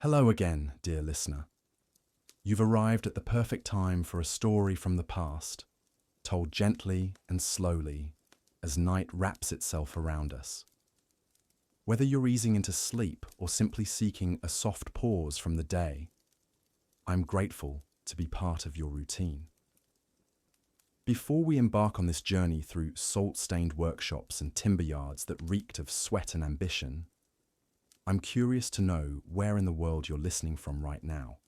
Hello again, dear listener. You've arrived at the perfect time for a story from the past, told gently and slowly as night wraps itself around us. Whether you're easing into sleep or simply seeking a soft pause from the day, I'm grateful to be part of your routine. Before we embark on this journey through salt-stained workshops and timber yards that reeked of sweat and ambition, I'm curious to know where in the world you're listening from right now.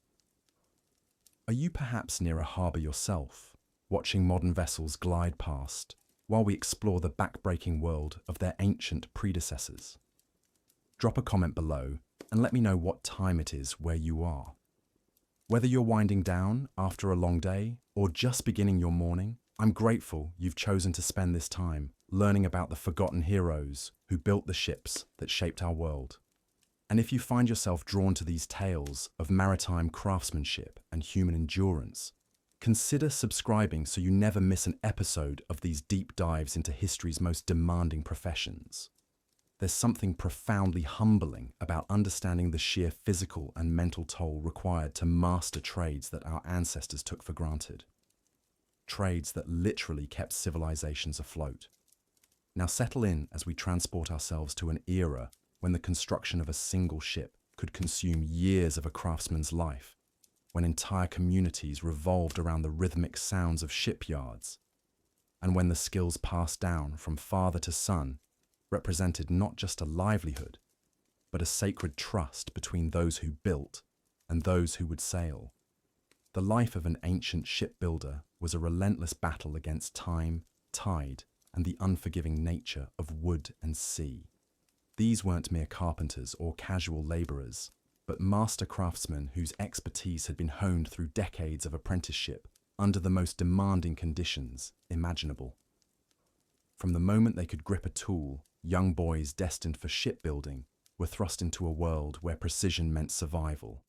Are you perhaps near a harbour yourself, watching modern vessels glide past, while we explore the back-breaking world of their ancient predecessors? Drop a comment below and let me know what time it is where you are. Whether you're winding down after a long day or just beginning your morning, I'm grateful you've chosen to spend this time learning about the forgotten heroes who built the ships that shaped our world. And if you find yourself drawn to these tales of maritime craftsmanship and human endurance, consider subscribing so you never miss an episode of these deep dives into history's most demanding professions. There's something profoundly humbling about understanding the sheer physical and mental toll required to master trades that our ancestors took for granted. Trades that literally kept civilizations afloat. Now settle in as we transport ourselves to an era when the construction of a single ship could consume years of a craftsman's life, when entire communities revolved around the rhythmic sounds of shipyards, and when the skills passed down from father to son represented not just a livelihood, but a sacred trust between those who built and those who would sail. The life of an ancient shipbuilder was a relentless battle against time, tide, and the unforgiving nature of wood and sea. These weren't mere carpenters or casual labourers, but master craftsmen whose expertise had been honed through decades of apprenticeship under the most demanding conditions imaginable. From the moment they could grip a tool, young boys destined for shipbuilding were thrust into a world where precision meant survival,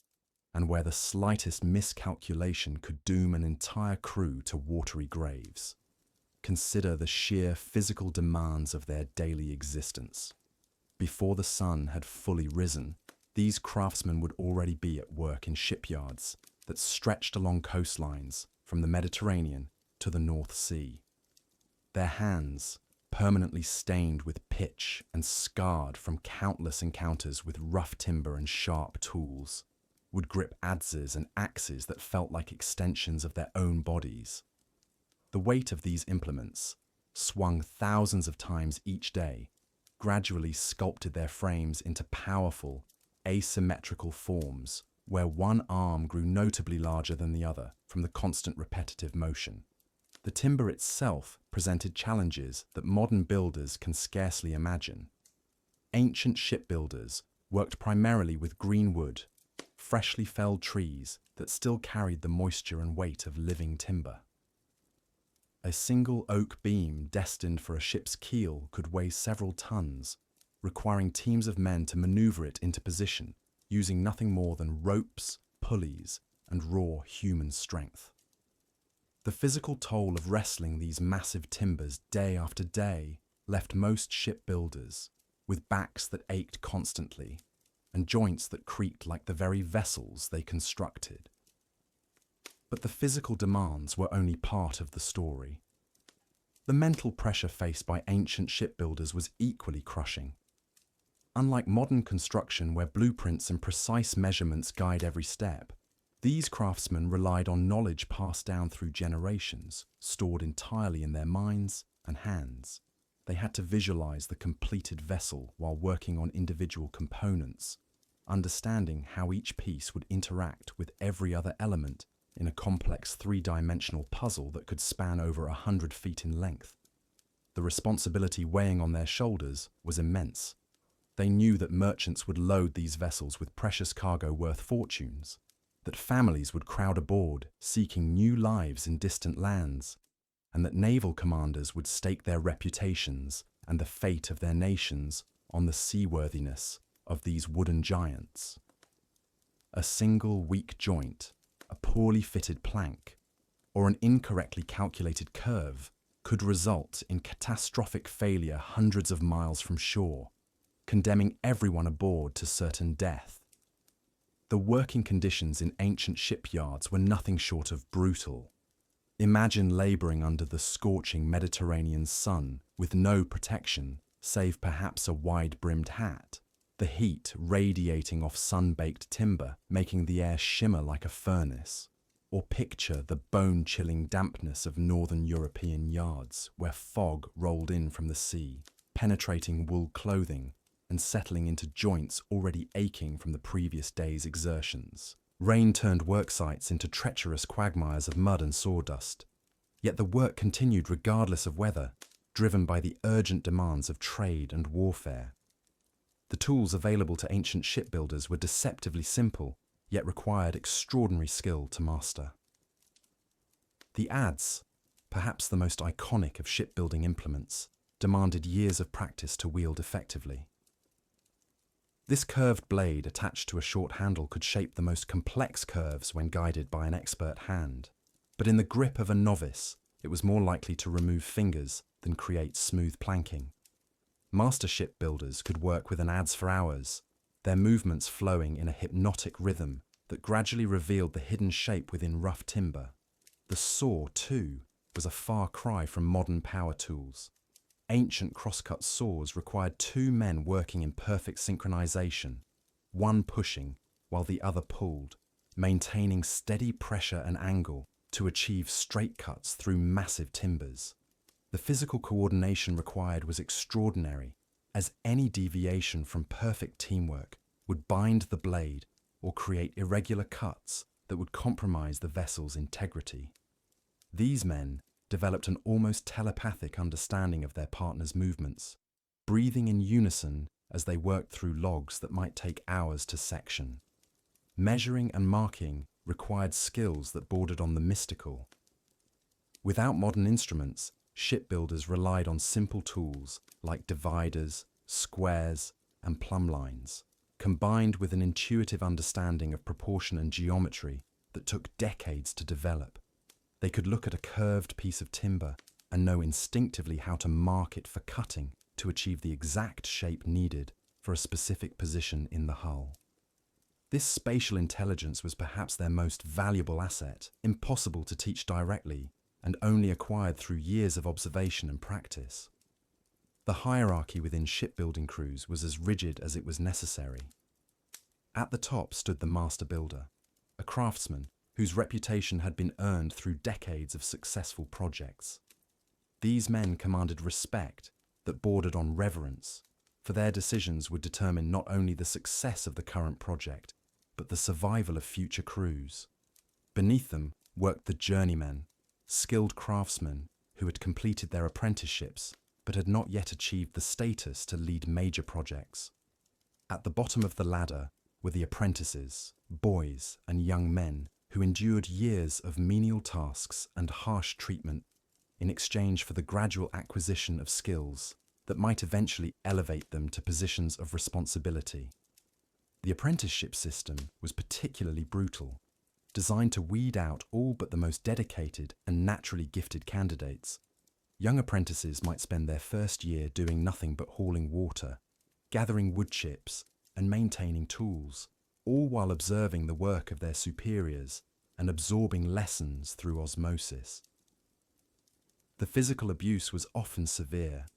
and where the slightest miscalculation could doom an entire crew to watery graves. Consider the sheer physical demands of their daily existence. Before the sun had fully risen, these craftsmen would already be at work in shipyards that stretched along coastlines from the Mediterranean to the North Sea. Their hands, permanently stained with pitch and scarred from countless encounters with rough timber and sharp tools, would grip adzes and axes that felt like extensions of their own bodies. The weight of these implements, swung thousands of times each day, gradually sculpted their frames into powerful, asymmetrical forms where one arm grew notably larger than the other from the constant repetitive motion. The timber itself presented challenges that modern builders can scarcely imagine. Ancient shipbuilders worked primarily with green wood, freshly felled trees that still carried the moisture and weight of living timber. A single oak beam destined for a ship's keel could weigh several tons, requiring teams of men to maneuver it into position using nothing more than ropes, pulleys, and raw human strength. The physical toll of wrestling these massive timbers day after day left most shipbuilders with backs that ached constantly and joints that creaked like the very vessels they constructed. But the physical demands were only part of the story. The mental pressure faced by ancient shipbuilders was equally crushing. Unlike modern construction where blueprints and precise measurements guide every step, these craftsmen relied on knowledge passed down through generations, stored entirely in their minds and hands. They had to visualize the completed vessel while working on individual components, understanding how each piece would interact with every other element in a complex three-dimensional puzzle that could span over 100 feet in length. The responsibility weighing on their shoulders was immense. They knew that merchants would load these vessels with precious cargo worth fortunes, that families would crowd aboard seeking new lives in distant lands, and that naval commanders would stake their reputations and the fate of their nations on the seaworthiness of these wooden giants. A single weak joint, a poorly fitted plank, or an incorrectly calculated curve could result in catastrophic failure hundreds of miles from shore, condemning everyone aboard to certain death. The working conditions in ancient shipyards were nothing short of brutal. Imagine labouring under the scorching Mediterranean sun with no protection, save perhaps a wide-brimmed hat, the heat radiating off sun-baked timber, making the air shimmer like a furnace. Or picture the bone-chilling dampness of northern European yards, where fog rolled in from the sea, penetrating wool clothing and settling into joints already aching from the previous day's exertions. Rain turned work sites into treacherous quagmires of mud and sawdust. Yet the work continued regardless of weather, driven by the urgent demands of trade and warfare. The tools available to ancient shipbuilders were deceptively simple, yet required extraordinary skill to master. The adze, perhaps the most iconic of shipbuilding implements, demanded years of practice to wield effectively. This curved blade attached to a short handle could shape the most complex curves when guided by an expert hand, but in the grip of a novice, it was more likely to remove fingers than create smooth planking. Master shipbuilders could work with an adze for hours, their movements flowing in a hypnotic rhythm that gradually revealed the hidden shape within rough timber. The saw, too, was a far cry from modern power tools. Ancient crosscut saws required two men working in perfect synchronization, one pushing while the other pulled, maintaining steady pressure and angle to achieve straight cuts through massive timbers. The physical coordination required was extraordinary, as any deviation from perfect teamwork would bind the blade or create irregular cuts that would compromise the vessel's integrity. These men developed an almost telepathic understanding of their partner's movements, breathing in unison as they worked through logs that might take hours to section. Measuring and marking required skills that bordered on the mystical. Without modern instruments, shipbuilders relied on simple tools like dividers, squares, and plumb lines, combined with an intuitive understanding of proportion and geometry that took decades to develop. They could look at a curved piece of timber and know instinctively how to mark it for cutting to achieve the exact shape needed for a specific position in the hull. This spatial intelligence was perhaps their most valuable asset, impossible to teach directly and only acquired through years of observation and practice. The hierarchy within shipbuilding crews was as rigid as it was necessary. At the top stood the master builder, a craftsman whose reputation had been earned through decades of successful projects. These men commanded respect that bordered on reverence, for their decisions would determine not only the success of the current project, but the survival of future crews. Beneath them worked the journeymen, skilled craftsmen who had completed their apprenticeships but had not yet achieved the status to lead major projects. At the bottom of the ladder were the apprentices, boys and young men who endured years of menial tasks and harsh treatment in exchange for the gradual acquisition of skills that might eventually elevate them to positions of responsibility. The apprenticeship system was particularly brutal, designed to weed out all but the most dedicated and naturally gifted candidates. Young apprentices might spend their first year doing nothing but hauling water, gathering wood chips, and maintaining tools, all while observing the work of their superiors and absorbing lessons through osmosis. The physical abuse was often severe,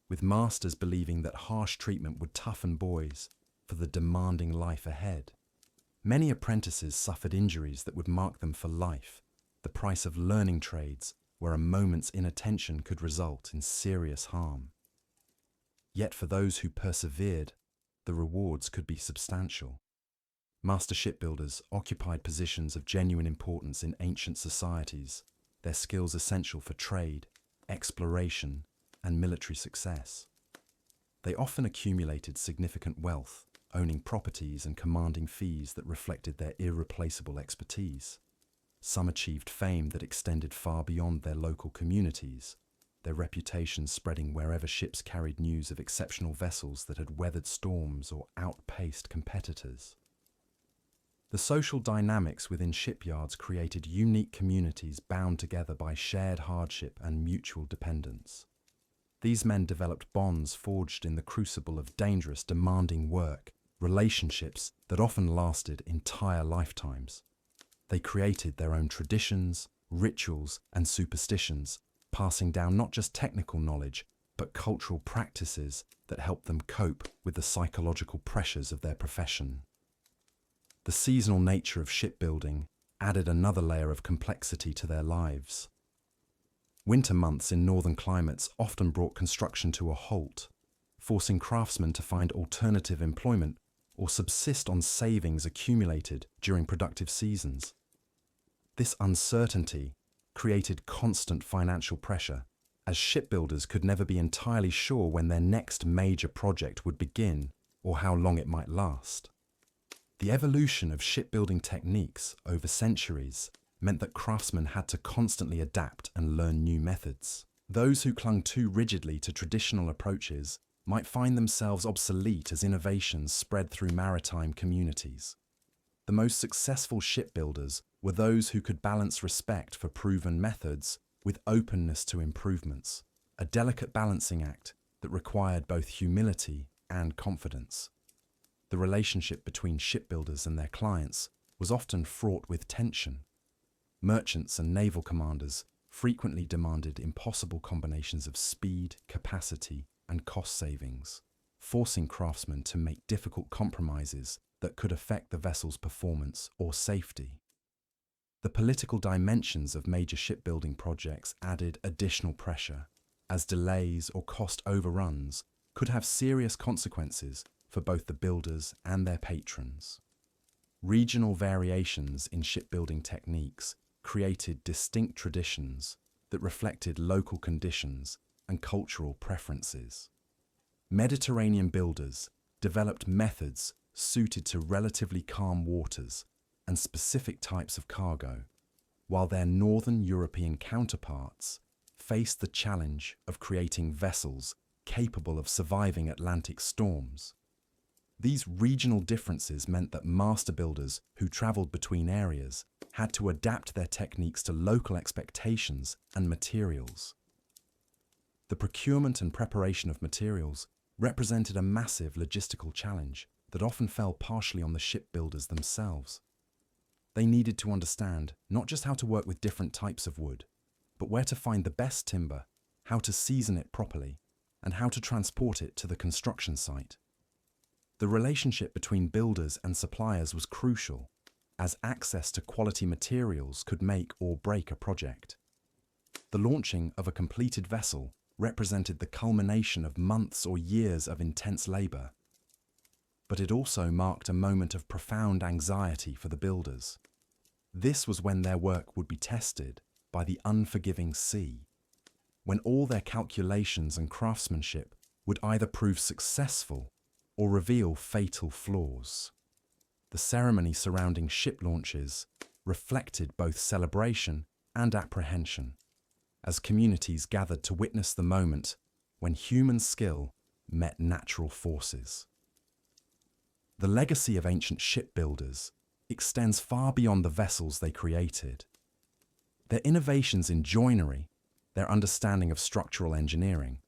with masters believing that harsh treatment would toughen boys for the demanding life ahead. Many apprentices suffered injuries that would mark them for life, the price of learning trades where a moment's inattention could result in serious harm. Yet for those who persevered, the rewards could be substantial. Master shipbuilders occupied positions of genuine importance in ancient societies, their skills essential for trade, exploration, and military success. They often accumulated significant wealth, owning properties and commanding fees that reflected their irreplaceable expertise. Some achieved fame that extended far beyond their local communities, their reputations spreading wherever ships carried news of exceptional vessels that had weathered storms or outpaced competitors. The social dynamics within shipyards created unique communities bound together by shared hardship and mutual dependence. These men developed bonds forged in the crucible of dangerous, demanding work relationships that often lasted entire lifetimes. They created their own traditions, rituals, and superstitions, passing down not just technical knowledge, but cultural practices that helped them cope with the psychological pressures of their profession. The seasonal nature of shipbuilding added another layer of complexity to their lives. Winter months in northern climates often brought construction to a halt, forcing craftsmen to find alternative employment or subsist on savings accumulated during productive seasons. This uncertainty created constant financial pressure, as shipbuilders could never be entirely sure when their next major project would begin or how long it might last. The evolution of shipbuilding techniques over centuries meant that craftsmen had to constantly adapt and learn new methods. Those who clung too rigidly to traditional approaches might find themselves obsolete as innovations spread through maritime communities. The most successful shipbuilders were those who could balance respect for proven methods with openness to improvements, a delicate balancing act that required both humility and confidence. The relationship between shipbuilders and their clients was often fraught with tension. Merchants and naval commanders frequently demanded impossible combinations of speed, capacity, and cost savings, forcing craftsmen to make difficult compromises that could affect the vessel's performance or safety. The political dimensions of major shipbuilding projects added additional pressure, as delays or cost overruns could have serious consequences for both the builders and their patrons. Regional variations in shipbuilding techniques created distinct traditions that reflected local conditions and cultural preferences. Mediterranean builders developed methods suited to relatively calm waters and specific types of cargo, while their northern European counterparts faced the challenge of creating vessels capable of surviving Atlantic storms. These regional differences meant that master builders who traveled between areas had to adapt their techniques to local expectations and materials. The procurement and preparation of materials represented a massive logistical challenge that often fell partially on the shipbuilders themselves. They needed to understand not just how to work with different types of wood, but where to find the best timber, how to season it properly, and how to transport it to the construction site. The relationship between builders and suppliers was crucial, as access to quality materials could make or break a project. The launching of a completed vessel represented the culmination of months or years of intense labour, but it also marked a moment of profound anxiety for the builders. This was when their work would be tested by the unforgiving sea, when all their calculations and craftsmanship would either prove successful or reveal fatal flaws. The ceremony surrounding ship launches reflected both celebration and apprehension, as communities gathered to witness the moment when human skill met natural forces. The legacy of ancient shipbuilders extends far beyond the vessels they created. Their innovations in joinery, their understanding of structural engineering,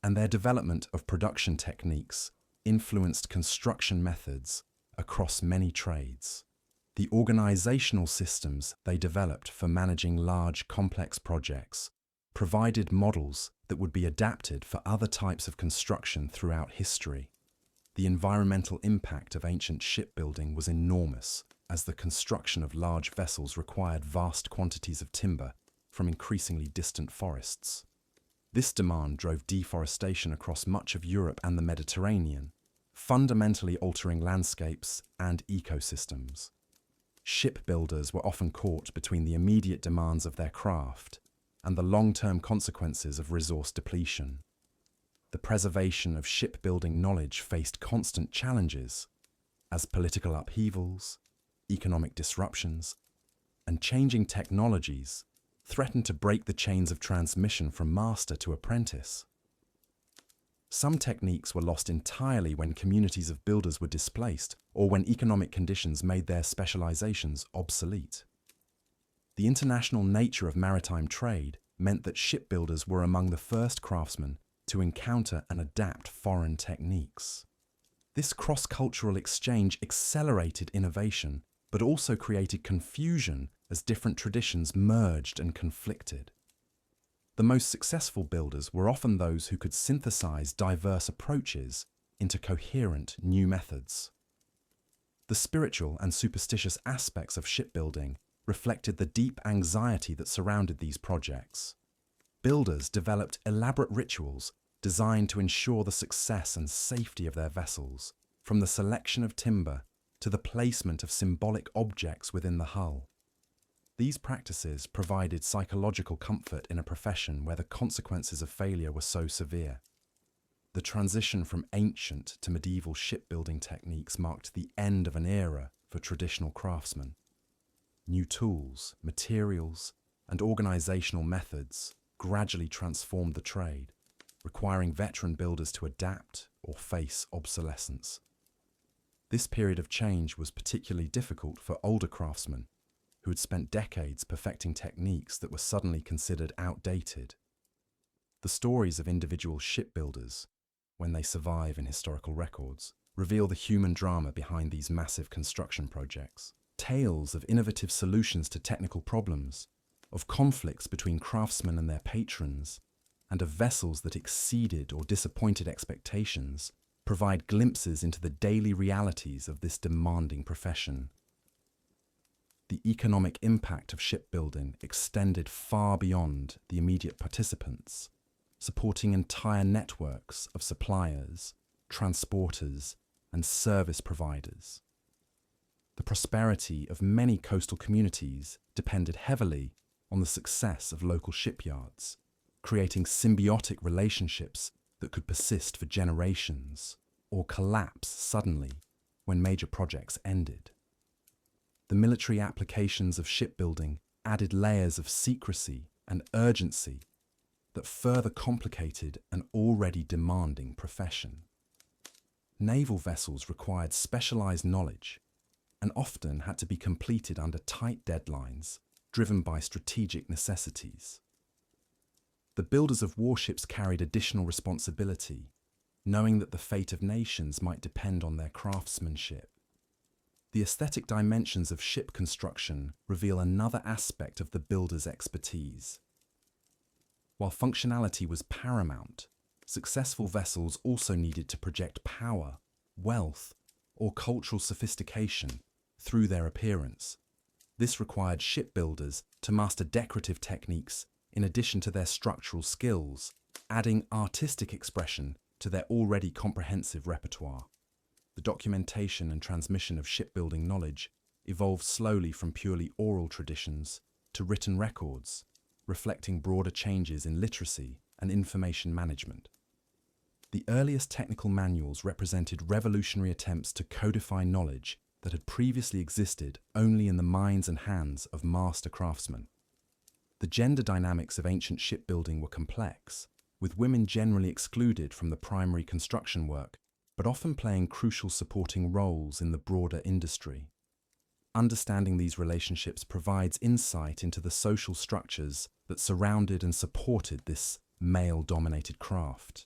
and their development of production techniques influenced construction methods across many trades. The organizational systems they developed for managing large, complex projects provided models that would be adapted for other types of construction throughout history. The environmental impact of ancient shipbuilding was enormous, as the construction of large vessels required vast quantities of timber from increasingly distant forests. This demand drove deforestation across much of Europe and the Mediterranean, fundamentally altering landscapes and ecosystems. Shipbuilders were often caught between the immediate demands of their craft and the long-term consequences of resource depletion. The preservation of shipbuilding knowledge faced constant challenges, as political upheavals, economic disruptions, and changing technologies threatened to break the chains of transmission from master to apprentice. Some techniques were lost entirely when communities of builders were displaced or when economic conditions made their specializations obsolete. The international nature of maritime trade meant that shipbuilders were among the first craftsmen to encounter and adapt foreign techniques. This cross-cultural exchange accelerated innovation, but also created confusion as different traditions merged and conflicted. The most successful builders were often those who could synthesize diverse approaches into coherent new methods. The spiritual and superstitious aspects of shipbuilding reflected the deep anxiety that surrounded these projects. Builders developed elaborate rituals designed to ensure the success and safety of their vessels, from the selection of timber to the placement of symbolic objects within the hull. These practices provided psychological comfort in a profession where the consequences of failure were so severe. The transition from ancient to medieval shipbuilding techniques marked the end of an era for traditional craftsmen. New tools, materials, and organizational methods gradually transformed the trade, requiring veteran builders to adapt or face obsolescence. This period of change was particularly difficult for older craftsmen who had spent decades perfecting techniques that were suddenly considered outdated. The stories of individual shipbuilders, when they survive in historical records, reveal the human drama behind these massive construction projects. Tales of innovative solutions to technical problems, of conflicts between craftsmen and their patrons, and of vessels that exceeded or disappointed expectations, provide glimpses into the daily realities of this demanding profession. The economic impact of shipbuilding extended far beyond the immediate participants, supporting entire networks of suppliers, transporters, and service providers. The prosperity of many coastal communities depended heavily on the success of local shipyards, creating symbiotic relationships that could persist for generations or collapse suddenly when major projects ended. The military applications of shipbuilding added layers of secrecy and urgency that further complicated an already demanding profession. Naval vessels required specialized knowledge and often had to be completed under tight deadlines driven by strategic necessities. The builders of warships carried additional responsibility, knowing that the fate of nations might depend on their craftsmanship. The aesthetic dimensions of ship construction reveal another aspect of the builder's expertise. While functionality was paramount, successful vessels also needed to project power, wealth, or cultural sophistication through their appearance. This required shipbuilders to master decorative techniques in addition to their structural skills, adding artistic expression to their already comprehensive repertoire. The documentation and transmission of shipbuilding knowledge evolved slowly from purely oral traditions to written records, reflecting broader changes in literacy and information management. The earliest technical manuals represented revolutionary attempts to codify knowledge that had previously existed only in the minds and hands of master craftsmen. The gender dynamics of ancient shipbuilding were complex, with women generally excluded from the primary construction work, but often playing crucial supporting roles in the broader industry. Understanding these relationships provides insight into the social structures that surrounded and supported this male-dominated craft.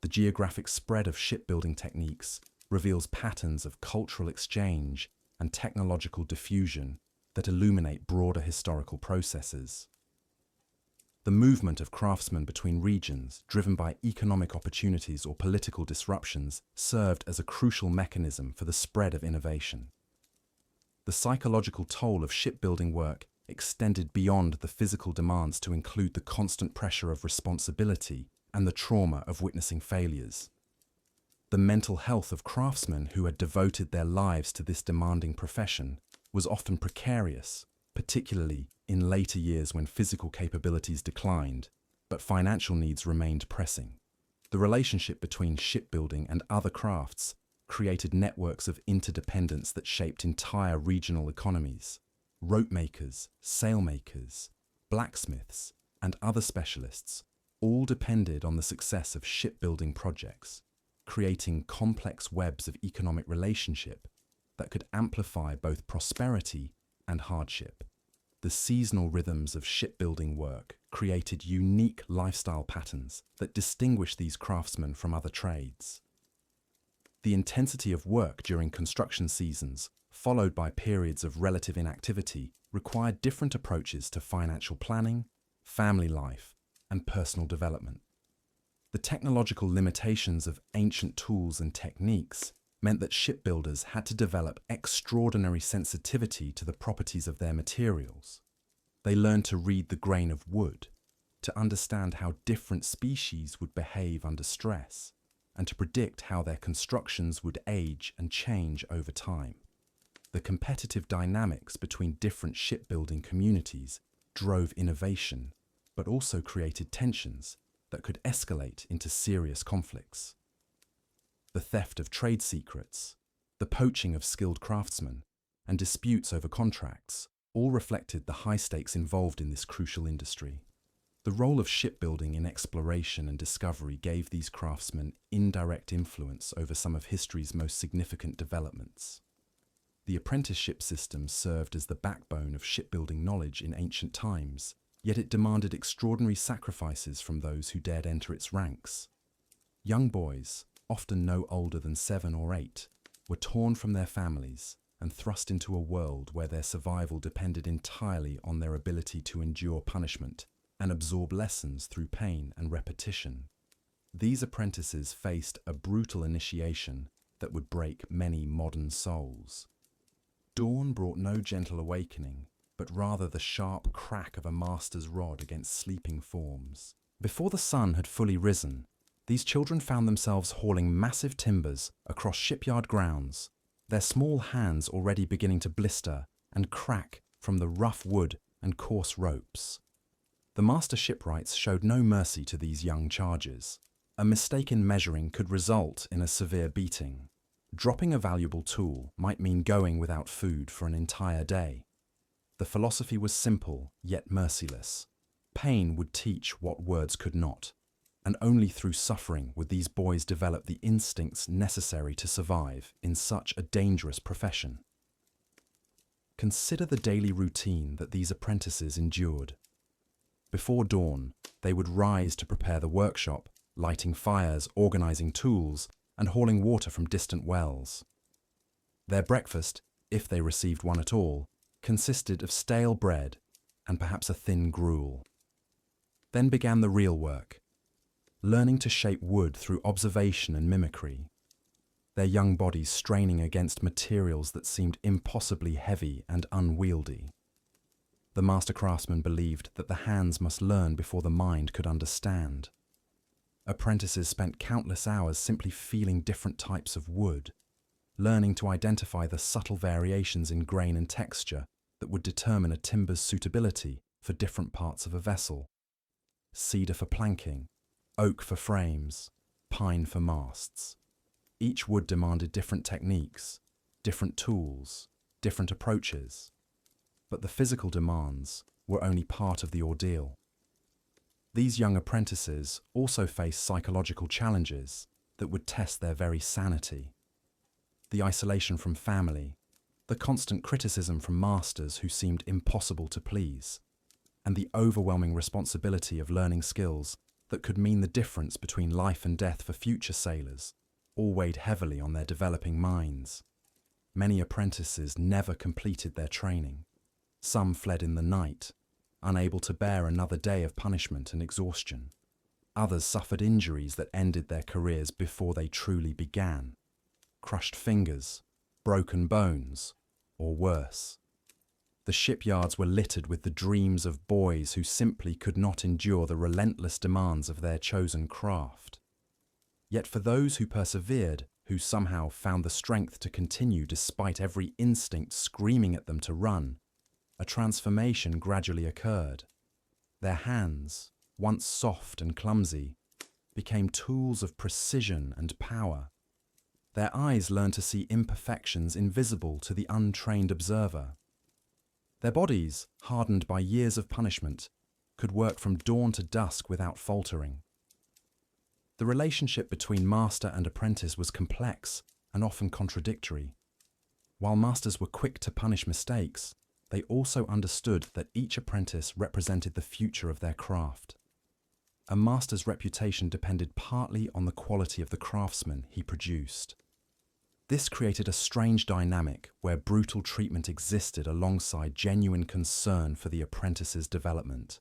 The geographic spread of shipbuilding techniques reveals patterns of cultural exchange and technological diffusion that illuminate broader historical processes. The movement of craftsmen between regions, driven by economic opportunities or political disruptions, served as a crucial mechanism for the spread of innovation. The psychological toll of shipbuilding work extended beyond the physical demands to include the constant pressure of responsibility and the trauma of witnessing failures. The mental health of craftsmen who had devoted their lives to this demanding profession was often precarious, particularly in later years when physical capabilities declined, but financial needs remained pressing. The relationship between shipbuilding and other crafts created networks of interdependence that shaped entire regional economies. Rope makers, sail makers, blacksmiths, and other specialists all depended on the success of shipbuilding projects, creating complex webs of economic relationship that could amplify both prosperity and hardship. The seasonal rhythms of shipbuilding work created unique lifestyle patterns that distinguished these craftsmen from other trades. The intensity of work during construction seasons, followed by periods of relative inactivity, required different approaches to financial planning, family life, and personal development. The technological limitations of ancient tools and techniques meant that shipbuilders had to develop extraordinary sensitivity to the properties of their materials. They learned to read the grain of wood, to understand how different species would behave under stress, and to predict how their constructions would age and change over time. The competitive dynamics between different shipbuilding communities drove innovation, but also created tensions that could escalate into serious conflicts. The theft of trade secrets, the poaching of skilled craftsmen, and disputes over contracts all reflected the high stakes involved in this crucial industry. The role of shipbuilding in exploration and discovery gave these craftsmen indirect influence over some of history's most significant developments. The apprenticeship system served as the backbone of shipbuilding knowledge in ancient times, yet it demanded extraordinary sacrifices from those who dared enter its ranks. Young boys, often no older than 7 or 8, were torn from their families and thrust into a world where their survival depended entirely on their ability to endure punishment and absorb lessons through pain and repetition. These apprentices faced a brutal initiation that would break many modern souls. Dawn brought no gentle awakening, but rather the sharp crack of a master's rod against sleeping forms. Before the sun had fully risen, these children found themselves hauling massive timbers across shipyard grounds, their small hands already beginning to blister and crack from the rough wood and coarse ropes. The master shipwrights showed no mercy to these young charges. A mistake in measuring could result in a severe beating. Dropping a valuable tool might mean going without food for an entire day. The philosophy was simple, yet merciless. Pain would teach what words could not, and only through suffering would these boys develop the instincts necessary to survive in such a dangerous profession. Consider the daily routine that these apprentices endured. Before dawn, they would rise to prepare the workshop, lighting fires, organizing tools, and hauling water from distant wells. Their breakfast, if they received one at all, consisted of stale bread and perhaps a thin gruel. Then began the real work, learning to shape wood through observation and mimicry, their young bodies straining against materials that seemed impossibly heavy and unwieldy. The master craftsman believed that the hands must learn before the mind could understand. Apprentices spent countless hours simply feeling different types of wood, learning to identify the subtle variations in grain and texture that would determine a timber's suitability for different parts of a vessel. Cedar for planking, oak for frames, pine for masts. Each wood demanded different techniques, different tools, different approaches. But the physical demands were only part of the ordeal. These young apprentices also faced psychological challenges that would test their very sanity. The isolation from family, the constant criticism from masters who seemed impossible to please, and the overwhelming responsibility of learning skills that could mean the difference between life and death for future sailors, all weighed heavily on their developing minds. Many apprentices never completed their training. Some fled in the night, unable to bear another day of punishment and exhaustion. Others suffered injuries that ended their careers before they truly began. Crushed fingers, broken bones, or worse. The shipyards were littered with the dreams of boys who simply could not endure the relentless demands of their chosen craft. Yet for those who persevered, who somehow found the strength to continue despite every instinct screaming at them to run, a transformation gradually occurred. Their hands, once soft and clumsy, became tools of precision and power. Their eyes learned to see imperfections invisible to the untrained observer. Their bodies, hardened by years of punishment, could work from dawn to dusk without faltering. The relationship between master and apprentice was complex and often contradictory. While masters were quick to punish mistakes, they also understood that each apprentice represented the future of their craft. A master's reputation depended partly on the quality of the craftsman he produced. This created a strange dynamic where brutal treatment existed alongside genuine concern for the apprentice's development.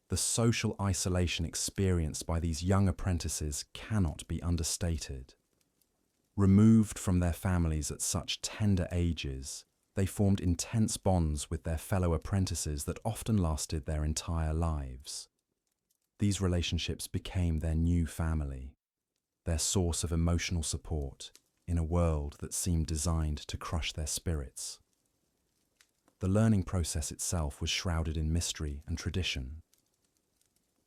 The social isolation experienced by these young apprentices cannot be understated. Removed from their families at such tender ages, they formed intense bonds with their fellow apprentices that often lasted their entire lives. These relationships became their new family, their source of emotional support in a world that seemed designed to crush their spirits. The learning process itself was shrouded in mystery and tradition.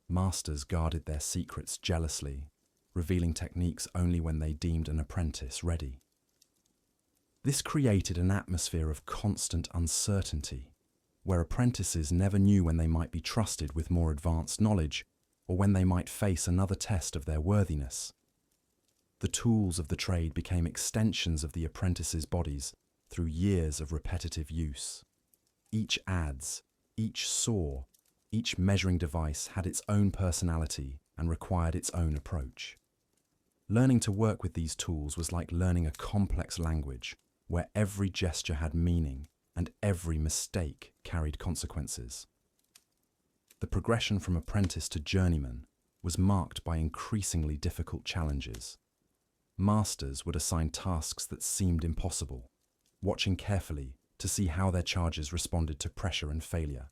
Masters guarded their secrets jealously, revealing techniques only when they deemed an apprentice ready. This created an atmosphere of constant uncertainty, where apprentices never knew when they might be trusted with more advanced knowledge or when they might face another test of their worthiness. The tools of the trade became extensions of the apprentices' bodies through years of repetitive use. Each adze, each saw, each measuring device had its own personality and required its own approach. Learning to work with these tools was like learning a complex language where every gesture had meaning and every mistake carried consequences. The progression from apprentice to journeyman was marked by increasingly difficult challenges. Masters would assign tasks that seemed impossible, watching carefully to see how their charges responded to pressure and failure.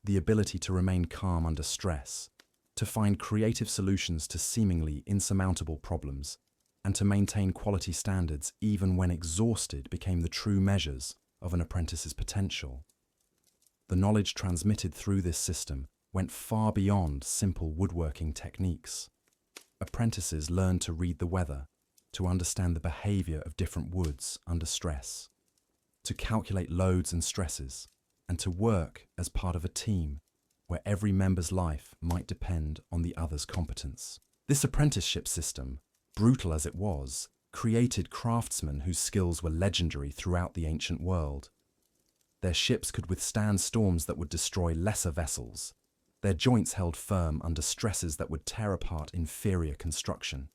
The ability to remain calm under stress, to find creative solutions to seemingly insurmountable problems, and to maintain quality standards even when exhausted became the true measures of an apprentice's potential. The knowledge transmitted through this system went far beyond simple woodworking techniques. Apprentices learned to read the weather, to understand the behavior of different woods under stress, to calculate loads and stresses, and to work as part of a team where every member's life might depend on the other's competence. This apprenticeship system, brutal as it was, created craftsmen whose skills were legendary throughout the ancient world. Their ships could withstand storms that would destroy lesser vessels. Their joints held firm under stresses that would tear apart inferior construction.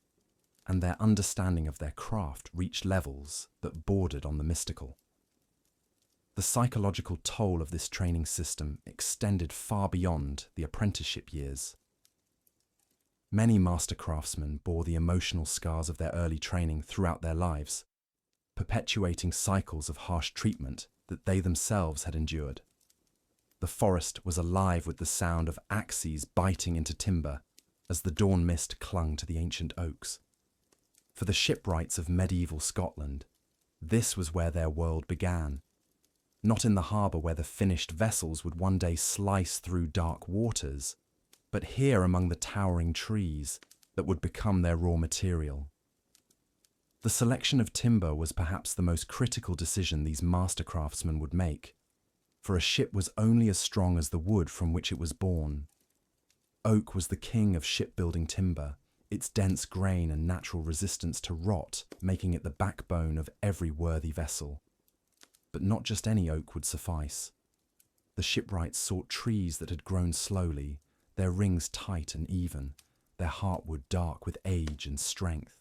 And their understanding of their craft reached levels that bordered on the mystical. The psychological toll of this training system extended far beyond the apprenticeship years. Many master craftsmen bore the emotional scars of their early training throughout their lives, perpetuating cycles of harsh treatment that they themselves had endured. The forest was alive with the sound of axes biting into timber as the dawn mist clung to the ancient oaks. For the shipwrights of medieval Scotland, this was where their world began. Not in the harbour where the finished vessels would one day slice through dark waters, but here among the towering trees that would become their raw material. The selection of timber was perhaps the most critical decision these master craftsmen would make, for a ship was only as strong as the wood from which it was born. Oak was the king of shipbuilding timber, its dense grain and natural resistance to rot making it the backbone of every worthy vessel. But not just any oak would suffice. The shipwrights sought trees that had grown slowly, their rings tight and even, their heartwood dark with age and strength.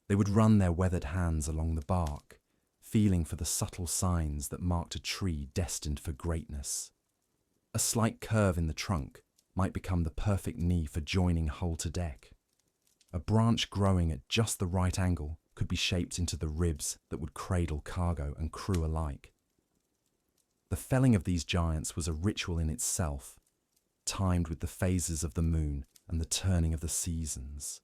They would run their weathered hands along the bark, feeling for the subtle signs that marked a tree destined for greatness. A slight curve in the trunk might become the perfect knee for joining hull to deck. A branch growing at just the right angle could be shaped into the ribs that would cradle cargo and crew alike. The felling of these giants was a ritual in itself, timed with the phases of the moon and the turning of the seasons.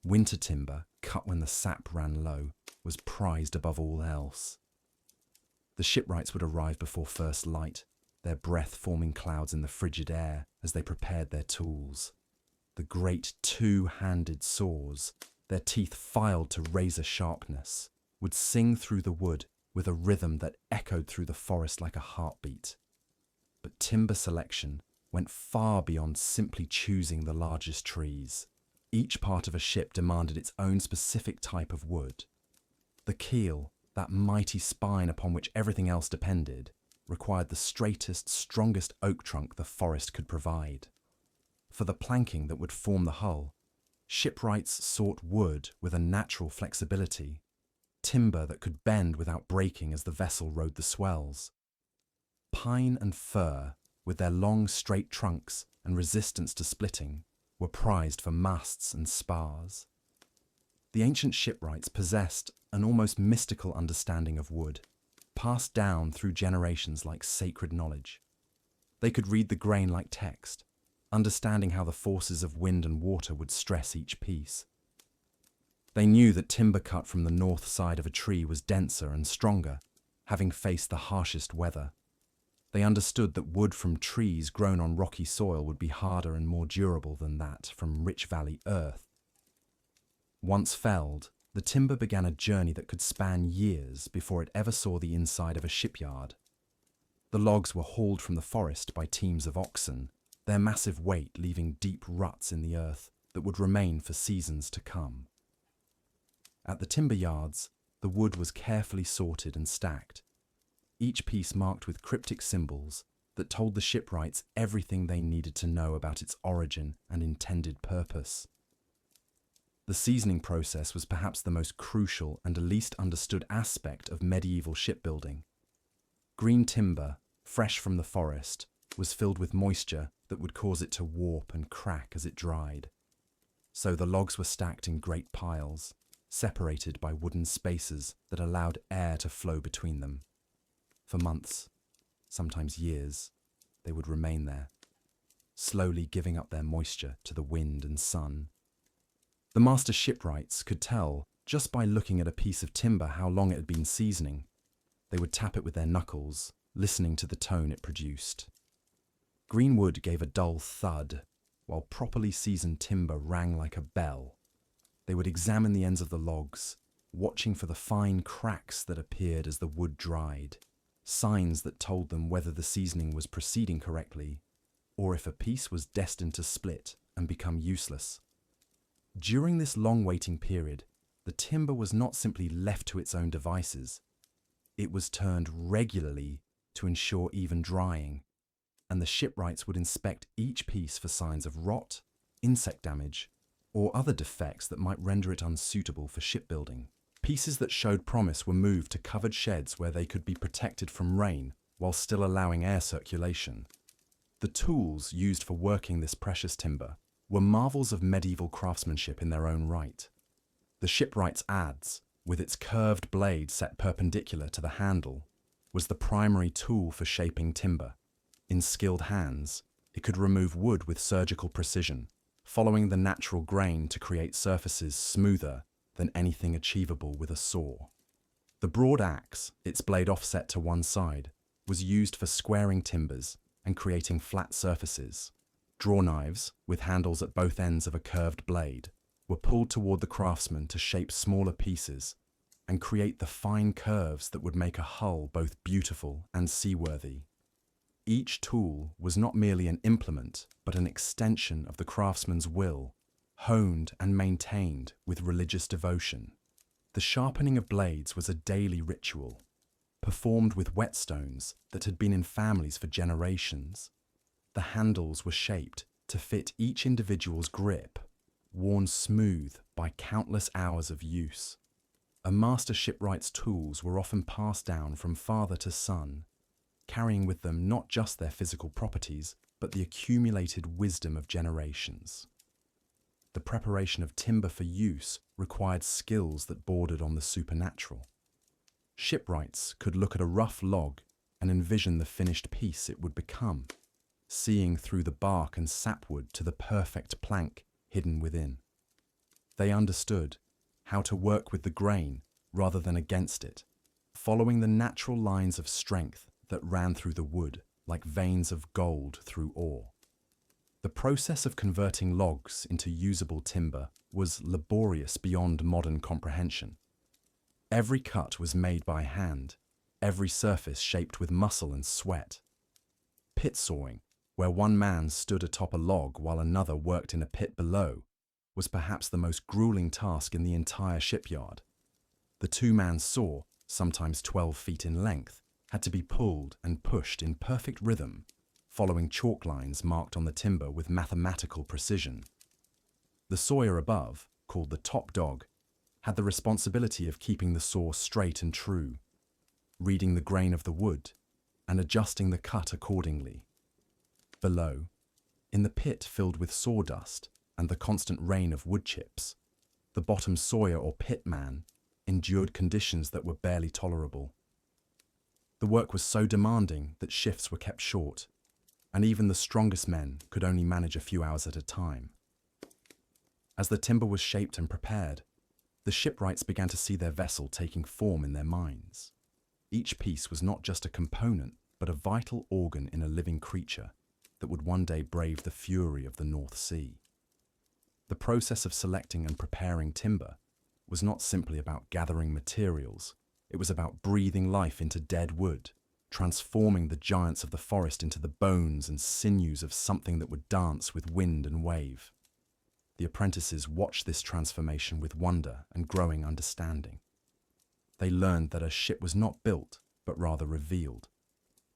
Winter timber, cut when the sap ran low, was prized above all else. The shipwrights would arrive before first light, their breath forming clouds in the frigid air as they prepared their tools. The great two-handed saws, their teeth filed to razor sharpness, would sing through the wood with a rhythm that echoed through the forest like a heartbeat. But timber selection went far beyond simply choosing the largest trees. Each part of a ship demanded its own specific type of wood. The keel, that mighty spine upon which everything else depended, required the straightest, strongest oak trunk the forest could provide. For the planking that would form the hull, shipwrights sought wood with a natural flexibility, timber that could bend without breaking as the vessel rode the swells. Pine and fir, with their long, straight trunks and resistance to splitting, were prized for masts and spars. The ancient shipwrights possessed an almost mystical understanding of wood, passed down through generations like sacred knowledge. They could read the grain like text, understanding how the forces of wind and water would stress each piece. They knew that timber cut from the north side of a tree was denser and stronger, having faced the harshest weather. They understood that wood from trees grown on rocky soil would be harder and more durable than that from rich valley earth. Once felled, the timber began a journey that could span years before it ever saw the inside of a shipyard. The logs were hauled from the forest by teams of oxen, their massive weight leaving deep ruts in the earth that would remain for seasons to come. At the timber yards, the wood was carefully sorted and stacked, each piece marked with cryptic symbols that told the shipwrights everything they needed to know about its origin and intended purpose. The seasoning process was perhaps the most crucial and least understood aspect of medieval shipbuilding. Green timber, fresh from the forest, was filled with moisture that would cause it to warp and crack as it dried. So the logs were stacked in great piles, separated by wooden spaces that allowed air to flow between them. For months, sometimes years, they would remain there, slowly giving up their moisture to the wind and sun. The master shipwrights could tell, just by looking at a piece of timber, how long it had been seasoning. They would tap it with their knuckles, listening to the tone it produced. Green wood gave a dull thud, while properly seasoned timber rang like a bell. They would examine the ends of the logs, watching for the fine cracks that appeared as the wood dried, signs that told them whether the seasoning was proceeding correctly, or if a piece was destined to split and become useless. During this long waiting period, the timber was not simply left to its own devices. It was turned regularly to ensure even drying, and the shipwrights would inspect each piece for signs of rot, insect damage, or other defects that might render it unsuitable for shipbuilding. Pieces that showed promise were moved to covered sheds where they could be protected from rain while still allowing air circulation. The tools used for working this precious timber were marvels of medieval craftsmanship in their own right. The shipwright's adze, with its curved blade set perpendicular to the handle, was the primary tool for shaping timber. In skilled hands, it could remove wood with surgical precision, following the natural grain to create surfaces smoother than anything achievable with a saw. The broad axe, its blade offset to one side, was used for squaring timbers and creating flat surfaces. Draw knives, with handles at both ends of a curved blade, were pulled toward the craftsman to shape smaller pieces and create the fine curves that would make a hull both beautiful and seaworthy. Each tool was not merely an implement, but an extension of the craftsman's will, honed and maintained with religious devotion. The sharpening of blades was a daily ritual, performed with whetstones that had been in families for generations. The handles were shaped to fit each individual's grip, worn smooth by countless hours of use. A master shipwright's tools were often passed down from father to son, carrying with them not just their physical properties, but the accumulated wisdom of generations. The preparation of timber for use required skills that bordered on the supernatural. Shipwrights could look at a rough log and envision the finished piece it would become, seeing through the bark and sapwood to the perfect plank hidden within. They understood how to work with the grain rather than against it, following the natural lines of strength that ran through the wood like veins of gold through ore. The process of converting logs into usable timber was laborious beyond modern comprehension. Every cut was made by hand, every surface shaped with muscle and sweat. Pit sawing, where one man stood atop a log while another worked in a pit below, was perhaps the most grueling task in the entire shipyard. The two-man saw, sometimes 12 feet in length, had to be pulled and pushed in perfect rhythm, following chalk lines marked on the timber with mathematical precision. The sawyer above, called the top dog, had the responsibility of keeping the saw straight and true, reading the grain of the wood, and adjusting the cut accordingly. Below, in the pit filled with sawdust and the constant rain of wood chips, the bottom sawyer or pitman endured conditions that were barely tolerable. The work was so demanding that shifts were kept short, and even the strongest men could only manage a few hours at a time. As the timber was shaped and prepared, the shipwrights began to see their vessel taking form in their minds. Each piece was not just a component, but a vital organ in a living creature that would one day brave the fury of the North Sea. The process of selecting and preparing timber was not simply about gathering materials, it was about breathing life into dead wood, transforming the giants of the forest into the bones and sinews of something that would dance with wind and wave. The apprentices watched this transformation with wonder and growing understanding. They learned that a ship was not built, but rather revealed,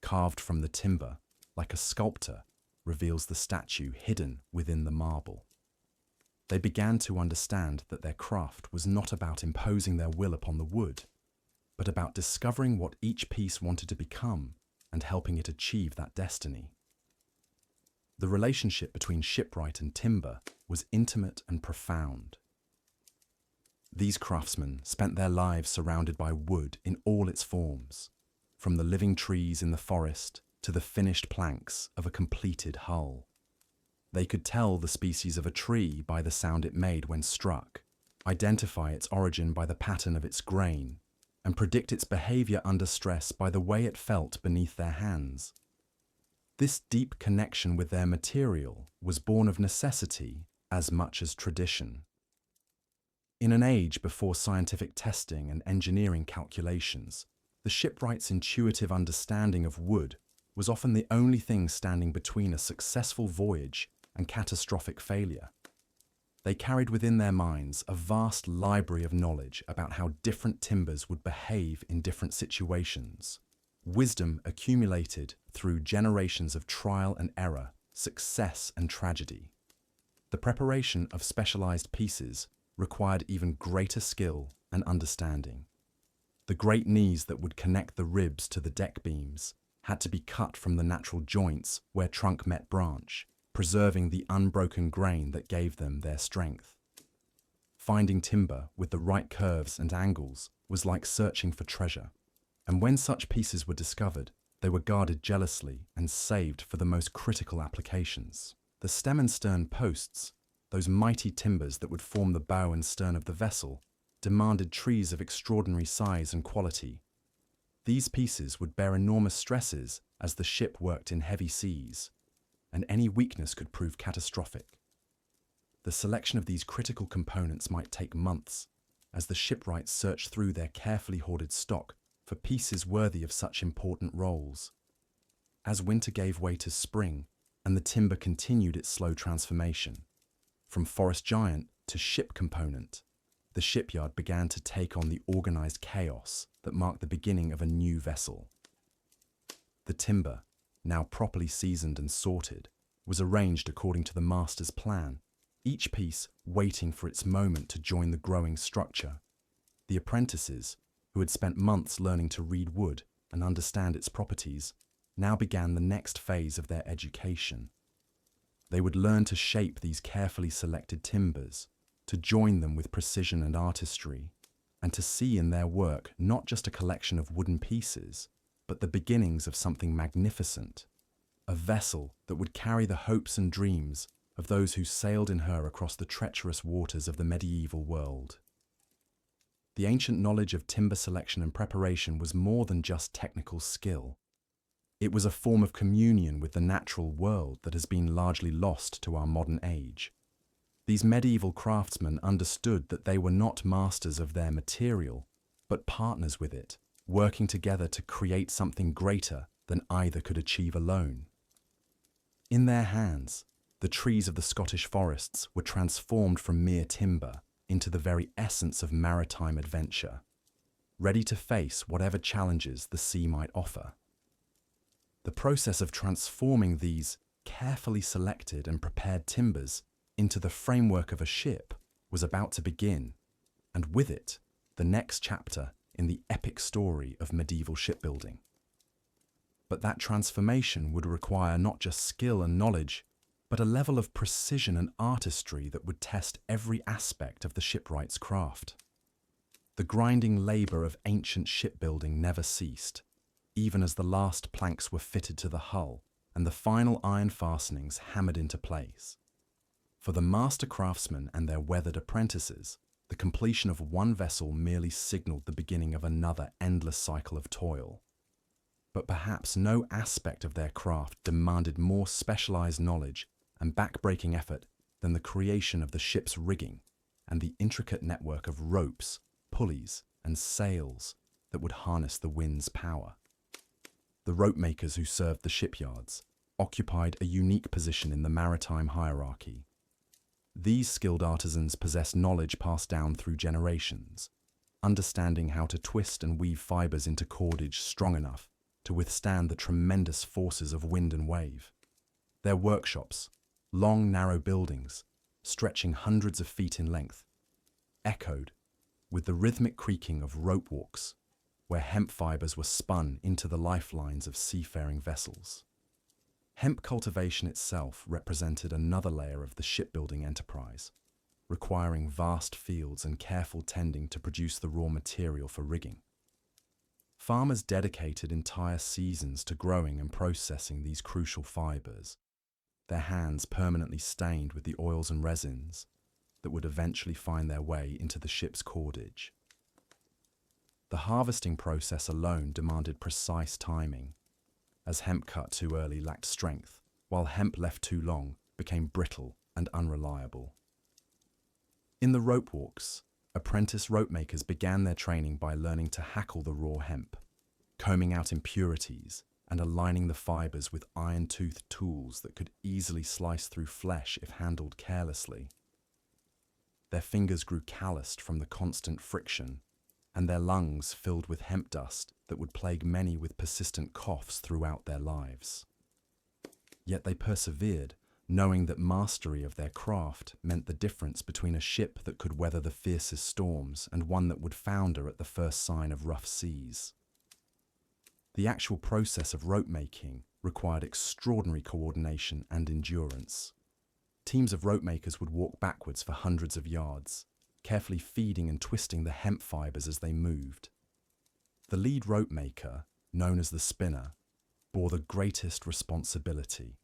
carved from the timber, like a sculptor reveals the statue hidden within the marble. They began to understand that their craft was not about imposing their will upon the wood, but about discovering what each piece wanted to become and helping it achieve that destiny. The relationship between shipwright and timber was intimate and profound. These craftsmen spent their lives surrounded by wood in all its forms, from the living trees in the forest to the finished planks of a completed hull. They could tell the species of a tree by the sound it made when struck, identify its origin by the pattern of its grain, and predict its behavior under stress by the way it felt beneath their hands. This deep connection with their material was born of necessity as much as tradition. In an age before scientific testing and engineering calculations, the shipwright's intuitive understanding of wood was often the only thing standing between a successful voyage and catastrophic failure. They carried within their minds a vast library of knowledge about how different timbers would behave in different situations, wisdom accumulated through generations of trial and error, success and tragedy. The preparation of specialized pieces required even greater skill and understanding. The great knees that would connect the ribs to the deck beams had to be cut from the natural joints where trunk met branch, preserving the unbroken grain that gave them their strength. Finding timber with the right curves and angles was like searching for treasure, and when such pieces were discovered, they were guarded jealously and saved for the most critical applications. The stem and stern posts, those mighty timbers that would form the bow and stern of the vessel, demanded trees of extraordinary size and quality. These pieces would bear enormous stresses as the ship worked in heavy seas, and any weakness could prove catastrophic. The selection of these critical components might take months, as the shipwrights searched through their carefully hoarded stock for pieces worthy of such important roles. As winter gave way to spring, and the timber continued its slow transformation, from forest giant to ship component, the shipyard began to take on the organized chaos that marked the beginning of a new vessel. The timber, now properly seasoned and sorted, was arranged according to the master's plan, each piece waiting for its moment to join the growing structure. The apprentices, who had spent months learning to read wood and understand its properties, now began the next phase of their education. They would learn to shape these carefully selected timbers, to join them with precision and artistry, and to see in their work not just a collection of wooden pieces, but the beginnings of something magnificent, a vessel that would carry the hopes and dreams of those who sailed in her across the treacherous waters of the medieval world. The ancient knowledge of timber selection and preparation was more than just technical skill. It was a form of communion with the natural world that has been largely lost to our modern age. These medieval craftsmen understood that they were not masters of their material, but partners with it, working together to create something greater than either could achieve alone. In their hands, the trees of the Scottish forests were transformed from mere timber into the very essence of maritime adventure, ready to face whatever challenges the sea might offer. The process of transforming these carefully selected and prepared timbers into the framework of a ship was about to begin, and with it, the next chapter in the epic story of medieval shipbuilding. But that transformation would require not just skill and knowledge, but a level of precision and artistry that would test every aspect of the shipwright's craft. The grinding labour of ancient shipbuilding never ceased, even as the last planks were fitted to the hull and the final iron fastenings hammered into place. For the master craftsmen and their weathered apprentices, the completion of one vessel merely signalled the beginning of another endless cycle of toil. But perhaps no aspect of their craft demanded more specialised knowledge and back-breaking effort than the creation of the ship's rigging and the intricate network of ropes, pulleys, and sails that would harness the wind's power. The rope makers who served the shipyards occupied a unique position in the maritime hierarchy. These skilled artisans possessed knowledge passed down through generations, understanding how to twist and weave fibres into cordage strong enough to withstand the tremendous forces of wind and wave. Their workshops, long narrow buildings, stretching hundreds of feet in length, echoed with the rhythmic creaking of rope walks, where hemp fibres were spun into the lifelines of seafaring vessels. Hemp cultivation itself represented another layer of the shipbuilding enterprise, requiring vast fields and careful tending to produce the raw material for rigging. Farmers dedicated entire seasons to growing and processing these crucial fibres, their hands permanently stained with the oils and resins that would eventually find their way into the ship's cordage. The harvesting process alone demanded precise timing, as hemp cut too early lacked strength, while hemp left too long became brittle and unreliable. In the rope walks, apprentice rope makers began their training by learning to hackle the raw hemp, combing out impurities and aligning the fibres with iron-toothed tools that could easily slice through flesh if handled carelessly. Their fingers grew calloused from the constant friction, and their lungs filled with hemp dust that would plague many with persistent coughs throughout their lives. Yet they persevered, knowing that mastery of their craft meant the difference between a ship that could weather the fiercest storms and one that would founder at the first sign of rough seas. The actual process of rope making required extraordinary coordination and endurance. Teams of rope makers would walk backwards for hundreds of yards, carefully feeding and twisting the hemp fibres as they moved. The lead rope maker, known as the spinner, bore the greatest responsibility,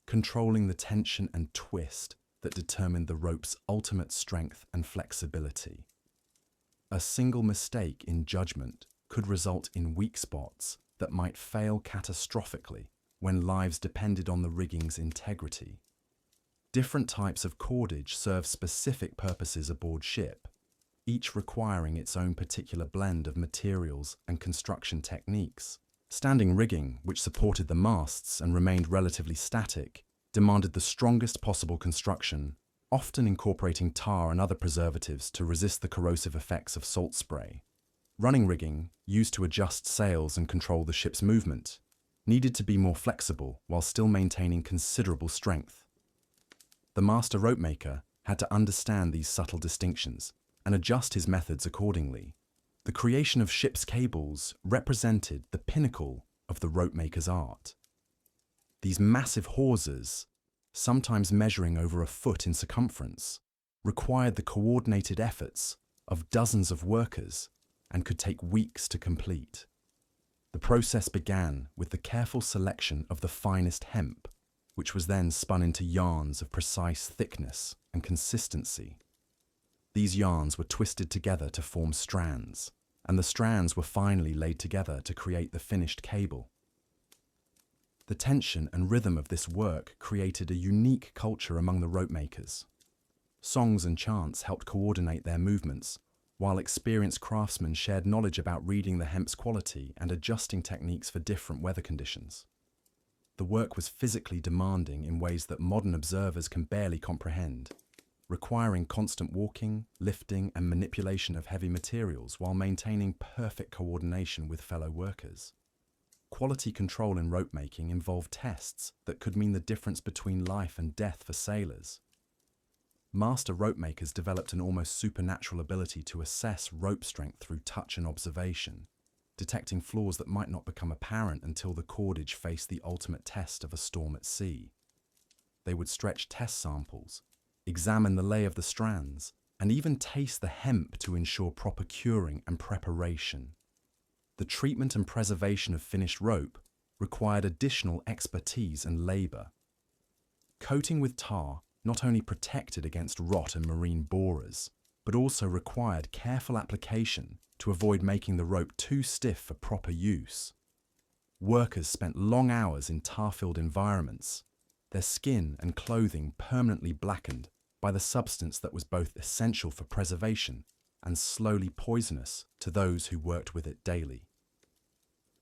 controlling the tension and twist that determined the rope's ultimate strength and flexibility. A single mistake in judgment could result in weak spots that might fail catastrophically when lives depended on the rigging's integrity. Different types of cordage serve specific purposes aboard ship, each requiring its own particular blend of materials and construction techniques. Standing rigging, which supported the masts and remained relatively static, demanded the strongest possible construction, often incorporating tar and other preservatives to resist the corrosive effects of salt spray. Running rigging, used to adjust sails and control the ship's movement, needed to be more flexible while still maintaining considerable strength. The master rope maker had to understand these subtle distinctions and adjust his methods accordingly. The creation of ship's cables represented the pinnacle of the rope maker's art. These massive hawsers, sometimes measuring over a foot in circumference, required the coordinated efforts of dozens of workers and could take weeks to complete. The process began with the careful selection of the finest hemp, which was then spun into yarns of precise thickness and consistency. These yarns were twisted together to form strands, and the strands were finally laid together to create the finished cable. The tension and rhythm of this work created a unique culture among the rope makers. Songs and chants helped coordinate their movements, while experienced craftsmen shared knowledge about reading the hemp's quality and adjusting techniques for different weather conditions. The work was physically demanding in ways that modern observers can barely comprehend, requiring constant walking, lifting, and manipulation of heavy materials while maintaining perfect coordination with fellow workers. Quality control in rope making involved tests that could mean the difference between life and death for sailors. Master rope makers developed an almost supernatural ability to assess rope strength through touch and observation, detecting flaws that might not become apparent until the cordage faced the ultimate test of a storm at sea. They would stretch test samples, examine the lay of the strands, and even taste the hemp to ensure proper curing and preparation. The treatment and preservation of finished rope required additional expertise and labour. Coating with tar not only protected against rot and marine borers, but also required careful application to avoid making the rope too stiff for proper use. Workers spent long hours in tar-filled environments, their skin and clothing permanently blackened by the substance that was both essential for preservation and slowly poisonous to those who worked with it daily.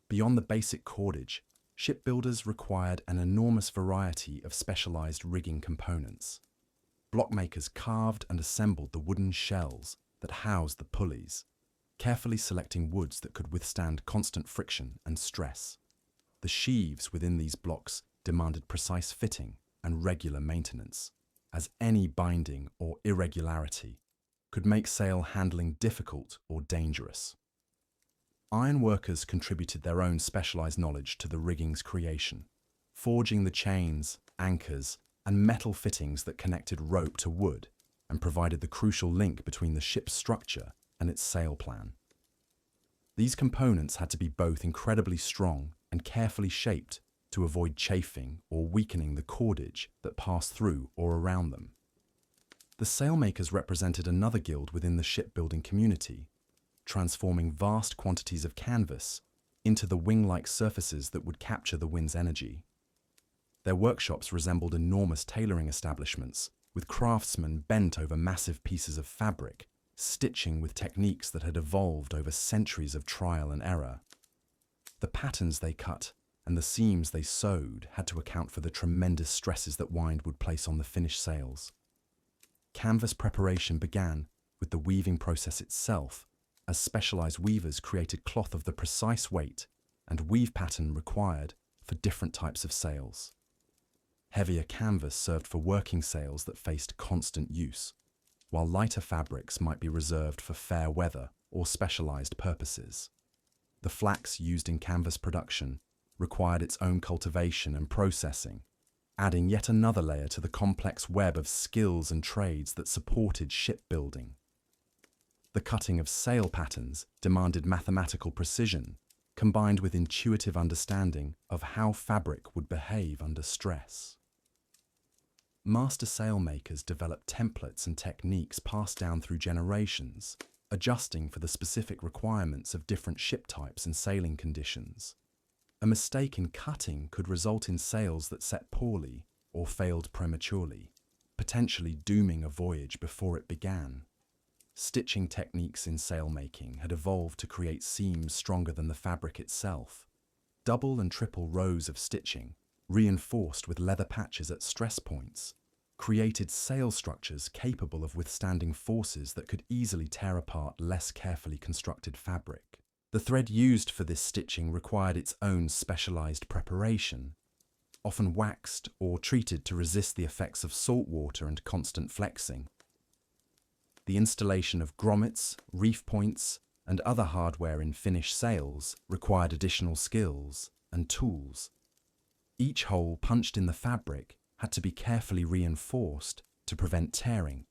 Beyond the basic cordage, shipbuilders required an enormous variety of specialized rigging components. Blockmakers carved and assembled the wooden shells that housed the pulleys, carefully selecting woods that could withstand constant friction and stress. The sheaves within these blocks demanded precise fitting and regular maintenance, as any binding or irregularity could make sail handling difficult or dangerous. Iron workers contributed their own specialized knowledge to the rigging's creation, forging the chains, anchors, and metal fittings that connected rope to wood and provided the crucial link between the ship's structure and its sail plan. These components had to be both incredibly strong and carefully shaped to avoid chafing or weakening the cordage that passed through or around them. The sailmakers represented another guild within the shipbuilding community, transforming vast quantities of canvas into the wing-like surfaces that would capture the wind's energy. Their workshops resembled enormous tailoring establishments, with craftsmen bent over massive pieces of fabric, stitching with techniques that had evolved over centuries of trial and error. The patterns they cut and the seams they sewed had to account for the tremendous stresses that wind would place on the finished sails. Canvas preparation began with the weaving process itself, as specialized weavers created cloth of the precise weight and weave pattern required for different types of sails. Heavier canvas served for working sails that faced constant use, while lighter fabrics might be reserved for fair weather or specialized purposes. The flax used in canvas production required its own cultivation and processing, adding yet another layer to the complex web of skills and trades that supported shipbuilding. The cutting of sail patterns demanded mathematical precision, combined with intuitive understanding of how fabric would behave under stress. Master sailmakers developed templates and techniques passed down through generations, adjusting for the specific requirements of different ship types and sailing conditions. A mistake in cutting could result in sails that set poorly or failed prematurely, potentially dooming a voyage before it began. Stitching techniques in sailmaking had evolved to create seams stronger than the fabric itself. Double and triple rows of stitching, reinforced with leather patches at stress points, created sail structures capable of withstanding forces that could easily tear apart less carefully constructed fabric. The thread used for this stitching required its own specialized preparation, often waxed or treated to resist the effects of salt water and constant flexing. The installation of grommets, reef points, and other hardware in finished sails required additional skills and tools. Each hole punched in the fabric had to be carefully reinforced to prevent tearing,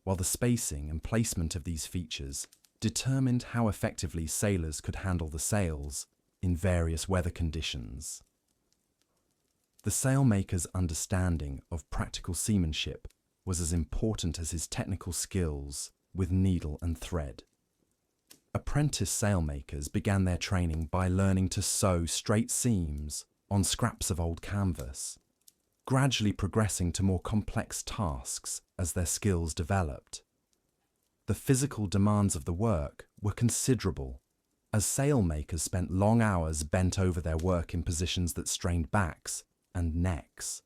while the spacing and placement of these features determined how effectively sailors could handle the sails in various weather conditions. The sailmaker's understanding of practical seamanship was as important as his technical skills with needle and thread. Apprentice sailmakers began their training by learning to sew straight seams on scraps of old canvas, gradually progressing to more complex tasks as their skills developed. The physical demands of the work were considerable, as sailmakers spent long hours bent over their work in positions that strained backs and necks.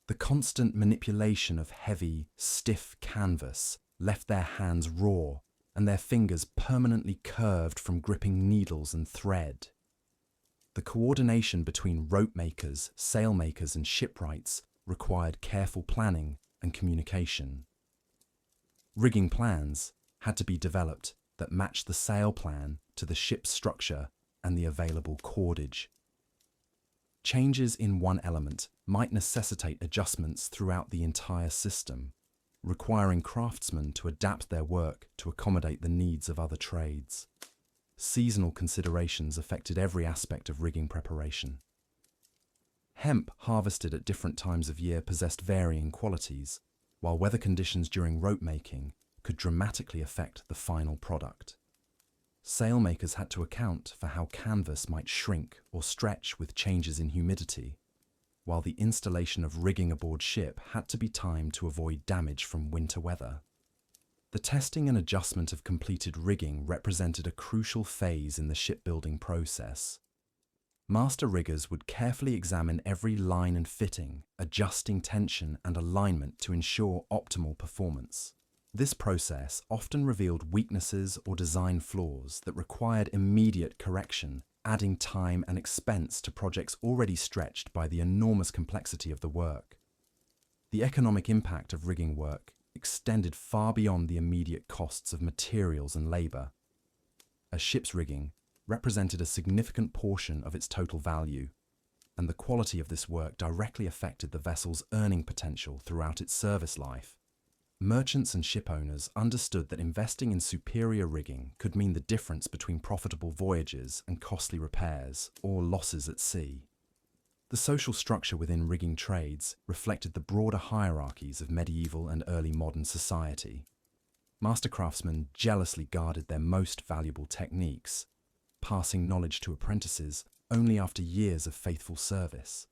The constant manipulation of heavy, stiff canvas left their hands raw and their fingers permanently curved from gripping needles and thread. The coordination between rope makers, sailmakers, and shipwrights required careful planning and communication. Rigging plans had to be developed that matched the sail plan to the ship's structure and the available cordage. Changes in one element might necessitate adjustments throughout the entire system, requiring craftsmen to adapt their work to accommodate the needs of other trades. Seasonal considerations affected every aspect of rigging preparation. Hemp harvested at different times of year possessed varying qualities, while weather conditions during rope making could dramatically affect the final product. Sailmakers had to account for how canvas might shrink or stretch with changes in humidity, while the installation of rigging aboard ship had to be timed to avoid damage from winter weather. The testing and adjustment of completed rigging represented a crucial phase in the shipbuilding process. Master riggers would carefully examine every line and fitting, adjusting tension and alignment to ensure optimal performance. This process often revealed weaknesses or design flaws that required immediate correction, adding time and expense to projects already stretched by the enormous complexity of the work. The economic impact of rigging work extended far beyond the immediate costs of materials and labour. A ship's rigging represented a significant portion of its total value, and the quality of this work directly affected the vessel's earning potential throughout its service life. Merchants and ship owners understood that investing in superior rigging could mean the difference between profitable voyages and costly repairs or losses at sea. The social structure within rigging trades reflected the broader hierarchies of medieval and early modern society. Master craftsmen jealously guarded their most valuable techniques, passing knowledge to apprentices only after years of faithful service.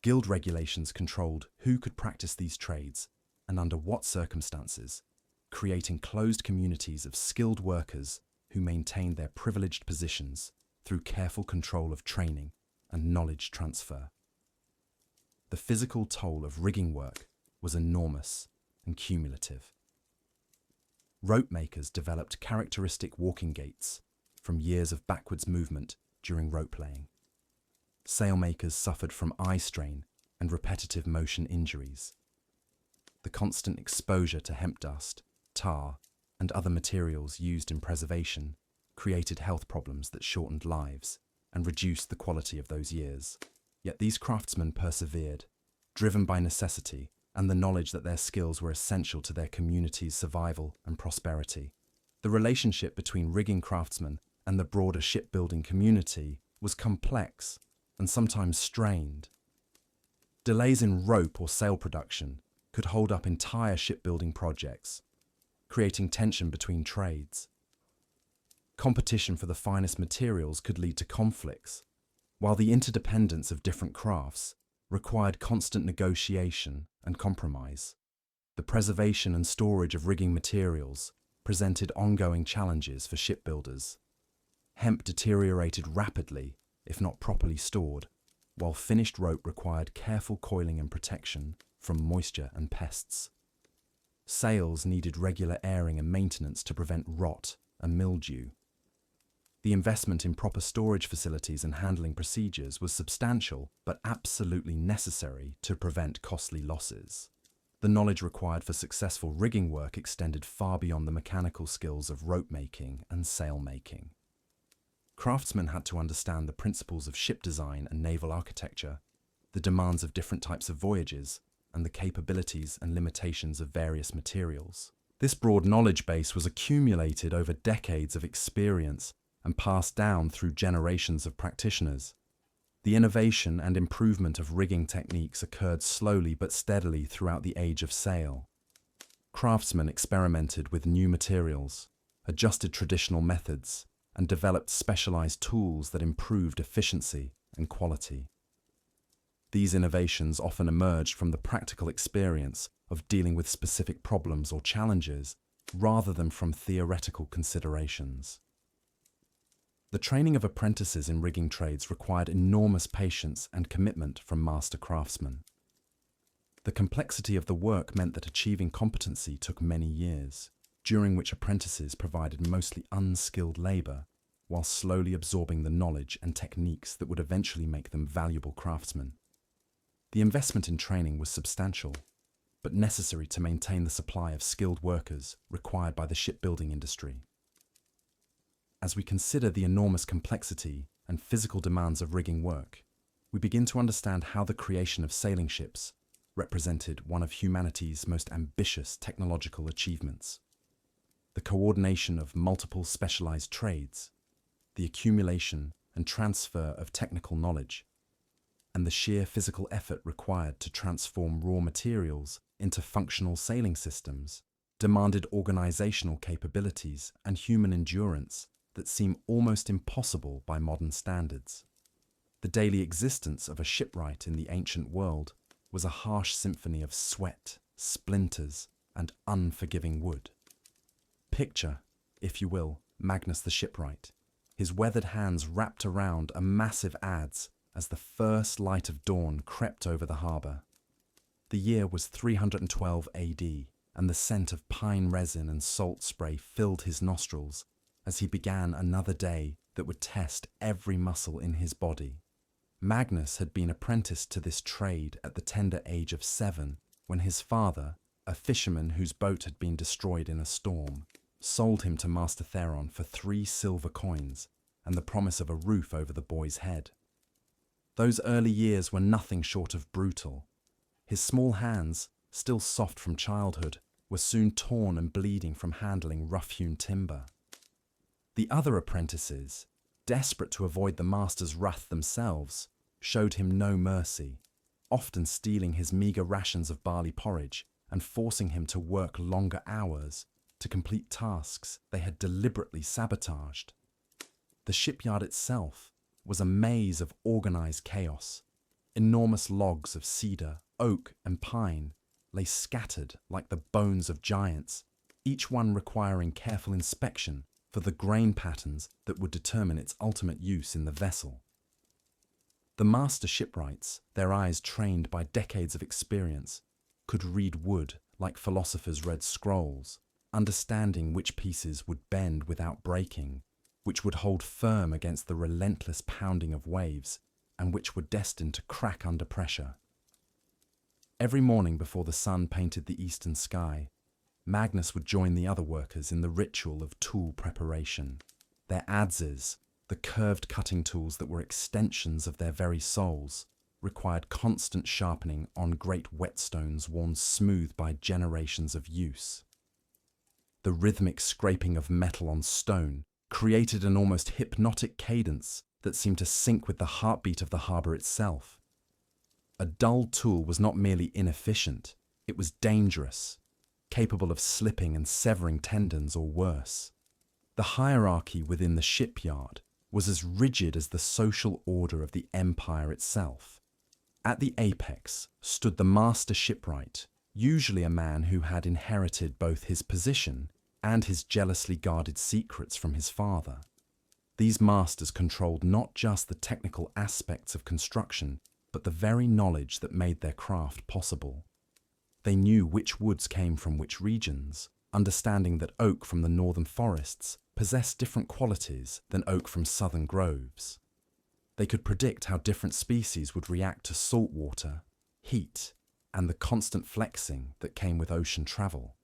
Guild regulations controlled who could practice these trades and under what circumstances, creating closed communities of skilled workers who maintained their privileged positions through careful control of training and knowledge transfer. The physical toll of rigging work was enormous and cumulative. Rope makers developed characteristic walking gaits from years of backwards movement during rope laying. Sailmakers suffered from eye strain and repetitive motion injuries. The constant exposure to hemp dust, tar, and other materials used in preservation created health problems that shortened lives and reduced the quality of those years. Yet these craftsmen persevered, driven by necessity and the knowledge that their skills were essential to their community's survival and prosperity. The relationship between rigging craftsmen and the broader shipbuilding community was complex and sometimes strained. Delays in rope or sail production could hold up entire shipbuilding projects, creating tension between trades. Competition for the finest materials could lead to conflicts, while the interdependence of different crafts required constant negotiation and compromise. The preservation and storage of rigging materials presented ongoing challenges for shipbuilders. Hemp deteriorated rapidly if not properly stored, while finished rope required careful coiling and protection from moisture and pests. Sails needed regular airing and maintenance to prevent rot and mildew. The investment in proper storage facilities and handling procedures was substantial but absolutely necessary to prevent costly losses. The knowledge required for successful rigging work extended far beyond the mechanical skills of rope making and sail making. Craftsmen had to understand the principles of ship design and naval architecture, the demands of different types of voyages, and the capabilities and limitations of various materials. This broad knowledge base was accumulated over decades of experience and passed down through generations of practitioners. The innovation and improvement of rigging techniques occurred slowly but steadily throughout the age of sail. Craftsmen experimented with new materials, adjusted traditional methods, and developed specialized tools that improved efficiency and quality. These innovations often emerged from the practical experience of dealing with specific problems or challenges rather than from theoretical considerations. The training of apprentices in rigging trades required enormous patience and commitment from master craftsmen. The complexity of the work meant that achieving competency took many years, during which apprentices provided mostly unskilled labor, while slowly absorbing the knowledge and techniques that would eventually make them valuable craftsmen. The investment in training was substantial, but necessary to maintain the supply of skilled workers required by the shipbuilding industry. As we consider the enormous complexity and physical demands of rigging work, we begin to understand how the creation of sailing ships represented one of humanity's most ambitious technological achievements. The coordination of multiple specialized trades, the accumulation and transfer of technical knowledge, and the sheer physical effort required to transform raw materials into functional sailing systems demanded organizational capabilities and human endurance that seem almost impossible by modern standards. The daily existence of a shipwright in the ancient world was a harsh symphony of sweat, splinters, and unforgiving wood. Picture, if you will, Magnus the shipwright, his weathered hands wrapped around a massive adze as the first light of dawn crept over the harbour. The year was 312 AD, and the scent of pine resin and salt spray filled his nostrils as he began another day that would test every muscle in his body. Magnus had been apprenticed to this trade at the tender age of 7 when his father, a fisherman whose boat had been destroyed in a storm, sold him to Master Theron for 3 silver coins and the promise of a roof over the boy's head. Those early years were nothing short of brutal. His small hands, still soft from childhood, were soon torn and bleeding from handling rough-hewn timber. The other apprentices, desperate to avoid the master's wrath themselves, showed him no mercy, often stealing his meagre rations of barley porridge and forcing him to work longer hours to complete tasks they had deliberately sabotaged. The shipyard itself was a maze of organized chaos. Enormous logs of cedar, oak, and pine lay scattered like the bones of giants, each one requiring careful inspection for the grain patterns that would determine its ultimate use in the vessel. The master shipwrights, their eyes trained by decades of experience, could read wood like philosophers read scrolls, understanding which pieces would bend without breaking, which would hold firm against the relentless pounding of waves, and which were destined to crack under pressure. Every morning before the sun painted the eastern sky, Magnus would join the other workers in the ritual of tool preparation. Their adzes, the curved cutting tools that were extensions of their very souls, required constant sharpening on great whetstones worn smooth by generations of use. The rhythmic scraping of metal on stone created an almost hypnotic cadence that seemed to sync with the heartbeat of the harbour itself. A dull tool was not merely inefficient, it was dangerous, capable of slipping and severing tendons or worse. The hierarchy within the shipyard was as rigid as the social order of the empire itself. At the apex stood the master shipwright, usually a man who had inherited both his position and his jealously guarded secrets from his father. These masters controlled not just the technical aspects of construction, but the very knowledge that made their craft possible. They knew which woods came from which regions, understanding that oak from the northern forests possessed different qualities than oak from southern groves. They could predict how different species would react to salt water, heat, and the constant flexing that came with ocean travel.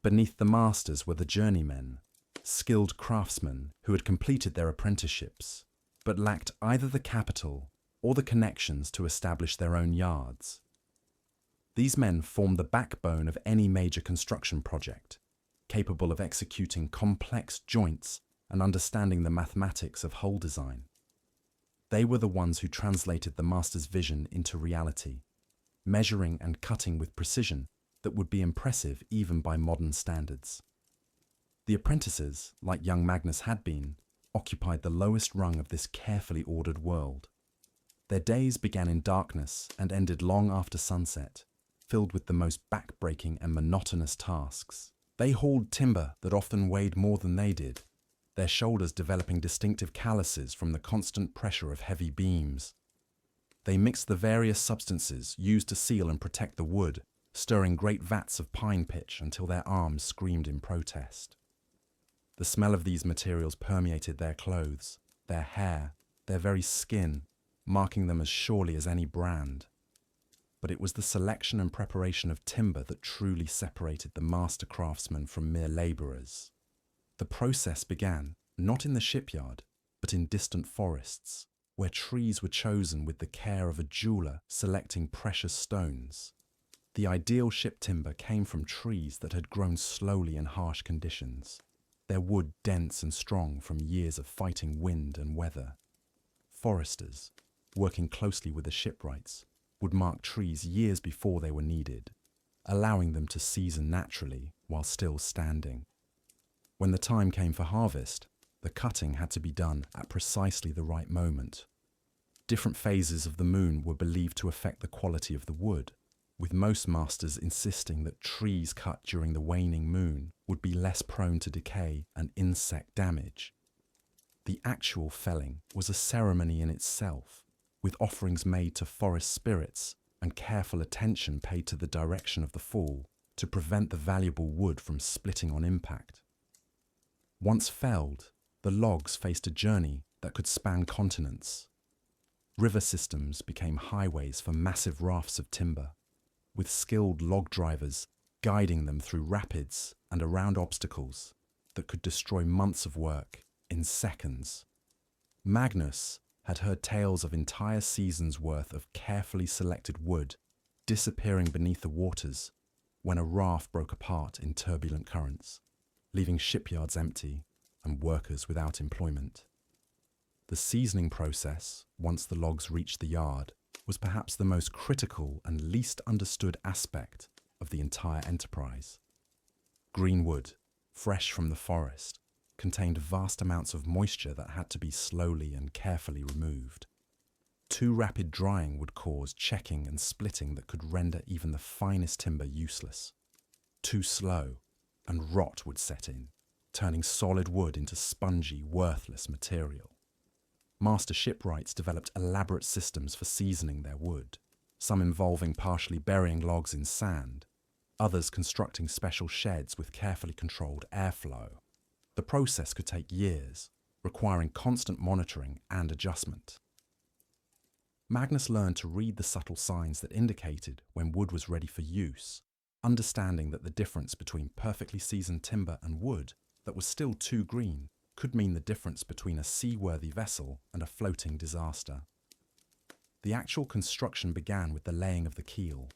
Beneath the masters were the journeymen, skilled craftsmen who had completed their apprenticeships, but lacked either the capital or the connections to establish their own yards. These men formed the backbone of any major construction project, capable of executing complex joints and understanding the mathematics of hull design. They were the ones who translated the master's vision into reality, measuring and cutting with precision that would be impressive even by modern standards. The apprentices, like young Magnus had been, occupied the lowest rung of this carefully ordered world. Their days began in darkness and ended long after sunset, filled with the most back-breaking and monotonous tasks. They hauled timber that often weighed more than they did, their shoulders developing distinctive calluses from the constant pressure of heavy beams. They mixed the various substances used to seal and protect the wood, stirring great vats of pine pitch until their arms screamed in protest. The smell of these materials permeated their clothes, their hair, their very skin, marking them as surely as any brand. But it was the selection and preparation of timber that truly separated the master craftsmen from mere labourers. The process began not in the shipyard, but in distant forests, where trees were chosen with the care of a jeweller selecting precious stones. The ideal ship timber came from trees that had grown slowly in harsh conditions, their wood dense and strong from years of fighting wind and weather. Foresters, working closely with the shipwrights, would mark trees years before they were needed, allowing them to season naturally while still standing. When the time came for harvest, the cutting had to be done at precisely the right moment. Different phases of the moon were believed to affect the quality of the wood, with most masters insisting that trees cut during the waning moon would be less prone to decay and insect damage. The actual felling was a ceremony in itself, with offerings made to forest spirits and careful attention paid to the direction of the fall to prevent the valuable wood from splitting on impact. Once felled, the logs faced a journey that could span continents. River systems became highways for massive rafts of timber, with skilled log drivers guiding them through rapids and around obstacles that could destroy months of work in seconds. Magnus had heard tales of entire seasons' worth of carefully selected wood disappearing beneath the waters when a raft broke apart in turbulent currents, leaving shipyards empty and workers without employment. The seasoning process, once the logs reached the yard, was perhaps the most critical and least understood aspect of the entire enterprise. Green wood, fresh from the forest, contained vast amounts of moisture that had to be slowly and carefully removed. Too rapid drying would cause checking and splitting that could render even the finest timber useless. Too slow, and rot would set in, turning solid wood into spongy, worthless material. Master shipwrights developed elaborate systems for seasoning their wood, some involving partially burying logs in sand, others constructing special sheds with carefully controlled airflow. The process could take years, requiring constant monitoring and adjustment. Magnus learned to read the subtle signs that indicated when wood was ready for use, understanding that the difference between perfectly seasoned timber and wood that was still too green could mean the difference between a seaworthy vessel and a floating disaster. The actual construction began with the laying of the keel,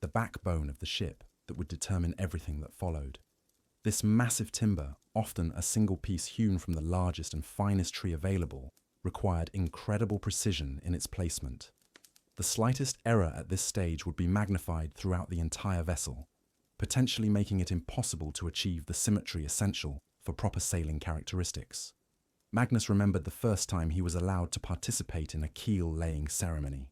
the backbone of the ship that would determine everything that followed. This massive timber, often a single piece hewn from the largest and finest tree available, required incredible precision in its placement. The slightest error at this stage would be magnified throughout the entire vessel, potentially making it impossible to achieve the symmetry essential for proper sailing characteristics. Magnus remembered the first time he was allowed to participate in a keel-laying ceremony.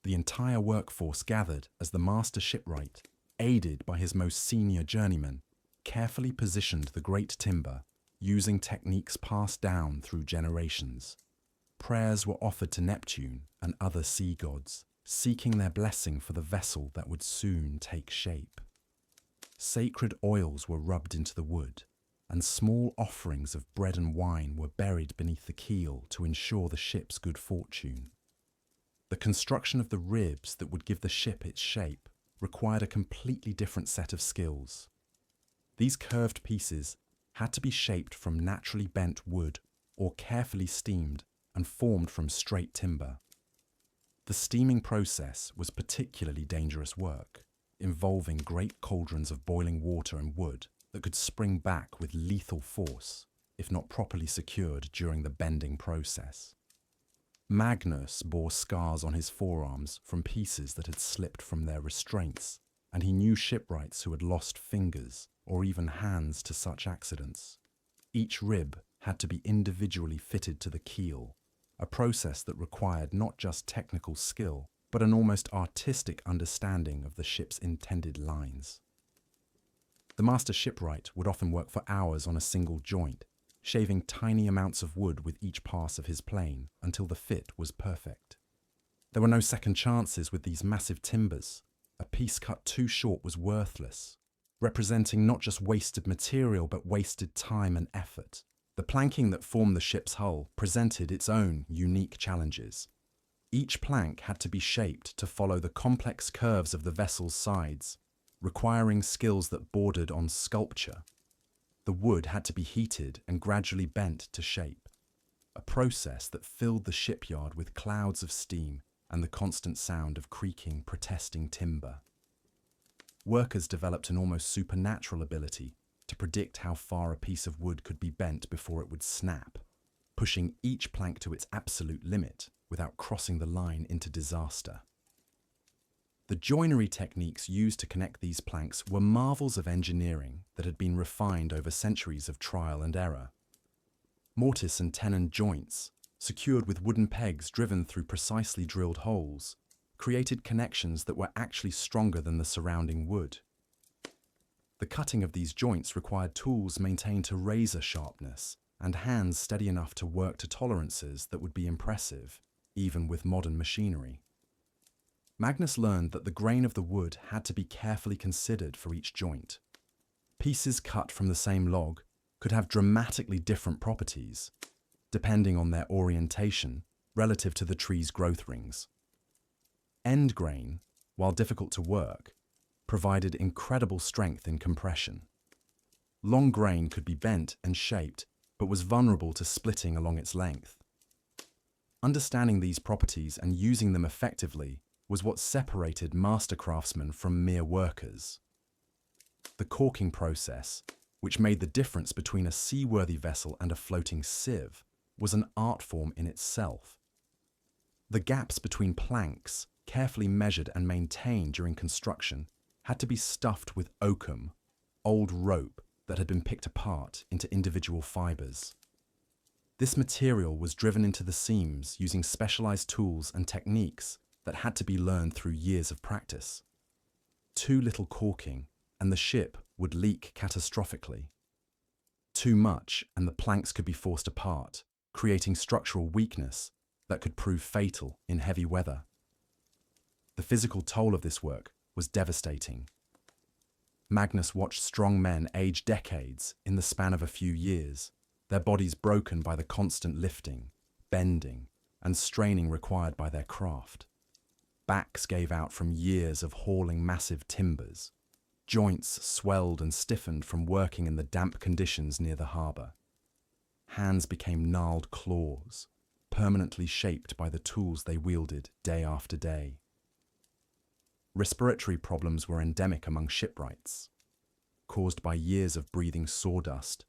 The entire workforce gathered as the master shipwright, aided by his most senior journeyman, carefully positioned the great timber, using techniques passed down through generations. Prayers were offered to Neptune and other sea gods, seeking their blessing for the vessel that would soon take shape. Sacred oils were rubbed into the wood, and small offerings of bread and wine were buried beneath the keel to ensure the ship's good fortune. The construction of the ribs that would give the ship its shape required a completely different set of skills. These curved pieces had to be shaped from naturally bent wood or carefully steamed and formed from straight timber. The steaming process was particularly dangerous work, involving great cauldrons of boiling water and wood that could spring back with lethal force if not properly secured during the bending process. Magnus bore scars on his forearms from pieces that had slipped from their restraints, and he knew shipwrights who had lost fingers or even hands to such accidents. Each rib had to be individually fitted to the keel, a process that required not just technical skill, but an almost artistic understanding of the ship's intended lines. The master shipwright would often work for hours on a single joint, shaving tiny amounts of wood with each pass of his plane until the fit was perfect. There were no second chances with these massive timbers. A piece cut too short was worthless, representing not just wasted material but wasted time and effort. The planking that formed the ship's hull presented its own unique challenges. Each plank had to be shaped to follow the complex curves of the vessel's sides, requiring skills that bordered on sculpture. The wood had to be heated and gradually bent to shape, a process that filled the shipyard with clouds of steam and the constant sound of creaking, protesting timber. Workers developed an almost supernatural ability to predict how far a piece of wood could be bent before it would snap, pushing each plank to its absolute limit without crossing the line into disaster. The joinery techniques used to connect these planks were marvels of engineering that had been refined over centuries of trial and error. Mortise and tenon joints, secured with wooden pegs driven through precisely drilled holes, created connections that were actually stronger than the surrounding wood. The cutting of these joints required tools maintained to razor sharpness and hands steady enough to work to tolerances that would be impressive, even with modern machinery. Magnus learned that the grain of the wood had to be carefully considered for each joint. Pieces cut from the same log could have dramatically different properties, depending on their orientation relative to the tree's growth rings. End grain, while difficult to work, provided incredible strength in compression. Long grain could be bent and shaped, but was vulnerable to splitting along its length. Understanding these properties and using them effectively was what separated master craftsmen from mere workers. The caulking process, which made the difference between a seaworthy vessel and a floating sieve, was an art form in itself. The gaps between planks, carefully measured and maintained during construction, had to be stuffed with oakum, old rope that had been picked apart into individual fibers. This material was driven into the seams using specialized tools and techniques that had to be learned through years of practice. Too little caulking, and the ship would leak catastrophically. Too much, and the planks could be forced apart, creating structural weakness that could prove fatal in heavy weather. The physical toll of this work was devastating. Magnus watched strong men age decades in the span of a few years, their bodies broken by the constant lifting, bending, and straining required by their craft. Backs gave out from years of hauling massive timbers. Joints swelled and stiffened from working in the damp conditions near the harbour. Hands became gnarled claws, permanently shaped by the tools they wielded day after day. Respiratory problems were endemic among shipwrights, caused by years of breathing sawdust,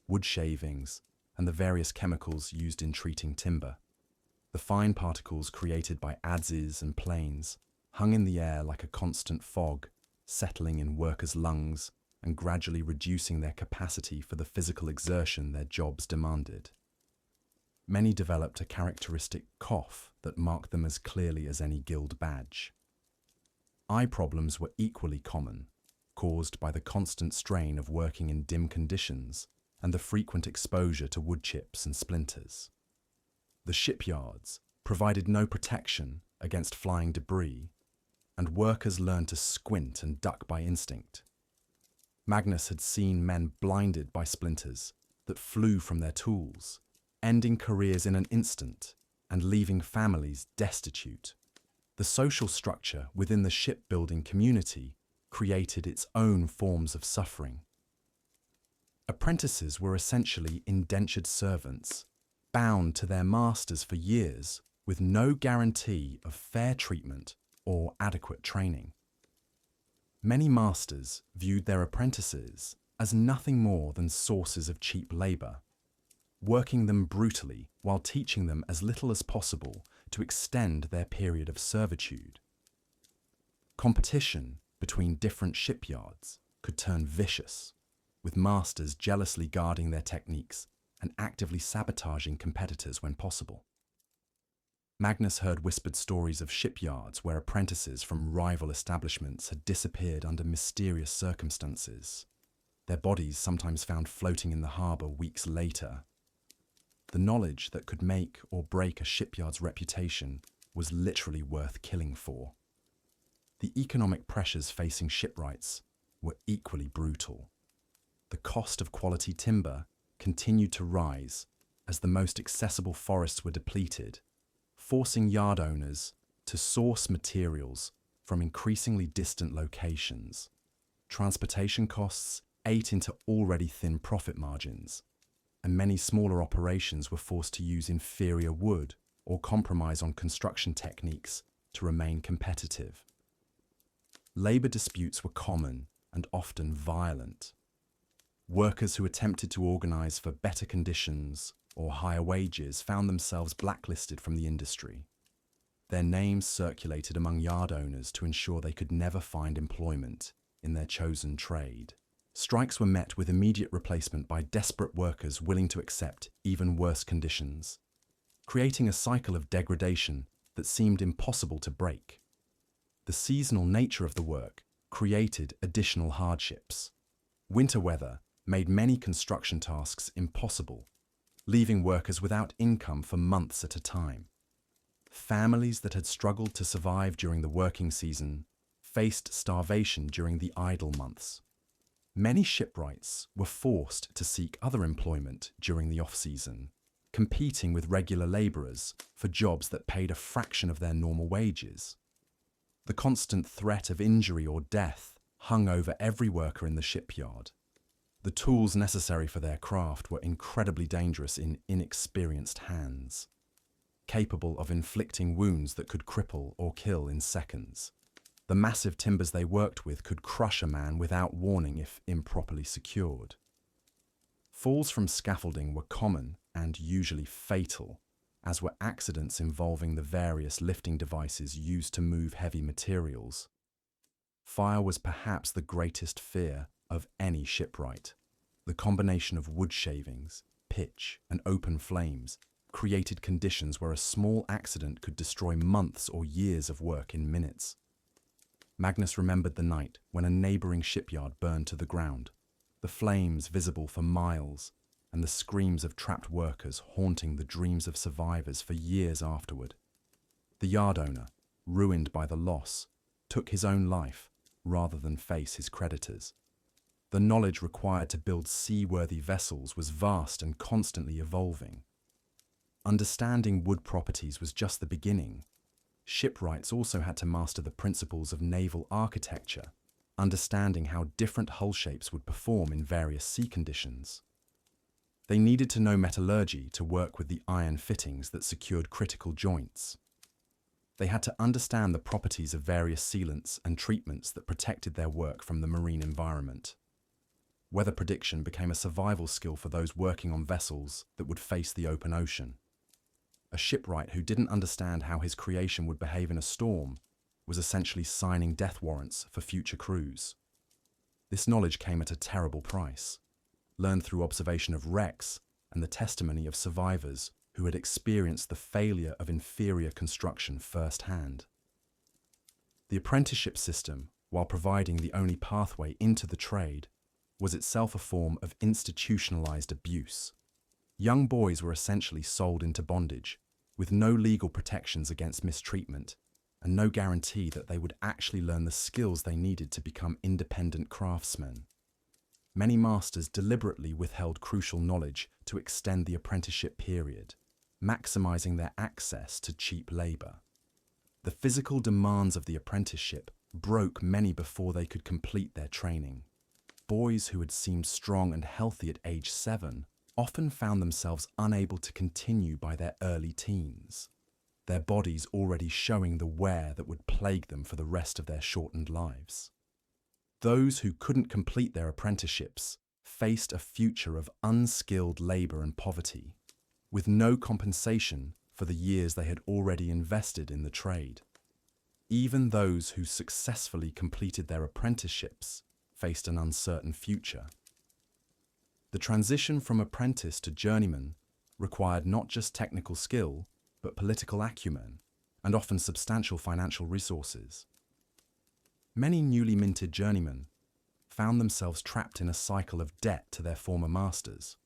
wood shavings, and the various chemicals used in treating timber. The fine particles created by adzes and planes hung in the air like a constant fog, settling in workers' lungs and gradually reducing their capacity for the physical exertion their jobs demanded. Many developed a characteristic cough that marked them as clearly as any guild badge. Eye problems were equally common, caused by the constant strain of working in dim conditions and the frequent exposure to wood chips and splinters. The shipyards provided no protection against flying debris, and workers learned to squint and duck by instinct. Magnus had seen men blinded by splinters that flew from their tools, ending careers in an instant and leaving families destitute. The social structure within the shipbuilding community created its own forms of suffering. Apprentices were essentially indentured servants, bound to their masters for years with no guarantee of fair treatment or adequate training. Many masters viewed their apprentices as nothing more than sources of cheap labour, working them brutally while teaching them as little as possible to extend their period of servitude. Competition between different shipyards could turn vicious, with masters jealously guarding their techniques and actively sabotaging competitors when possible. Magnus heard whispered stories of shipyards where apprentices from rival establishments had disappeared under mysterious circumstances, their bodies sometimes found floating in the harbour weeks later. The knowledge that could make or break a shipyard's reputation was literally worth killing for. The economic pressures facing shipwrights were equally brutal. The cost of quality timber continued to rise as the most accessible forests were depleted, forcing yard owners to source materials from increasingly distant locations. Transportation costs ate into already thin profit margins, and many smaller operations were forced to use inferior wood or compromise on construction techniques to remain competitive. Labor disputes were common and often violent. Workers who attempted to organize for better conditions or higher wages found themselves blacklisted from the industry. Their names circulated among yard owners to ensure they could never find employment in their chosen trade. Strikes were met with immediate replacement by desperate workers willing to accept even worse conditions, creating a cycle of degradation that seemed impossible to break. The seasonal nature of the work created additional hardships. Winter weather made many construction tasks impossible, leaving workers without income for months at a time. Families that had struggled to survive during the working season faced starvation during the idle months. Many shipwrights were forced to seek other employment during the off-season, competing with regular labourers for jobs that paid a fraction of their normal wages. The constant threat of injury or death hung over every worker in the shipyard. The tools necessary for their craft were incredibly dangerous in inexperienced hands, capable of inflicting wounds that could cripple or kill in seconds. The massive timbers they worked with could crush a man without warning if improperly secured. Falls from scaffolding were common and usually fatal, as were accidents involving the various lifting devices used to move heavy materials. Fire was perhaps the greatest fear of any shipwright. The combination of wood shavings, pitch, and open flames created conditions where a small accident could destroy months or years of work in minutes. Magnus remembered the night when a neighbouring shipyard burned to the ground, the flames visible for miles, and the screams of trapped workers haunting the dreams of survivors for years afterward. The yard owner, ruined by the loss, took his own life rather than face his creditors. The knowledge required to build seaworthy vessels was vast and constantly evolving. Understanding wood properties was just the beginning. Shipwrights also had to master the principles of naval architecture, understanding how different hull shapes would perform in various sea conditions. They needed to know metallurgy to work with the iron fittings that secured critical joints. They had to understand the properties of various sealants and treatments that protected their work from the marine environment. Weather prediction became a survival skill for those working on vessels that would face the open ocean. A shipwright who didn't understand how his creation would behave in a storm was essentially signing death warrants for future crews. This knowledge came at a terrible price, learned through observation of wrecks and the testimony of survivors who had experienced the failure of inferior construction firsthand. The apprenticeship system, while providing the only pathway into the trade, was itself a form of institutionalized abuse. Young boys were essentially sold into bondage, with no legal protections against mistreatment, and no guarantee that they would actually learn the skills they needed to become independent craftsmen. Many masters deliberately withheld crucial knowledge to extend the apprenticeship period, maximizing their access to cheap labor. The physical demands of the apprenticeship broke many before they could complete their training. Boys who had seemed strong and healthy at age 7 often found themselves unable to continue by their early teens, their bodies already showing the wear that would plague them for the rest of their shortened lives. Those who couldn't complete their apprenticeships faced a future of unskilled labor and poverty, with no compensation for the years they had already invested in the trade. Even those who successfully completed their apprenticeships faced an uncertain future. The transition from apprentice to journeyman required not just technical skill, but political acumen, and often substantial financial resources. Many newly minted journeymen found themselves trapped in a cycle of debt to their former masters,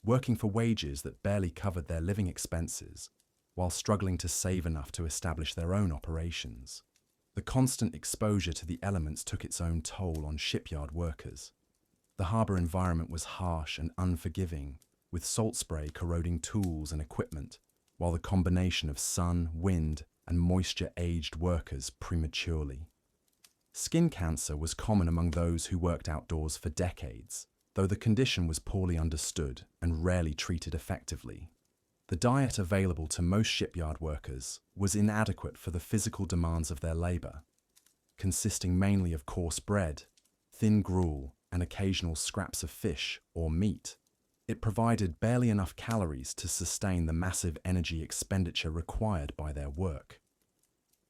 working for wages that barely covered their living expenses, while struggling to save enough to establish their own operations. The constant exposure to the elements took its own toll on shipyard workers. The harbour environment was harsh and unforgiving, with salt spray corroding tools and equipment, while the combination of sun, wind, and moisture aged workers prematurely. Skin cancer was common among those who worked outdoors for decades, though the condition was poorly understood and rarely treated effectively. The diet available to most shipyard workers was inadequate for the physical demands of their labor, consisting mainly of coarse bread, thin gruel, and occasional scraps of fish or meat. It provided barely enough calories to sustain the massive energy expenditure required by their work.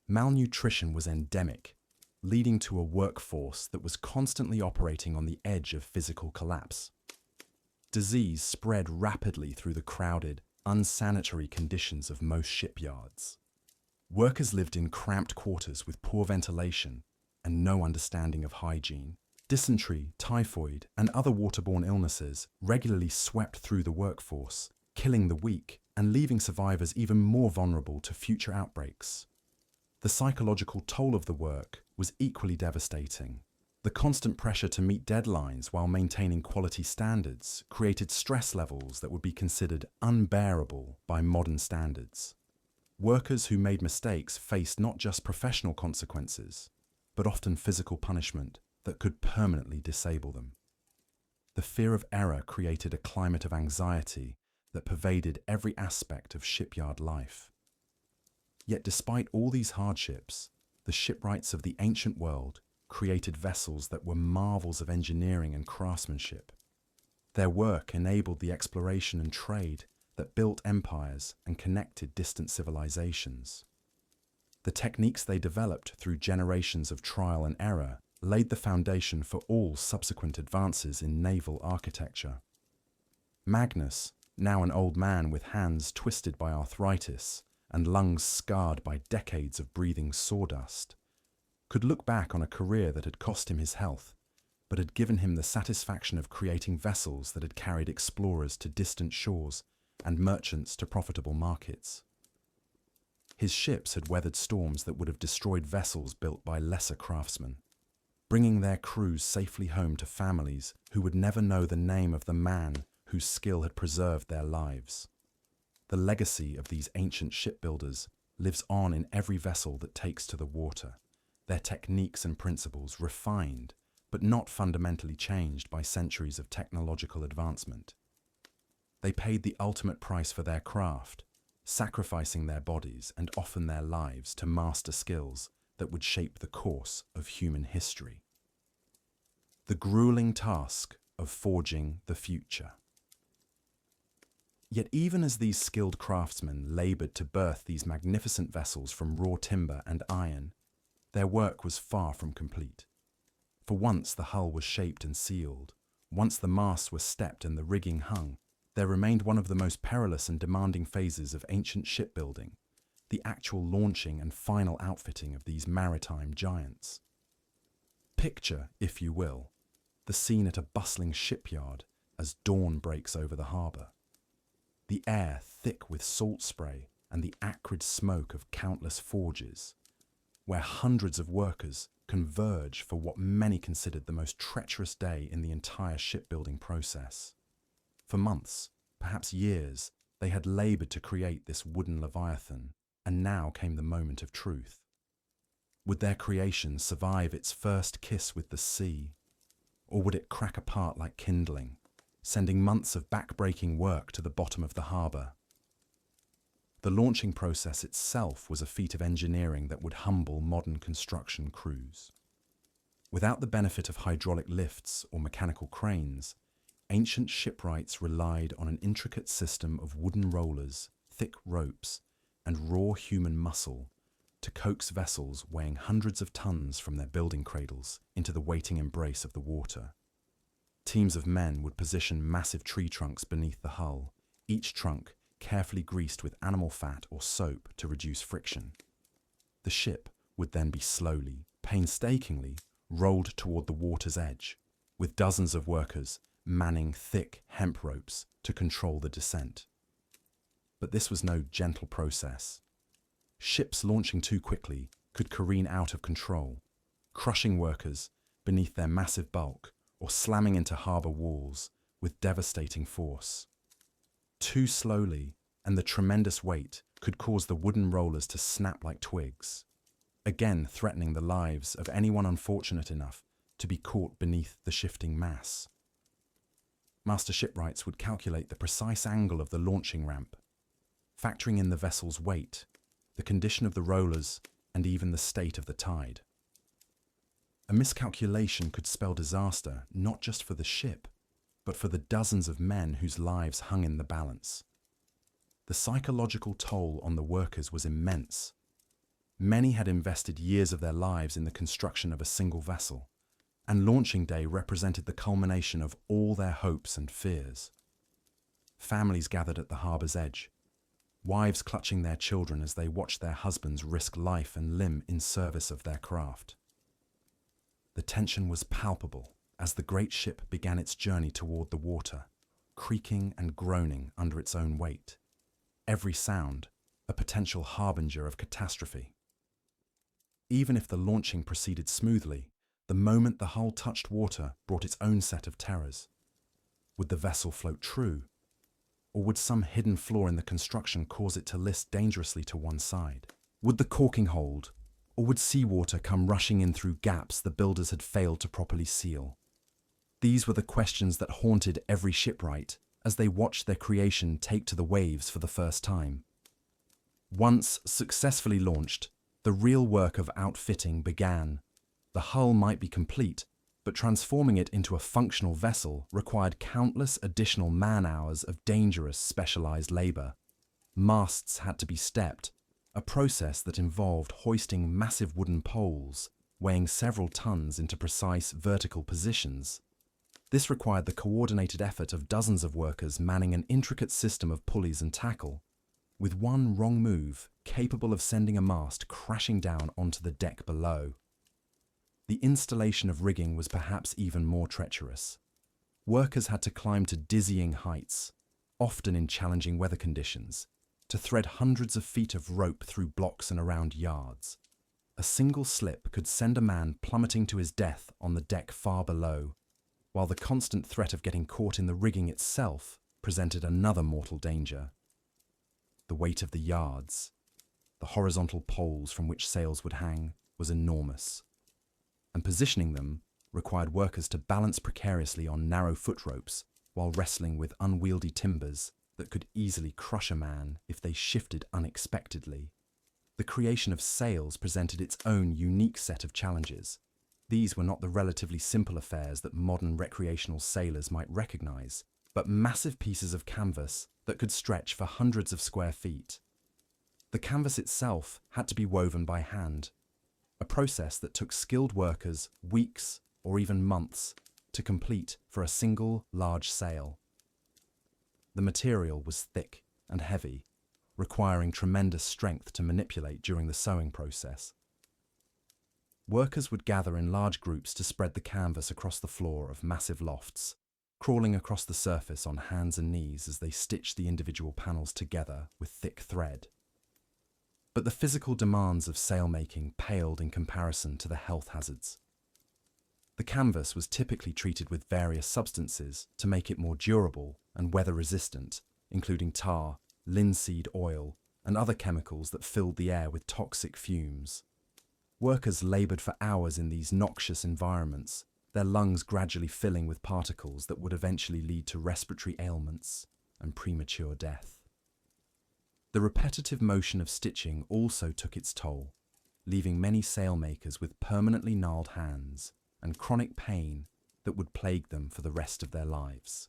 Malnutrition was endemic, leading to a workforce that was constantly operating on the edge of physical collapse. Disease spread rapidly through the crowded, unsanitary conditions of most shipyards. Workers lived in cramped quarters with poor ventilation and no understanding of hygiene. Dysentery, typhoid, and other waterborne illnesses regularly swept through the workforce, killing the weak and leaving survivors even more vulnerable to future outbreaks. The psychological toll of the work was equally devastating. The constant pressure to meet deadlines while maintaining quality standards created stress levels that would be considered unbearable by modern standards. Workers who made mistakes faced not just professional consequences, but often physical punishment that could permanently disable them. The fear of error created a climate of anxiety that pervaded every aspect of shipyard life. Yet despite all these hardships, the shipwrights of the ancient world created vessels that were marvels of engineering and craftsmanship. Their work enabled the exploration and trade that built empires and connected distant civilizations. The techniques they developed through generations of trial and error laid the foundation for all subsequent advances in naval architecture. Magnus, now an old man with hands twisted by arthritis and lungs scarred by decades of breathing sawdust, could look back on a career that had cost him his health, but had given him the satisfaction of creating vessels that had carried explorers to distant shores and merchants to profitable markets. His ships had weathered storms that would have destroyed vessels built by lesser craftsmen, bringing their crews safely home to families who would never know the name of the man whose skill had preserved their lives. The legacy of these ancient shipbuilders lives on in every vessel that takes to the water, their techniques and principles refined, but not fundamentally changed by centuries of technological advancement. They paid the ultimate price for their craft, sacrificing their bodies and often their lives to master skills that would shape the course of human history. The grueling task of forging the future. Yet even as these skilled craftsmen labored to birth these magnificent vessels from raw timber and iron, their work was far from complete. For once the hull was shaped and sealed, once the masts were stepped and the rigging hung, there remained one of the most perilous and demanding phases of ancient shipbuilding, the actual launching and final outfitting of these maritime giants. Picture, if you will, the scene at a bustling shipyard as dawn breaks over the harbour. The air thick with salt spray and the acrid smoke of countless forges, where hundreds of workers converge for what many considered the most treacherous day in the entire shipbuilding process. For months, perhaps years, they had laboured to create this wooden leviathan, and now came the moment of truth. Would their creation survive its first kiss with the sea, or would it crack apart like kindling, sending months of back-breaking work to the bottom of the harbour? The launching process itself was a feat of engineering that would humble modern construction crews. Without the benefit of hydraulic lifts or mechanical cranes, ancient shipwrights relied on an intricate system of wooden rollers, thick ropes, and raw human muscle to coax vessels weighing hundreds of tons from their building cradles into the waiting embrace of the water. Teams of men would position massive tree trunks beneath the hull, each trunk carefully greased with animal fat or soap to reduce friction. The ship would then be slowly, painstakingly rolled toward the water's edge, with dozens of workers manning thick hemp ropes to control the descent. But this was no gentle process. Ships launching too quickly could careen out of control, crushing workers beneath their massive bulk or slamming into harbour walls with devastating force. Too slowly, and the tremendous weight could cause the wooden rollers to snap like twigs, again threatening the lives of anyone unfortunate enough to be caught beneath the shifting mass. Master shipwrights would calculate the precise angle of the launching ramp, factoring in the vessel's weight, the condition of the rollers, and even the state of the tide. A miscalculation could spell disaster not just for the ship, but for the dozens of men whose lives hung in the balance. The psychological toll on the workers was immense. Many had invested years of their lives in the construction of a single vessel, and launching day represented the culmination of all their hopes and fears. Families gathered at the harbour's edge, wives clutching their children as they watched their husbands risk life and limb in service of their craft. The tension was palpable as the great ship began its journey toward the water, creaking and groaning under its own weight, every sound a potential harbinger of catastrophe. Even if the launching proceeded smoothly, the moment the hull touched water brought its own set of terrors. Would the vessel float true? Or would some hidden flaw in the construction cause it to list dangerously to one side? Would the caulking hold? Or would seawater come rushing in through gaps the builders had failed to properly seal? These were the questions that haunted every shipwright as they watched their creation take to the waves for the first time. Once successfully launched, the real work of outfitting began. The hull might be complete, but transforming it into a functional vessel required countless additional man-hours of dangerous specialized labor. Masts had to be stepped, a process that involved hoisting massive wooden poles, weighing several tons into precise vertical positions. This required the coordinated effort of dozens of workers manning an intricate system of pulleys and tackle, with one wrong move capable of sending a mast crashing down onto the deck below. The installation of rigging was perhaps even more treacherous. Workers had to climb to dizzying heights, often in challenging weather conditions, to thread hundreds of feet of rope through blocks and around yards. A single slip could send a man plummeting to his death on the deck far below, while the constant threat of getting caught in the rigging itself presented another mortal danger. The weight of the yards, the horizontal poles from which sails would hang, was enormous, and positioning them required workers to balance precariously on narrow foot ropes while wrestling with unwieldy timbers that could easily crush a man if they shifted unexpectedly. The creation of sails presented its own unique set of challenges. These were not the relatively simple affairs that modern recreational sailors might recognize, but massive pieces of canvas that could stretch for hundreds of square feet. The canvas itself had to be woven by hand, a process that took skilled workers weeks or even months to complete for a single large sail. The material was thick and heavy, requiring tremendous strength to manipulate during the sewing process. Workers would gather in large groups to spread the canvas across the floor of massive lofts, crawling across the surface on hands and knees as they stitched the individual panels together with thick thread. But the physical demands of sailmaking paled in comparison to the health hazards. The canvas was typically treated with various substances to make it more durable and weather-resistant, including tar, linseed oil, and other chemicals that filled the air with toxic fumes. Workers laboured for hours in these noxious environments, their lungs gradually filling with particles that would eventually lead to respiratory ailments and premature death. The repetitive motion of stitching also took its toll, leaving many sailmakers with permanently gnarled hands and chronic pain that would plague them for the rest of their lives.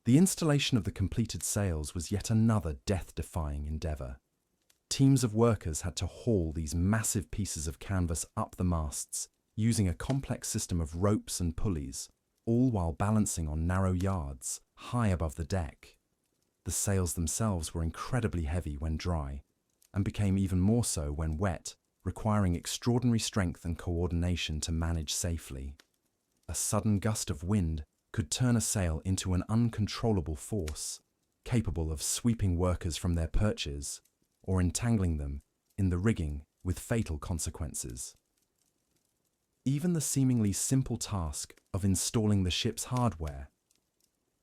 The installation of the completed sails was yet another death-defying endeavour. Teams of workers had to haul these massive pieces of canvas up the masts using a complex system of ropes and pulleys, all while balancing on narrow yards high above the deck. The sails themselves were incredibly heavy when dry, and became even more so when wet, requiring extraordinary strength and coordination to manage safely. A sudden gust of wind could turn a sail into an uncontrollable force, capable of sweeping workers from their perches or entangling them in the rigging with fatal consequences. Even the seemingly simple task of installing the ship's hardware,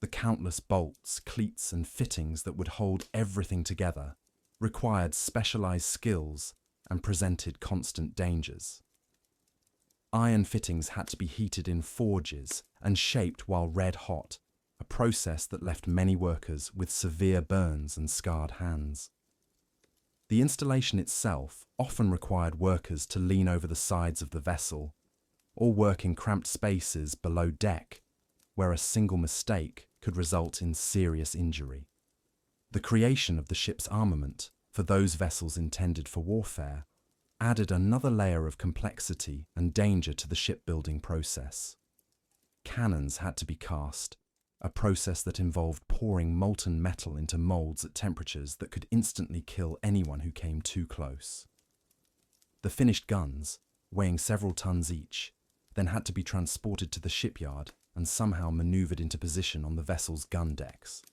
The countless bolts, cleats, and fittings that would hold everything together required specialized skills and presented constant dangers. Iron fittings had to be heated in forges and shaped while red hot, a process that left many workers with severe burns and scarred hands. The installation itself often required workers to lean over the sides of the vessel or work in cramped spaces below deck, where a single mistake could result in serious injury. The creation of the ship's armament for those vessels intended for warfare added another layer of complexity and danger to the shipbuilding process. Cannons had to be cast, a process that involved pouring molten metal into molds at temperatures that could instantly kill anyone who came too close. The finished guns, weighing several tons each, then had to be transported to the shipyard and somehow maneuvered into position on the vessel's gun decks.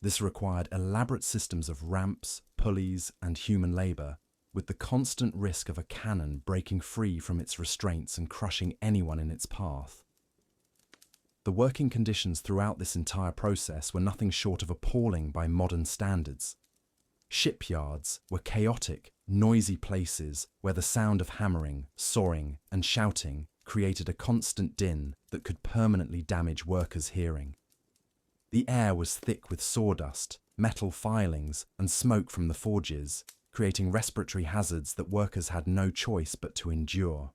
This required elaborate systems of ramps, pulleys, and human labor, with the constant risk of a cannon breaking free from its restraints and crushing anyone in its path. The working conditions throughout this entire process were nothing short of appalling by modern standards. Shipyards were chaotic, noisy places where the sound of hammering, sawing, and shouting created a constant din that could permanently damage workers' hearing. The air was thick with sawdust, metal filings, and smoke from the forges, creating respiratory hazards that workers had no choice but to endure.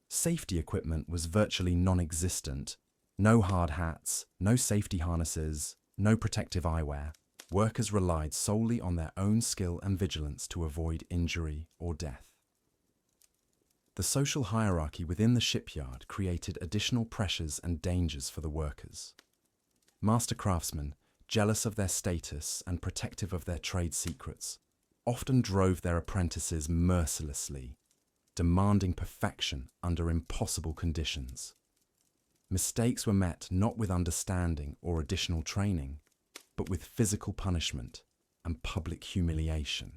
Safety equipment was virtually non-existent. No hard hats, no safety harnesses, no protective eyewear. Workers relied solely on their own skill and vigilance to avoid injury or death. The social hierarchy within the shipyard created additional pressures and dangers for the workers. Master craftsmen, jealous of their status and protective of their trade secrets, often drove their apprentices mercilessly, demanding perfection under impossible conditions. Mistakes were met not with understanding or additional training, but with physical punishment and public humiliation.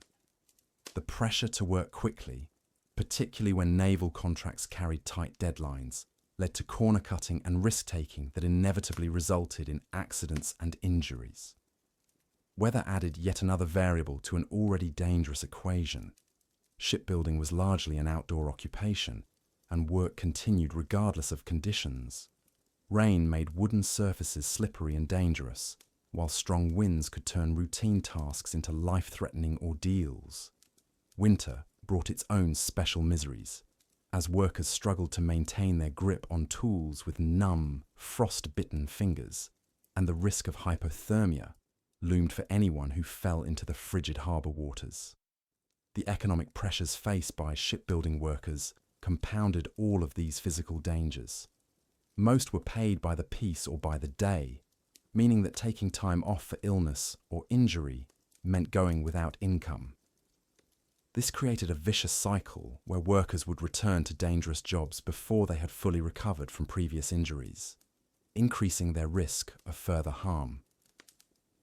The pressure to work quickly, particularly when naval contracts carried tight deadlines, led to corner-cutting and risk-taking that inevitably resulted in accidents and injuries. Weather added yet another variable to an already dangerous equation. Shipbuilding was largely an outdoor occupation, and work continued regardless of conditions. Rain made wooden surfaces slippery and dangerous, while strong winds could turn routine tasks into life-threatening ordeals. Winter brought its own special miseries, as workers struggled to maintain their grip on tools with numb, frost-bitten fingers, and the risk of hypothermia loomed for anyone who fell into the frigid harbour waters. The economic pressures faced by shipbuilding workers compounded all of these physical dangers. Most were paid by the piece or by the day, meaning that taking time off for illness or injury meant going without income. This created a vicious cycle where workers would return to dangerous jobs before they had fully recovered from previous injuries, increasing their risk of further harm.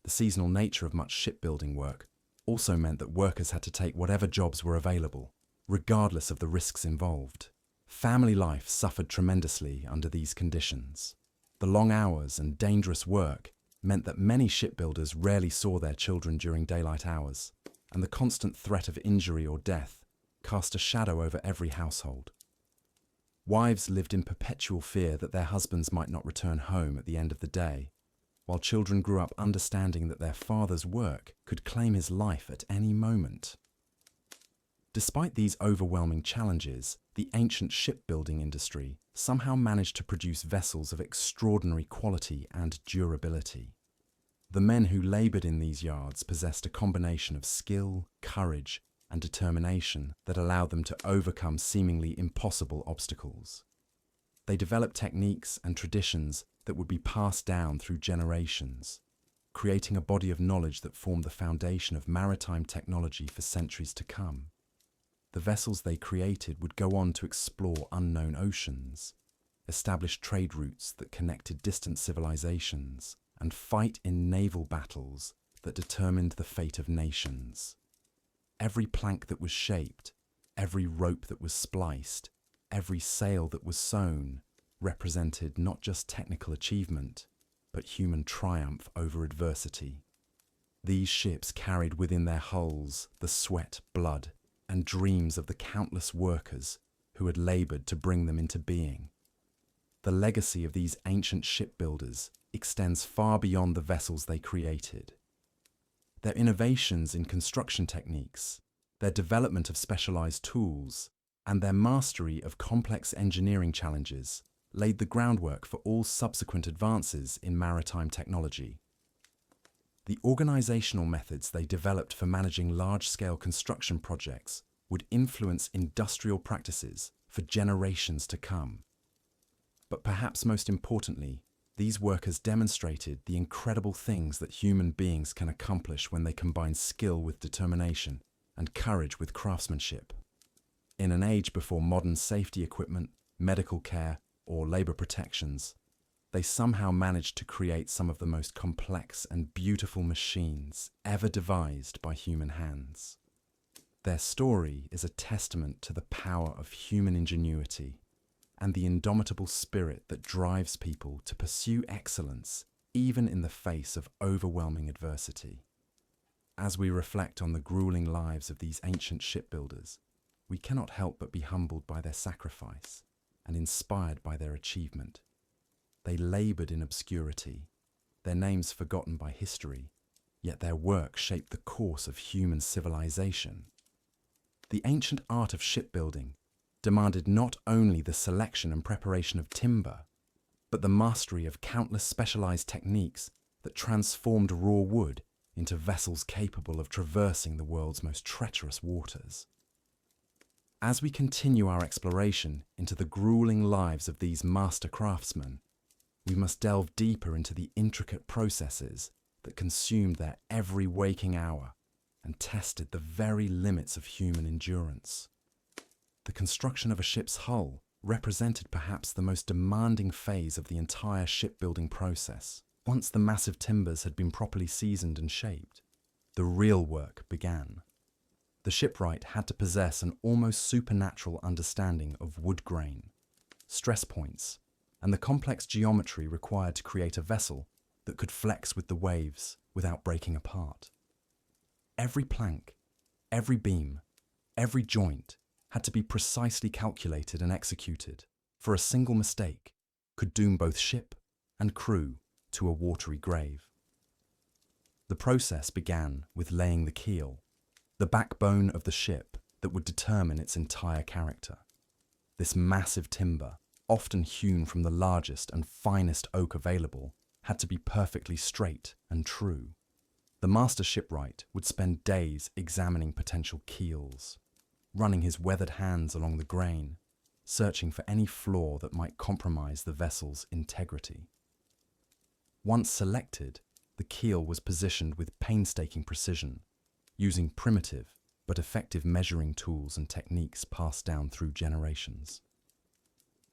The seasonal nature of much shipbuilding work also meant that workers had to take whatever jobs were available, regardless of the risks involved. Family life suffered tremendously under these conditions. The long hours and dangerous work meant that many shipbuilders rarely saw their children during daylight hours, and the constant threat of injury or death cast a shadow over every household. Wives lived in perpetual fear that their husbands might not return home at the end of the day, while children grew up understanding that their father's work could claim his life at any moment. Despite these overwhelming challenges, the ancient shipbuilding industry somehow managed to produce vessels of extraordinary quality and durability. The men who laboured in these yards possessed a combination of skill, courage, and determination that allowed them to overcome seemingly impossible obstacles. They developed techniques and traditions that would be passed down through generations, creating a body of knowledge that formed the foundation of maritime technology for centuries to come. The vessels they created would go on to explore unknown oceans, establish trade routes that connected distant civilizations, and fight in naval battles that determined the fate of nations. Every plank that was shaped, every rope that was spliced, every sail that was sewn represented not just technical achievement, but human triumph over adversity. These ships carried within their hulls the sweat, blood, and dreams of the countless workers who had labored to bring them into being. The legacy of these ancient shipbuilders extends far beyond the vessels they created. Their innovations in construction techniques, their development of specialized tools, and their mastery of complex engineering challenges laid the groundwork for all subsequent advances in maritime technology. The organizational methods they developed for managing large-scale construction projects would influence industrial practices for generations to come. But perhaps most importantly, these workers demonstrated the incredible things that human beings can accomplish when they combine skill with determination and courage with craftsmanship. In an age before modern safety equipment, medical care, or labor protections, they somehow managed to create some of the most complex and beautiful machines ever devised by human hands. Their story is a testament to the power of human ingenuity and the indomitable spirit that drives people to pursue excellence even in the face of overwhelming adversity. As we reflect on the grueling lives of these ancient shipbuilders, we cannot help but be humbled by their sacrifice and inspired by their achievement. They labored in obscurity, their names forgotten by history, yet their work shaped the course of human civilization. The ancient art of shipbuilding demanded not only the selection and preparation of timber, but the mastery of countless specialized techniques that transformed raw wood into vessels capable of traversing the world's most treacherous waters. As we continue our exploration into the grueling lives of these master craftsmen, we must delve deeper into the intricate processes that consumed their every waking hour and tested the very limits of human endurance. The construction of a ship's hull represented perhaps the most demanding phase of the entire shipbuilding process. Once the massive timbers had been properly seasoned and shaped, the real work began. The shipwright had to possess an almost supernatural understanding of wood grain, stress points, and the complex geometry required to create a vessel that could flex with the waves without breaking apart. Every plank, every beam, every joint had to be precisely calculated and executed, for a single mistake could doom both ship and crew to a watery grave. The process began with laying the keel, the backbone of the ship that would determine its entire character. This massive timber, often hewn from the largest and finest oak available, had to be perfectly straight and true. The master shipwright would spend days examining potential keels, running his weathered hands along the grain, searching for any flaw that might compromise the vessel's integrity. Once selected, the keel was positioned with painstaking precision, using primitive but effective measuring tools and techniques passed down through generations.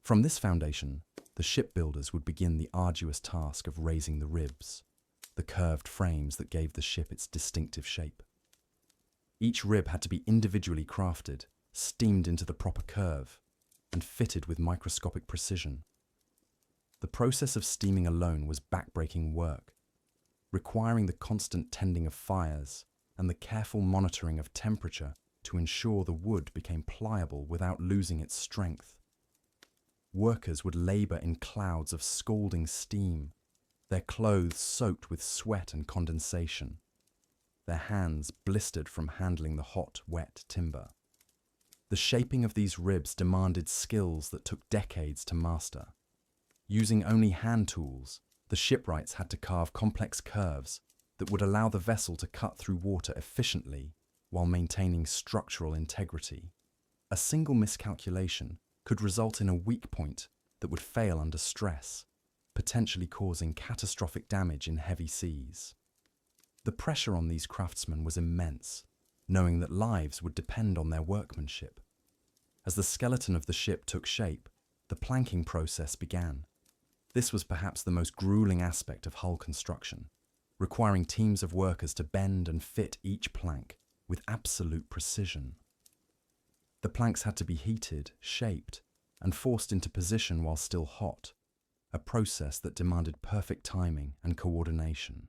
From this foundation, the shipbuilders would begin the arduous task of raising the ribs, the curved frames that gave the ship its distinctive shape. Each rib had to be individually crafted, steamed into the proper curve, and fitted with microscopic precision. The process of steaming alone was backbreaking work, requiring the constant tending of fires and the careful monitoring of temperature to ensure the wood became pliable without losing its strength. Workers would labor in clouds of scalding steam, their clothes soaked with sweat and condensation, their hands blistered from handling the hot, wet timber. The shaping of these ribs demanded skills that took decades to master. Using only hand tools, the shipwrights had to carve complex curves that would allow the vessel to cut through water efficiently while maintaining structural integrity. A single miscalculation could result in a weak point that would fail under stress, potentially causing catastrophic damage in heavy seas. The pressure on these craftsmen was immense, knowing that lives would depend on their workmanship. As the skeleton of the ship took shape, the planking process began. This was perhaps the most grueling aspect of hull construction, requiring teams of workers to bend and fit each plank with absolute precision. The planks had to be heated, shaped, and forced into position while still hot, a process that demanded perfect timing and coordination.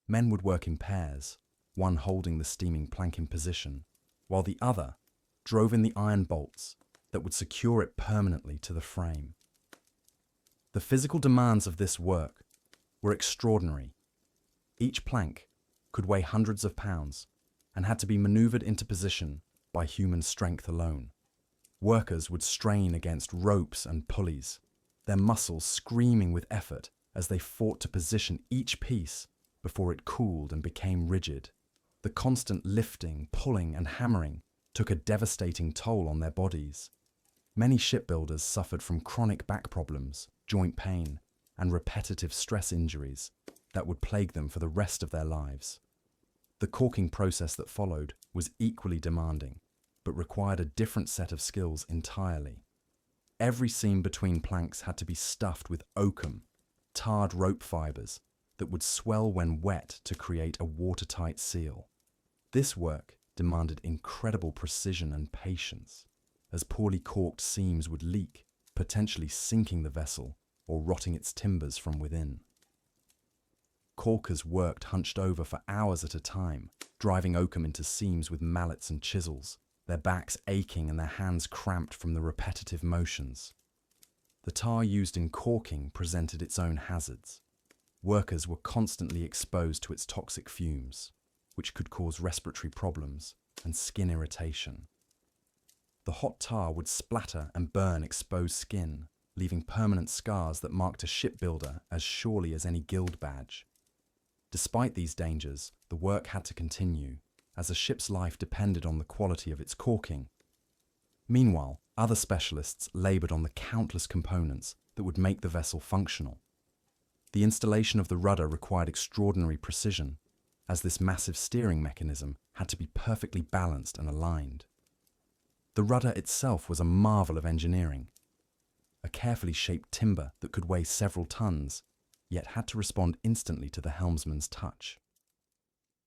Men would work in pairs, one holding the steaming plank in position, while the other drove in the iron bolts that would secure it permanently to the frame. The physical demands of this work were extraordinary. Each plank could weigh hundreds of pounds and had to be maneuvered into position by human strength alone. Workers would strain against ropes and pulleys, their muscles screaming with effort as they fought to position each piece before it cooled and became rigid. The constant lifting, pulling, and hammering took a devastating toll on their bodies. Many shipbuilders suffered from chronic back problems, joint pain, and repetitive stress injuries that would plague them for the rest of their lives. The caulking process that followed was equally demanding, but required a different set of skills entirely. Every seam between planks had to be stuffed with oakum, tarred rope fibers that would swell when wet to create a watertight seal. This work demanded incredible precision and patience, as poorly caulked seams would leak, potentially sinking the vessel or rotting its timbers from within. Caulkers worked hunched over for hours at a time, driving oakum into seams with mallets and chisels, their backs aching and their hands cramped from the repetitive motions. The tar used in caulking presented its own hazards. Workers were constantly exposed to its toxic fumes, which could cause respiratory problems and skin irritation. The hot tar would splatter and burn exposed skin, leaving permanent scars that marked a shipbuilder as surely as any guild badge. Despite these dangers, the work had to continue, as a ship's life depended on the quality of its caulking. Meanwhile, other specialists laboured on the countless components that would make the vessel functional. The installation of the rudder required extraordinary precision, as this massive steering mechanism had to be perfectly balanced and aligned. The rudder itself was a marvel of engineering, a carefully shaped timber that could weigh several tons, yet had to respond instantly to the helmsman's touch.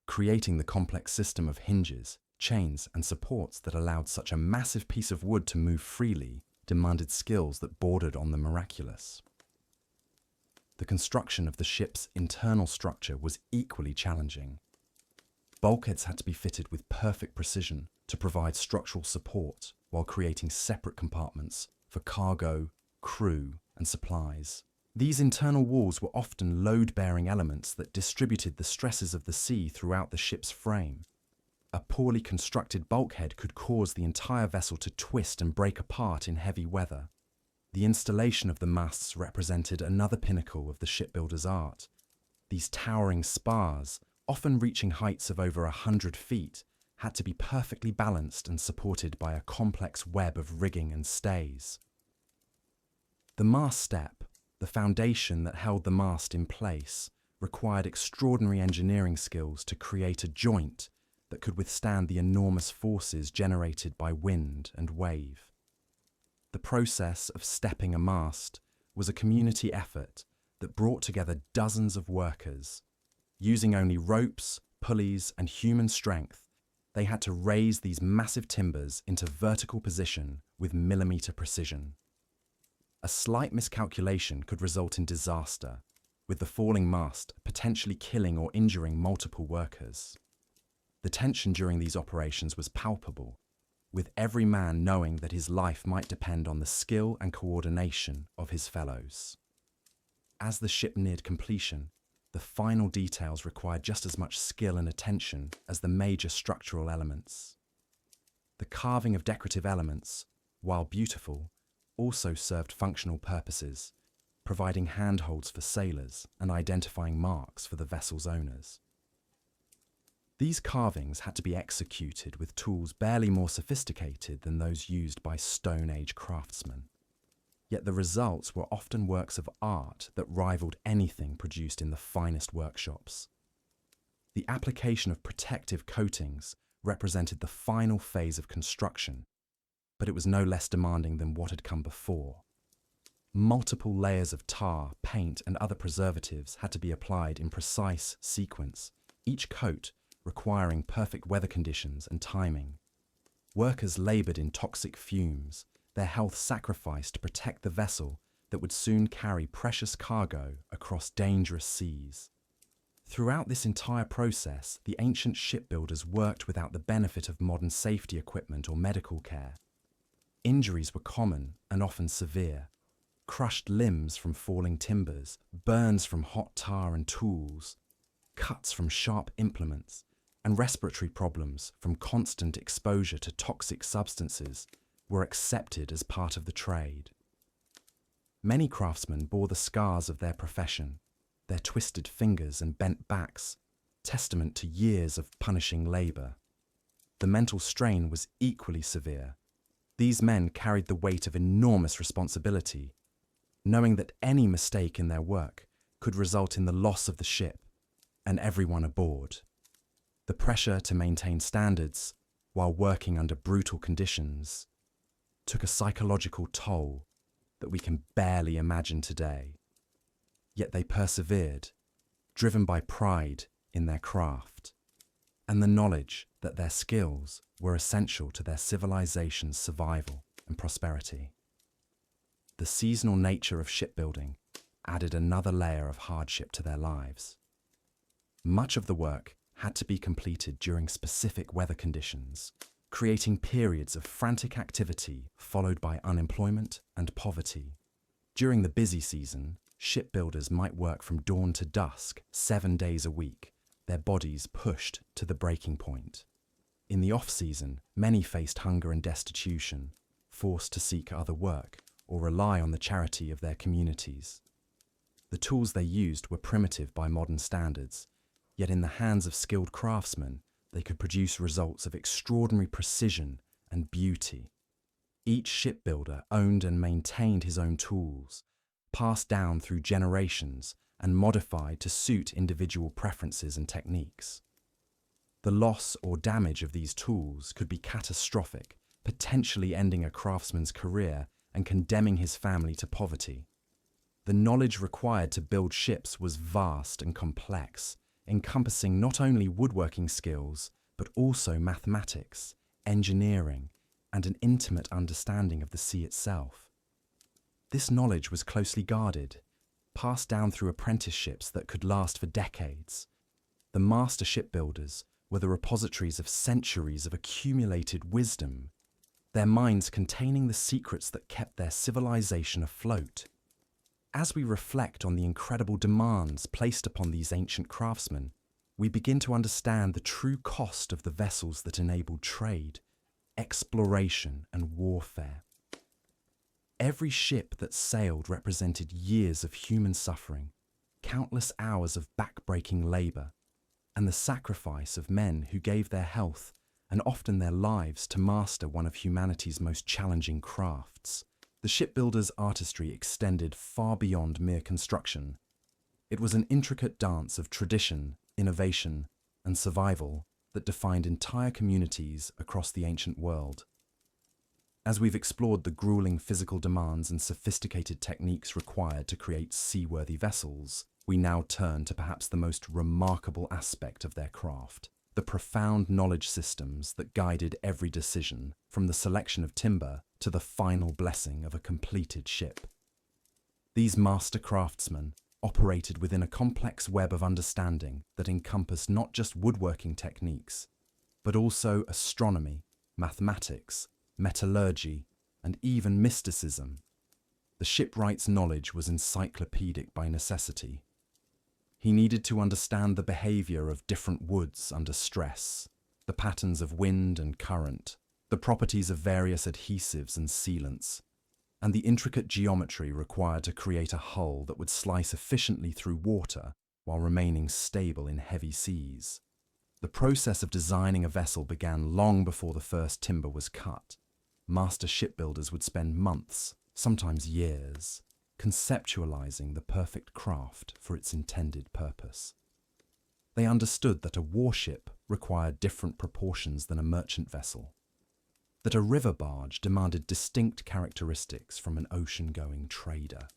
Creating the complex system of hinges, chains, and supports that allowed such a massive piece of wood to move freely demanded skills that bordered on the miraculous. The construction of the ship's internal structure was equally challenging. Bulkheads had to be fitted with perfect precision to provide structural support while creating separate compartments for cargo, crew, and supplies. These internal walls were often load-bearing elements that distributed the stresses of the sea throughout the ship's frame. A poorly constructed bulkhead could cause the entire vessel to twist and break apart in heavy weather. The installation of the masts represented another pinnacle of the shipbuilder's art. These towering spars, often reaching heights of over 100 feet, had to be perfectly balanced and supported by a complex web of rigging and stays. The mast step, the foundation that held the mast in place, required extraordinary engineering skills to create a joint that could withstand the enormous forces generated by wind and wave. The process of stepping a mast was a community effort that brought together dozens of workers. Using only ropes, pulleys, and human strength, they had to raise these massive timbers into vertical position with millimeter precision. A slight miscalculation could result in disaster, with the falling mast potentially killing or injuring multiple workers. The tension during these operations was palpable, with every man knowing that his life might depend on the skill and coordination of his fellows. As the ship neared completion, the final details required just as much skill and attention as the major structural elements. The carving of decorative elements, while beautiful, also served functional purposes, providing handholds for sailors and identifying marks for the vessel's owners. These carvings had to be executed with tools barely more sophisticated than those used by Stone Age craftsmen. Yet the results were often works of art that rivaled anything produced in the finest workshops. The application of protective coatings represented the final phase of construction, but it was no less demanding than what had come before. Multiple layers of tar, paint, and other preservatives had to be applied in precise sequence, each coat requiring perfect weather conditions and timing. Workers laboured in toxic fumes, their health sacrificed to protect the vessel that would soon carry precious cargo across dangerous seas. Throughout this entire process, the ancient shipbuilders worked without the benefit of modern safety equipment or medical care. Injuries were common and often severe. Crushed limbs from falling timbers, burns from hot tar and tools, cuts from sharp implements, and respiratory problems from constant exposure to toxic substances were accepted as part of the trade. Many craftsmen bore the scars of their profession, their twisted fingers and bent backs, testament to years of punishing labour. The mental strain was equally severe. These men carried the weight of enormous responsibility, knowing that any mistake in their work could result in the loss of the ship and everyone aboard. The pressure to maintain standards while working under brutal conditions took a psychological toll that we can barely imagine today. Yet they persevered, driven by pride in their craft and the knowledge that their skills were essential to their civilization's survival and prosperity. The seasonal nature of shipbuilding added another layer of hardship to their lives. Much of the work had to be completed during specific weather conditions, creating periods of frantic activity followed by unemployment and poverty. During the busy season, shipbuilders might work from dawn to dusk, 7 days a week, their bodies pushed to the breaking point. In the off-season, many faced hunger and destitution, forced to seek other work or rely on the charity of their communities. The tools they used were primitive by modern standards, yet in the hands of skilled craftsmen, they could produce results of extraordinary precision and beauty. Each shipbuilder owned and maintained his own tools, passed down through generations and modified to suit individual preferences and techniques. The loss or damage of these tools could be catastrophic, potentially ending a craftsman's career and condemning his family to poverty. The knowledge required to build ships was vast and complex, encompassing not only woodworking skills, but also mathematics, engineering, and an intimate understanding of the sea itself. This knowledge was closely guarded, passed down through apprenticeships that could last for decades. The master shipbuilders were the repositories of centuries of accumulated wisdom, their minds containing the secrets that kept their civilization afloat. As we reflect on the incredible demands placed upon these ancient craftsmen, we begin to understand the true cost of the vessels that enabled trade, exploration, and warfare. Every ship that sailed represented years of human suffering, countless hours of back-breaking labour, and the sacrifice of men who gave their health and often their lives to master one of humanity's most challenging crafts. The shipbuilder's artistry extended far beyond mere construction. It was an intricate dance of tradition, innovation, and survival that defined entire communities across the ancient world. As we've explored the grueling physical demands and sophisticated techniques required to create seaworthy vessels, we now turn to perhaps the most remarkable aspect of their craft: the profound knowledge systems that guided every decision, from the selection of timber to the final blessing of a completed ship. These master craftsmen operated within a complex web of understanding that encompassed not just woodworking techniques, but also astronomy, mathematics, metallurgy, and even mysticism. The shipwright's knowledge was encyclopedic by necessity. He needed to understand the behavior of different woods under stress, the patterns of wind and current, the properties of various adhesives and sealants, and the intricate geometry required to create a hull that would slice efficiently through water while remaining stable in heavy seas. The process of designing a vessel began long before the first timber was cut. Master shipbuilders would spend months, sometimes years, conceptualizing the perfect craft for its intended purpose. They understood that a warship required different proportions than a merchant vessel, that a river barge demanded distinct characteristics from an ocean-going trader.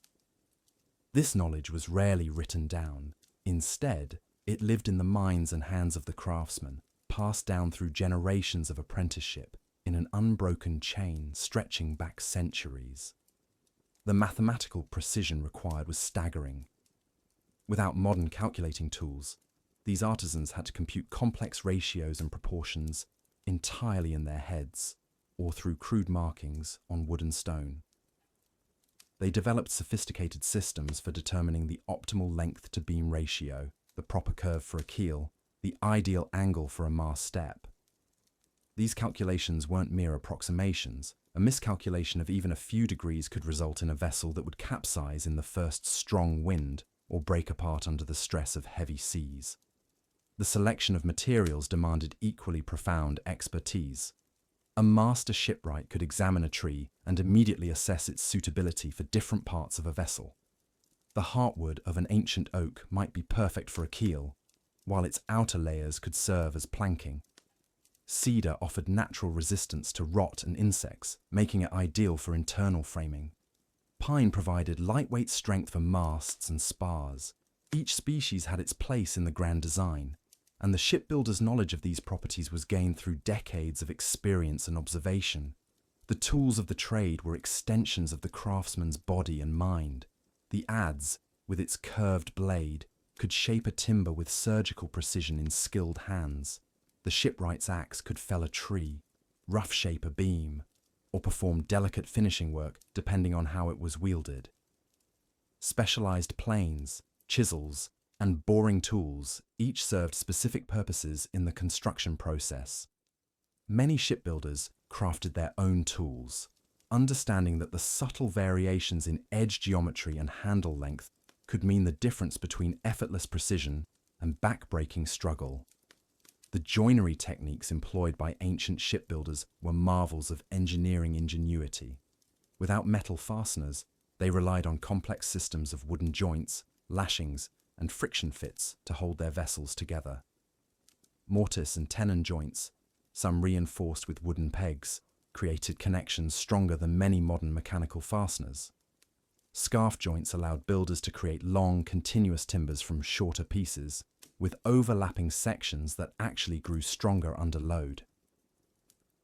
This knowledge was rarely written down. Instead, it lived in the minds and hands of the craftsmen, passed down through generations of apprenticeship in an unbroken chain stretching back centuries. The mathematical precision required was staggering. Without modern calculating tools, these artisans had to compute complex ratios and proportions entirely in their heads or through crude markings on wood and stone. They developed sophisticated systems for determining the optimal length to beam ratio, the proper curve for a keel, the ideal angle for a mast step. These calculations weren't mere approximations. A miscalculation of even a few degrees could result in a vessel that would capsize in the first strong wind or break apart under the stress of heavy seas. The selection of materials demanded equally profound expertise. A master shipwright could examine a tree and immediately assess its suitability for different parts of a vessel. The heartwood of an ancient oak might be perfect for a keel, while its outer layers could serve as planking. Cedar offered natural resistance to rot and insects, making it ideal for internal framing. Pine provided lightweight strength for masts and spars. Each species had its place in the grand design, and the shipbuilder's knowledge of these properties was gained through decades of experience and observation. The tools of the trade were extensions of the craftsman's body and mind. The adze, with its curved blade, could shape a timber with surgical precision in skilled hands. The shipwright's axe could fell a tree, rough shape a beam, or perform delicate finishing work depending on how it was wielded. Specialized planes, chisels, and boring tools each served specific purposes in the construction process. Many shipbuilders crafted their own tools, understanding that the subtle variations in edge geometry and handle length could mean the difference between effortless precision and back-breaking struggle. The joinery techniques employed by ancient shipbuilders were marvels of engineering ingenuity. Without metal fasteners, they relied on complex systems of wooden joints, lashings, and friction fits to hold their vessels together. Mortise and tenon joints, some reinforced with wooden pegs, created connections stronger than many modern mechanical fasteners. Scarf joints allowed builders to create long, continuous timbers from shorter pieces, with overlapping sections that actually grew stronger under load.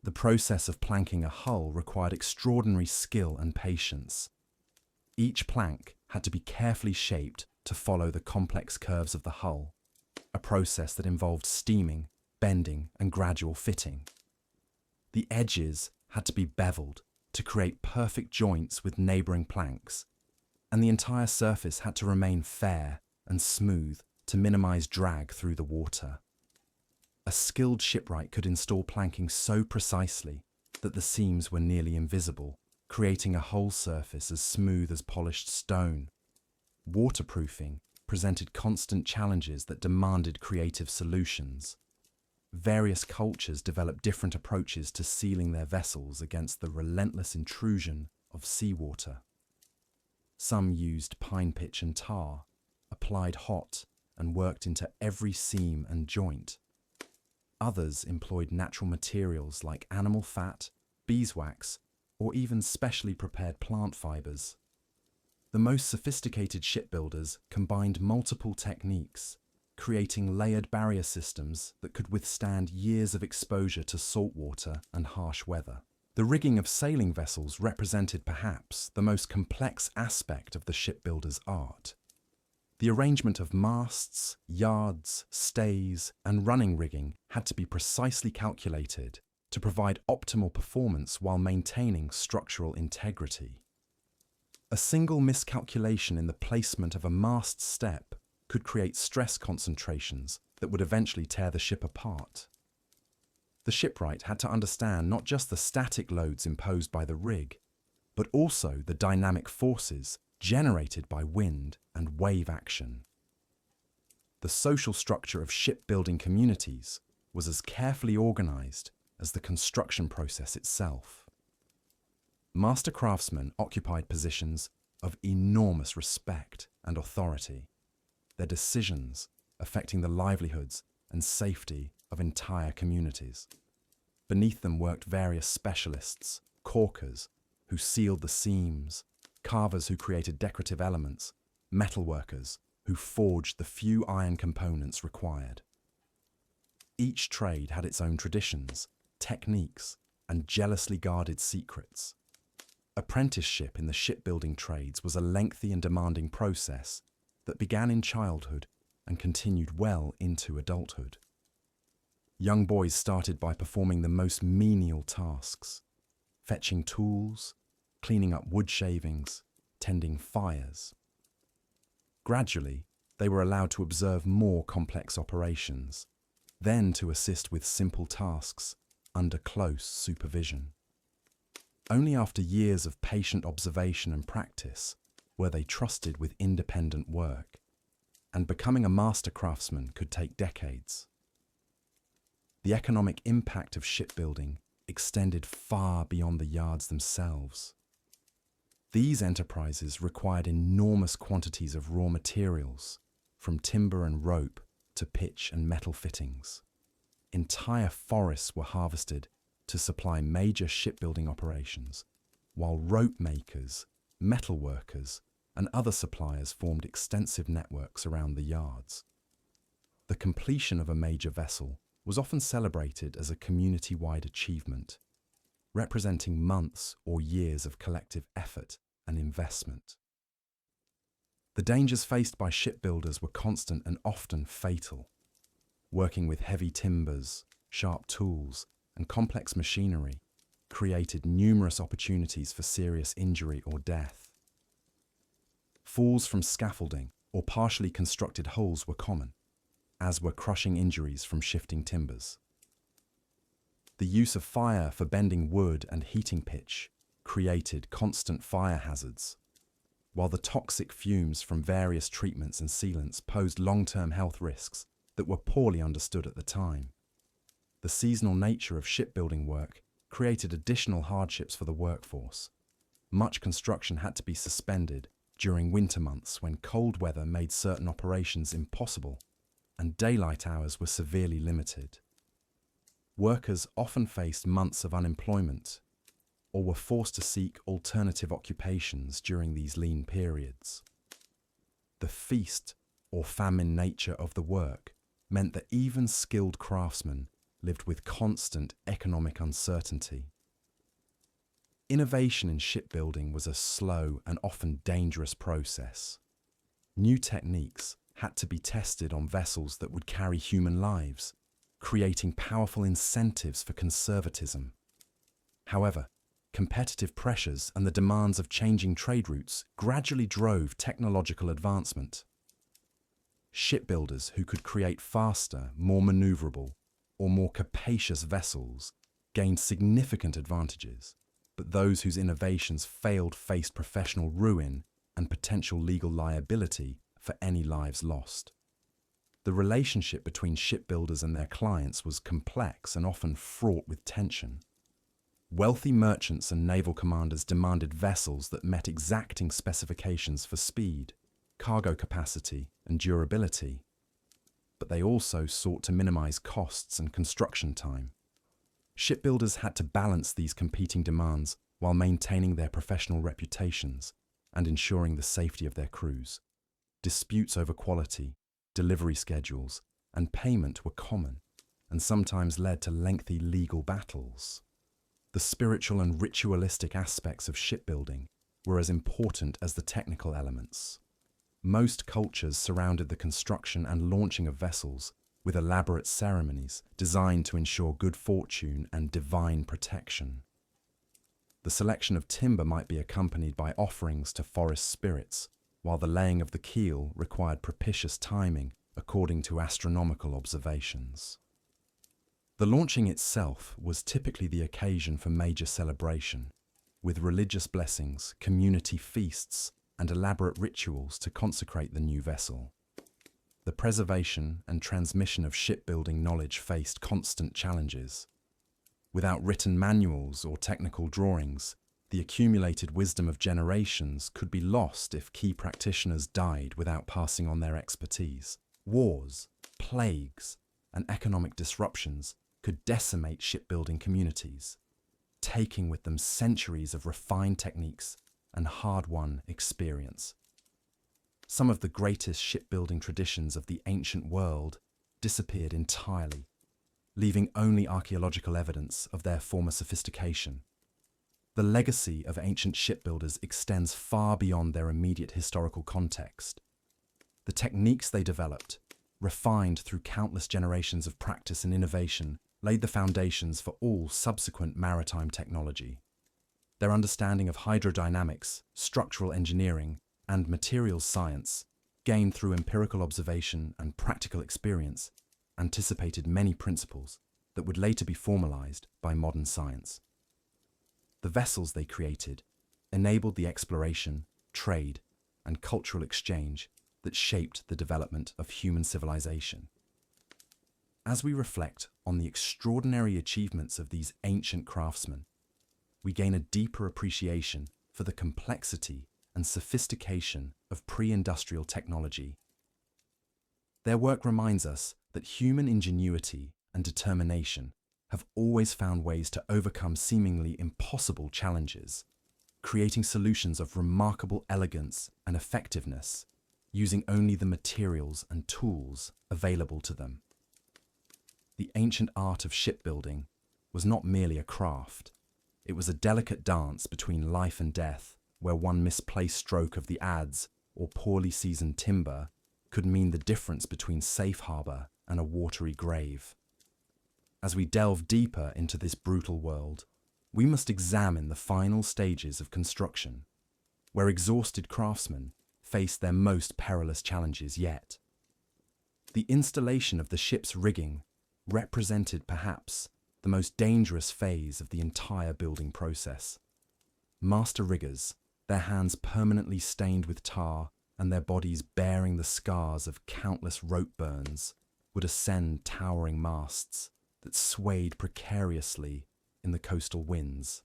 The process of planking a hull required extraordinary skill and patience. Each plank had to be carefully shaped to follow the complex curves of the hull, a process that involved steaming, bending, and gradual fitting. The edges had to be beveled to create perfect joints with neighboring planks, and the entire surface had to remain fair and smooth to minimize drag through the water. A skilled shipwright could install planking so precisely that the seams were nearly invisible, creating a hull surface as smooth as polished stone. Waterproofing presented constant challenges that demanded creative solutions. Various cultures developed different approaches to sealing their vessels against the relentless intrusion of seawater. Some used pine pitch and tar, applied hot, and worked into every seam and joint. Others employed natural materials like animal fat, beeswax, or even specially prepared plant fibers. The most sophisticated shipbuilders combined multiple techniques, creating layered barrier systems that could withstand years of exposure to salt water and harsh weather. The rigging of sailing vessels represented perhaps the most complex aspect of the shipbuilder's art. The arrangement of masts, yards, stays, and running rigging had to be precisely calculated to provide optimal performance while maintaining structural integrity. A single miscalculation in the placement of a mast step could create stress concentrations that would eventually tear the ship apart. The shipwright had to understand not just the static loads imposed by the rig, but also the dynamic forces generated by wind and wave action. The social structure of shipbuilding communities was as carefully organized as the construction process itself. Master craftsmen occupied positions of enormous respect and authority, their decisions affecting the livelihoods and safety of entire communities. Beneath them worked various specialists, caulkers who sealed the seams, carvers who created decorative elements, metalworkers who forged the few iron components required. Each trade had its own traditions, techniques, and jealously guarded secrets. Apprenticeship in the shipbuilding trades was a lengthy and demanding process that began in childhood and continued well into adulthood. Young boys started by performing the most menial tasks: fetching tools, cleaning up wood shavings, tending fires. Gradually, they were allowed to observe more complex operations, then to assist with simple tasks under close supervision. Only after years of patient observation and practice were they trusted with independent work, and becoming a master craftsman could take decades. The economic impact of shipbuilding extended far beyond the yards themselves. These enterprises required enormous quantities of raw materials, from timber and rope to pitch and metal fittings. Entire forests were harvested to supply major shipbuilding operations, while rope makers, metal workers, and other suppliers formed extensive networks around the yards. The completion of a major vessel was often celebrated as a community-wide achievement, representing months or years of collective effort and investment. The dangers faced by shipbuilders were constant and often fatal. Working with heavy timbers, sharp tools, and complex machinery created numerous opportunities for serious injury or death. Falls from scaffolding or partially constructed hulls were common, as were crushing injuries from shifting timbers. The use of fire for bending wood and heating pitch created constant fire hazards, while the toxic fumes from various treatments and sealants posed long-term health risks that were poorly understood at the time. The seasonal nature of shipbuilding work created additional hardships for the workforce. Much construction had to be suspended during winter months when cold weather made certain operations impossible, and daylight hours were severely limited. Workers often faced months of unemployment or were forced to seek alternative occupations during these lean periods. The feast or famine nature of the work meant that even skilled craftsmen lived with constant economic uncertainty. Innovation in shipbuilding was a slow and often dangerous process. New techniques had to be tested on vessels that would carry human lives, creating powerful incentives for conservatism. However, competitive pressures and the demands of changing trade routes gradually drove technological advancement. Shipbuilders who could create faster, more maneuverable, or more capacious vessels gained significant advantages, but those whose innovations failed faced professional ruin and potential legal liability for any lives lost. The relationship between shipbuilders and their clients was complex and often fraught with tension. Wealthy merchants and naval commanders demanded vessels that met exacting specifications for speed, cargo capacity, and durability, but they also sought to minimize costs and construction time. Shipbuilders had to balance these competing demands while maintaining their professional reputations and ensuring the safety of their crews. Disputes over quality, delivery schedules, and payment were common, and sometimes led to lengthy legal battles. The spiritual and ritualistic aspects of shipbuilding were as important as the technical elements. Most cultures surrounded the construction and launching of vessels with elaborate ceremonies designed to ensure good fortune and divine protection. The selection of timber might be accompanied by offerings to forest spirits, while the laying of the keel required propitious timing according to astronomical observations. The launching itself was typically the occasion for major celebration, with religious blessings, community feasts, and elaborate rituals to consecrate the new vessel. The preservation and transmission of shipbuilding knowledge faced constant challenges. Without written manuals or technical drawings, the accumulated wisdom of generations could be lost if key practitioners died without passing on their expertise. Wars, plagues, and economic disruptions could decimate shipbuilding communities, taking with them centuries of refined techniques and hard-won experience. Some of the greatest shipbuilding traditions of the ancient world disappeared entirely, leaving only archaeological evidence of their former sophistication. The legacy of ancient shipbuilders extends far beyond their immediate historical context. The techniques they developed, refined through countless generations of practice and innovation, laid the foundations for all subsequent maritime technology. Their understanding of hydrodynamics, structural engineering, and materials science, gained through empirical observation and practical experience, anticipated many principles that would later be formalized by modern science. The vessels they created enabled the exploration, trade, and cultural exchange that shaped the development of human civilization. As we reflect on the extraordinary achievements of these ancient craftsmen, we gain a deeper appreciation for the complexity and sophistication of pre-industrial technology. Their work reminds us that human ingenuity and determination have always found ways to overcome seemingly impossible challenges, creating solutions of remarkable elegance and effectiveness, using only the materials and tools available to them. The ancient art of shipbuilding was not merely a craft. It was a delicate dance between life and death, where one misplaced stroke of the adze or poorly seasoned timber could mean the difference between safe harbor and a watery grave. As we delve deeper into this brutal world, we must examine the final stages of construction, where exhausted craftsmen face their most perilous challenges yet. The installation of the ship's rigging represented perhaps the most dangerous phase of the entire building process. Master riggers, their hands permanently stained with tar and their bodies bearing the scars of countless rope burns, would ascend towering masts that swayed precariously in the coastal winds.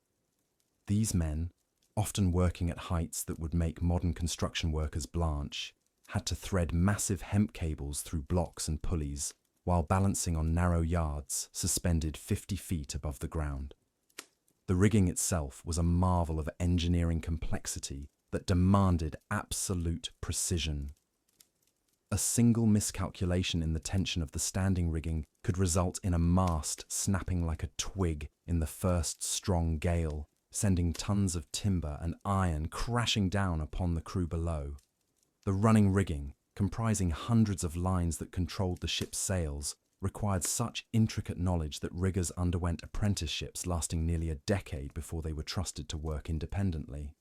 These men, often working at heights that would make modern construction workers blanch, had to thread massive hemp cables through blocks and pulleys while balancing on narrow yards suspended 50 feet above the ground. The rigging itself was a marvel of engineering complexity that demanded absolute precision. A single miscalculation in the tension of the standing rigging could result in a mast snapping like a twig in the first strong gale, sending tons of timber and iron crashing down upon the crew below. The running rigging, comprising hundreds of lines that controlled the ship's sails, required such intricate knowledge that riggers underwent apprenticeships lasting nearly a decade before they were trusted to work independently.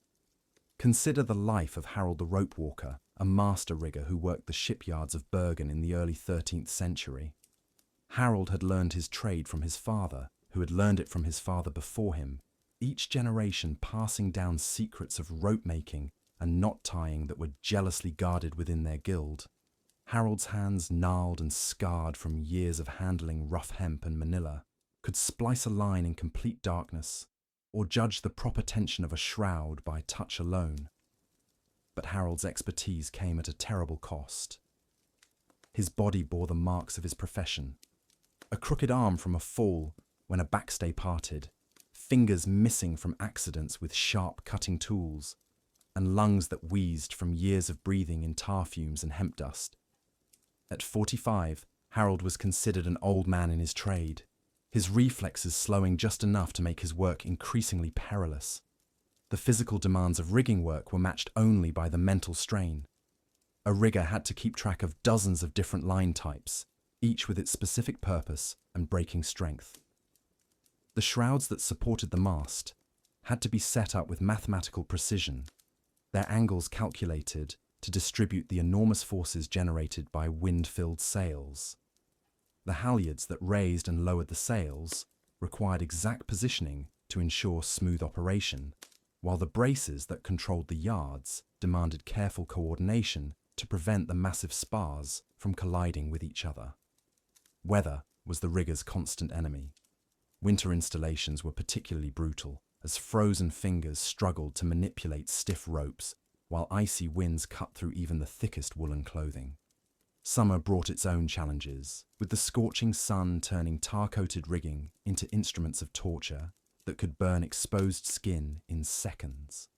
Consider the life of Harold the Rope Walker, a master rigger who worked the shipyards of Bergen in the early 13th century. Harold had learned his trade from his father, who had learned it from his father before him, each generation passing down secrets of rope making and knot tying that were jealously guarded within their guild. Harold's hands, gnarled and scarred from years of handling rough hemp and manila, could splice a line in complete darkness or judge the proper tension of a shroud by touch alone. But Harold's expertise came at a terrible cost. His body bore the marks of his profession. A crooked arm from a fall when a backstay parted, fingers missing from accidents with sharp cutting tools, and lungs that wheezed from years of breathing in tar fumes and hemp dust. At 45, Harold was considered an old man in his trade, his reflexes slowing just enough to make his work increasingly perilous. The physical demands of rigging work were matched only by the mental strain. A rigger had to keep track of dozens of different line types, each with its specific purpose and breaking strength. The shrouds that supported the mast had to be set up with mathematical precision, their angles calculated to distribute the enormous forces generated by wind-filled sails. The halyards that raised and lowered the sails required exact positioning to ensure smooth operation, while the braces that controlled the yards demanded careful coordination to prevent the massive spars from colliding with each other. Weather was the rigger's constant enemy. Winter installations were particularly brutal, as frozen fingers struggled to manipulate stiff ropes, while icy winds cut through even the thickest woolen clothing. Summer brought its own challenges, with the scorching sun turning tar-coated rigging into instruments of torture that could burn exposed skin in seconds.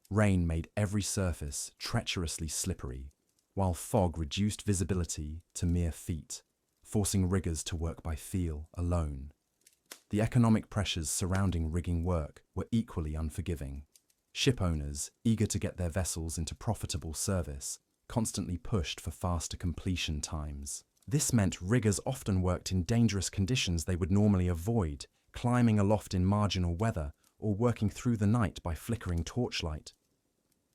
Rain made every surface treacherously slippery, while fog reduced visibility to mere feet, forcing riggers to work by feel alone. The economic pressures surrounding rigging work were equally unforgiving. Ship owners, eager to get their vessels into profitable service, constantly pushed for faster completion times. This meant riggers often worked in dangerous conditions they would normally avoid, climbing aloft in marginal weather or working through the night by flickering torchlight.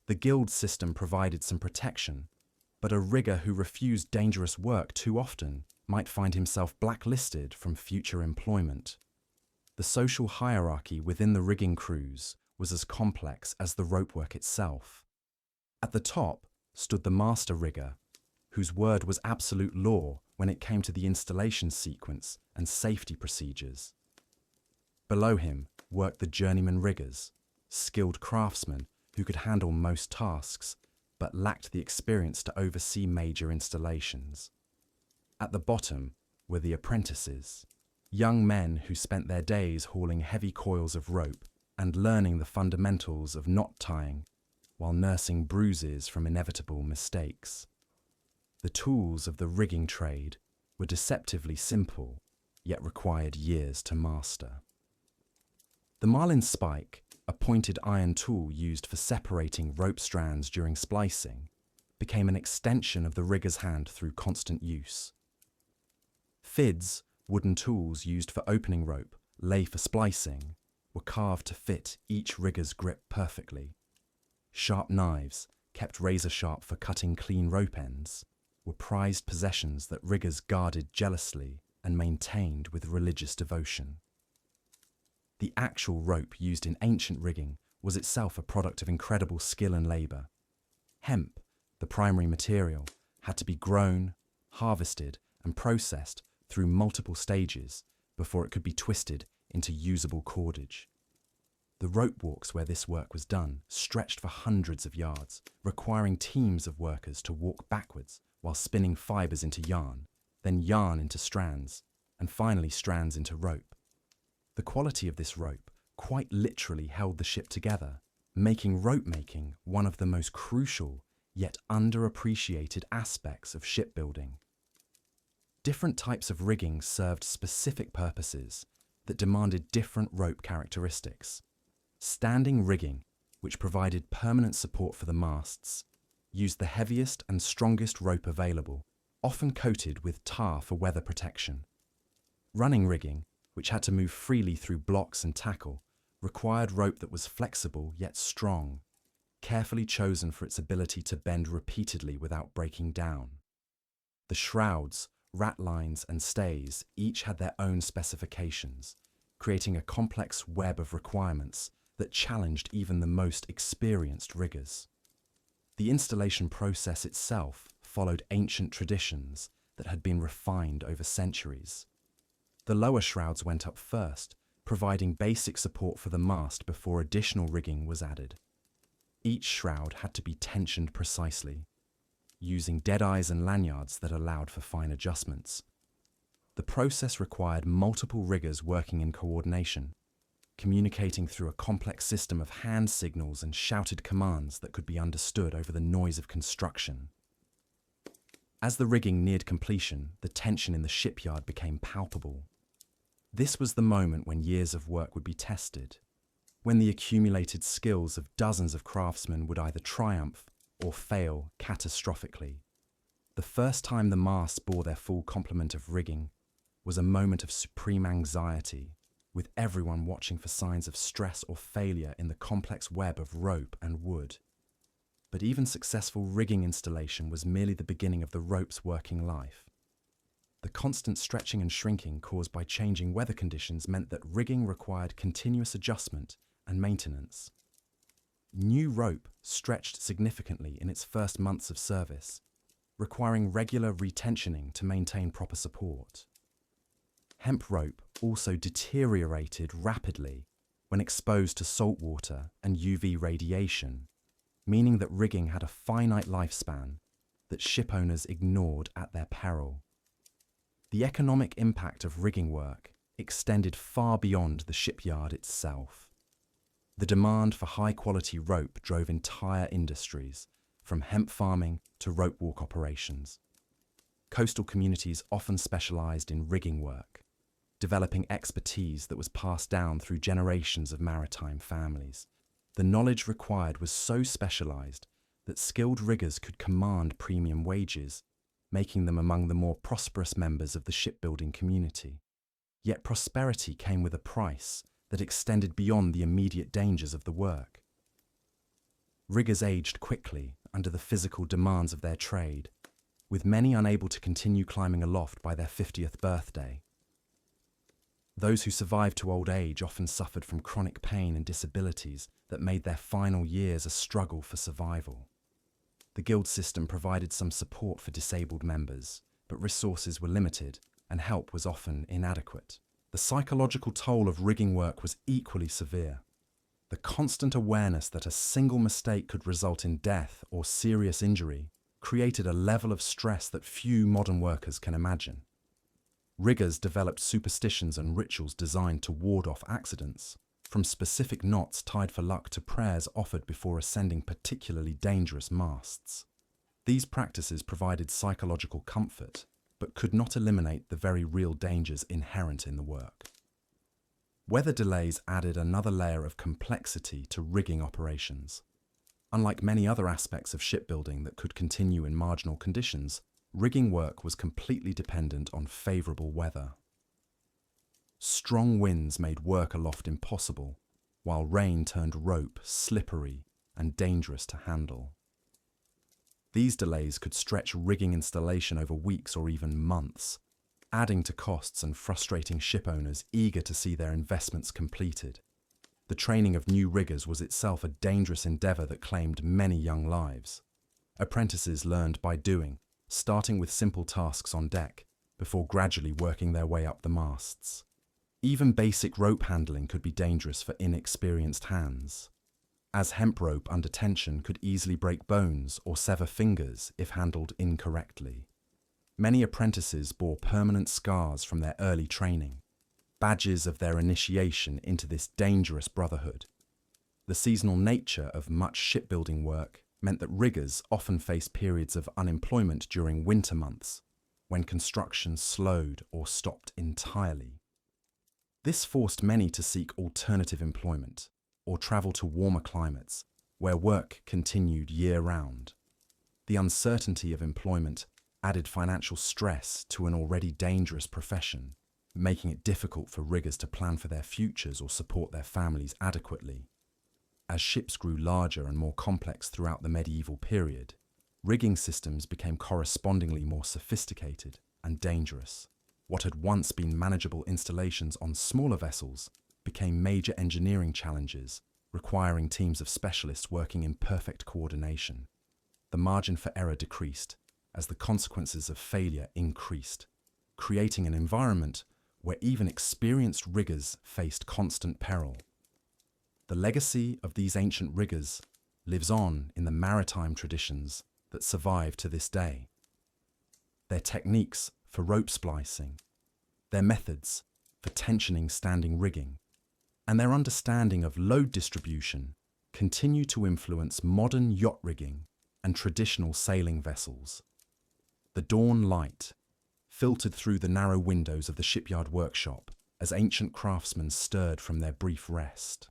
The guild system provided some protection, but a rigger who refused dangerous work too often might find himself blacklisted from future employment. The social hierarchy within the rigging crews was as complex as the ropework itself. At the top stood the master rigger, whose word was absolute law when it came to the installation sequence and safety procedures. Below him worked the journeyman riggers, skilled craftsmen who could handle most tasks but lacked the experience to oversee major installations. At the bottom were the apprentices, young men who spent their days hauling heavy coils of rope and learning the fundamentals of knot tying while nursing bruises from inevitable mistakes. The tools of the rigging trade were deceptively simple, yet required years to master. The marlin spike, a pointed iron tool used for separating rope strands during splicing, became an extension of the rigger's hand through constant use. Fids, wooden tools used for opening rope, lay for splicing, were carved to fit each rigger's grip perfectly. Sharp knives, kept razor-sharp for cutting clean rope ends, were prized possessions that riggers guarded jealously and maintained with religious devotion. The actual rope used in ancient rigging was itself a product of incredible skill and labour. Hemp, the primary material, had to be grown, harvested, and processed through multiple stages before it could be twisted into usable cordage. The rope walks where this work was done stretched for hundreds of yards, requiring teams of workers to walk backwards while spinning fibres into yarn, then yarn into strands, and finally strands into rope. The quality of this rope quite literally held the ship together, making rope making one of the most crucial yet underappreciated aspects of shipbuilding. Different types of rigging served specific purposes that demanded different rope characteristics. Standing rigging, which provided permanent support for the masts, used the heaviest and strongest rope available, often coated with tar for weather protection. Running rigging, which had to move freely through blocks and tackle, required rope that was flexible yet strong, carefully chosen for its ability to bend repeatedly without breaking down. The shrouds, ratlines, and stays each had their own specifications, creating a complex web of requirements that challenged even the most experienced riggers. The installation process itself followed ancient traditions that had been refined over centuries. The lower shrouds went up first, providing basic support for the mast before additional rigging was added. Each shroud had to be tensioned precisely, using deadeyes and lanyards that allowed for fine adjustments. The process required multiple riggers working in coordination, communicating through a complex system of hand signals and shouted commands that could be understood over the noise of construction. As the rigging neared completion, the tension in the shipyard became palpable. This was the moment when years of work would be tested, when the accumulated skills of dozens of craftsmen would either triumph or fail catastrophically. The first time the masts bore their full complement of rigging was a moment of supreme anxiety, with everyone watching for signs of stress or failure in the complex web of rope and wood. But even successful rigging installation was merely the beginning of the rope's working life. The constant stretching and shrinking caused by changing weather conditions meant that rigging required continuous adjustment and maintenance. New rope stretched significantly in its first months of service, requiring regular retensioning to maintain proper support. Hemp rope also deteriorated rapidly when exposed to salt water and UV radiation, meaning that rigging had a finite lifespan that ship owners ignored at their peril. The economic impact of rigging work extended far beyond the shipyard itself. The demand for high-quality rope drove entire industries, from hemp farming to rope walk operations. Coastal communities often specialized in rigging work. developing expertise that was passed down through generations of maritime families. The knowledge required was so specialized that skilled riggers could command premium wages, making them among the more prosperous members of the shipbuilding community. Yet prosperity came with a price that extended beyond the immediate dangers of the work. Riggers aged quickly under the physical demands of their trade, with many unable to continue climbing aloft by their 50th birthday. Those who survived to old age often suffered from chronic pain and disabilities that made their final years a struggle for survival. The guild system provided some support for disabled members, but resources were limited and help was often inadequate. The psychological toll of rigging work was equally severe. The constant awareness that a single mistake could result in death or serious injury created a level of stress that few modern workers can imagine. Riggers developed superstitions and rituals designed to ward off accidents, from specific knots tied for luck to prayers offered before ascending particularly dangerous masts. These practices provided psychological comfort, but could not eliminate the very real dangers inherent in the work. Weather delays added another layer of complexity to rigging operations. Unlike many other aspects of shipbuilding that could continue in marginal conditions, rigging work was completely dependent on favorable weather. Strong winds made work aloft impossible, while rain turned rope slippery and dangerous to handle. These delays could stretch rigging installation over weeks or even months, adding to costs and frustrating ship owners eager to see their investments completed. The training of new riggers was itself a dangerous endeavour that claimed many young lives. Apprentices learned by doing, starting with simple tasks on deck, before gradually working their way up the masts. Even basic rope handling could be dangerous for inexperienced hands, as hemp rope under tension could easily break bones or sever fingers if handled incorrectly. Many apprentices bore permanent scars from their early training, badges of their initiation into this dangerous brotherhood. The seasonal nature of much shipbuilding work meant that riggers often faced periods of unemployment during winter months, when construction slowed or stopped entirely. This forced many to seek alternative employment or travel to warmer climates, where work continued year-round. The uncertainty of employment added financial stress to an already dangerous profession, making it difficult for riggers to plan for their futures or support their families adequately. As ships grew larger and more complex throughout the medieval period, rigging systems became correspondingly more sophisticated and dangerous. What had once been manageable installations on smaller vessels became major engineering challenges, requiring teams of specialists working in perfect coordination. The margin for error decreased as the consequences of failure increased, creating an environment where even experienced riggers faced constant peril. The legacy of these ancient riggers lives on in the maritime traditions that survive to this day. Their techniques for rope splicing, their methods for tensioning standing rigging, and their understanding of load distribution continue to influence modern yacht rigging and traditional sailing vessels. The dawn light filtered through the narrow windows of the shipyard workshop as ancient craftsmen stirred from their brief rest.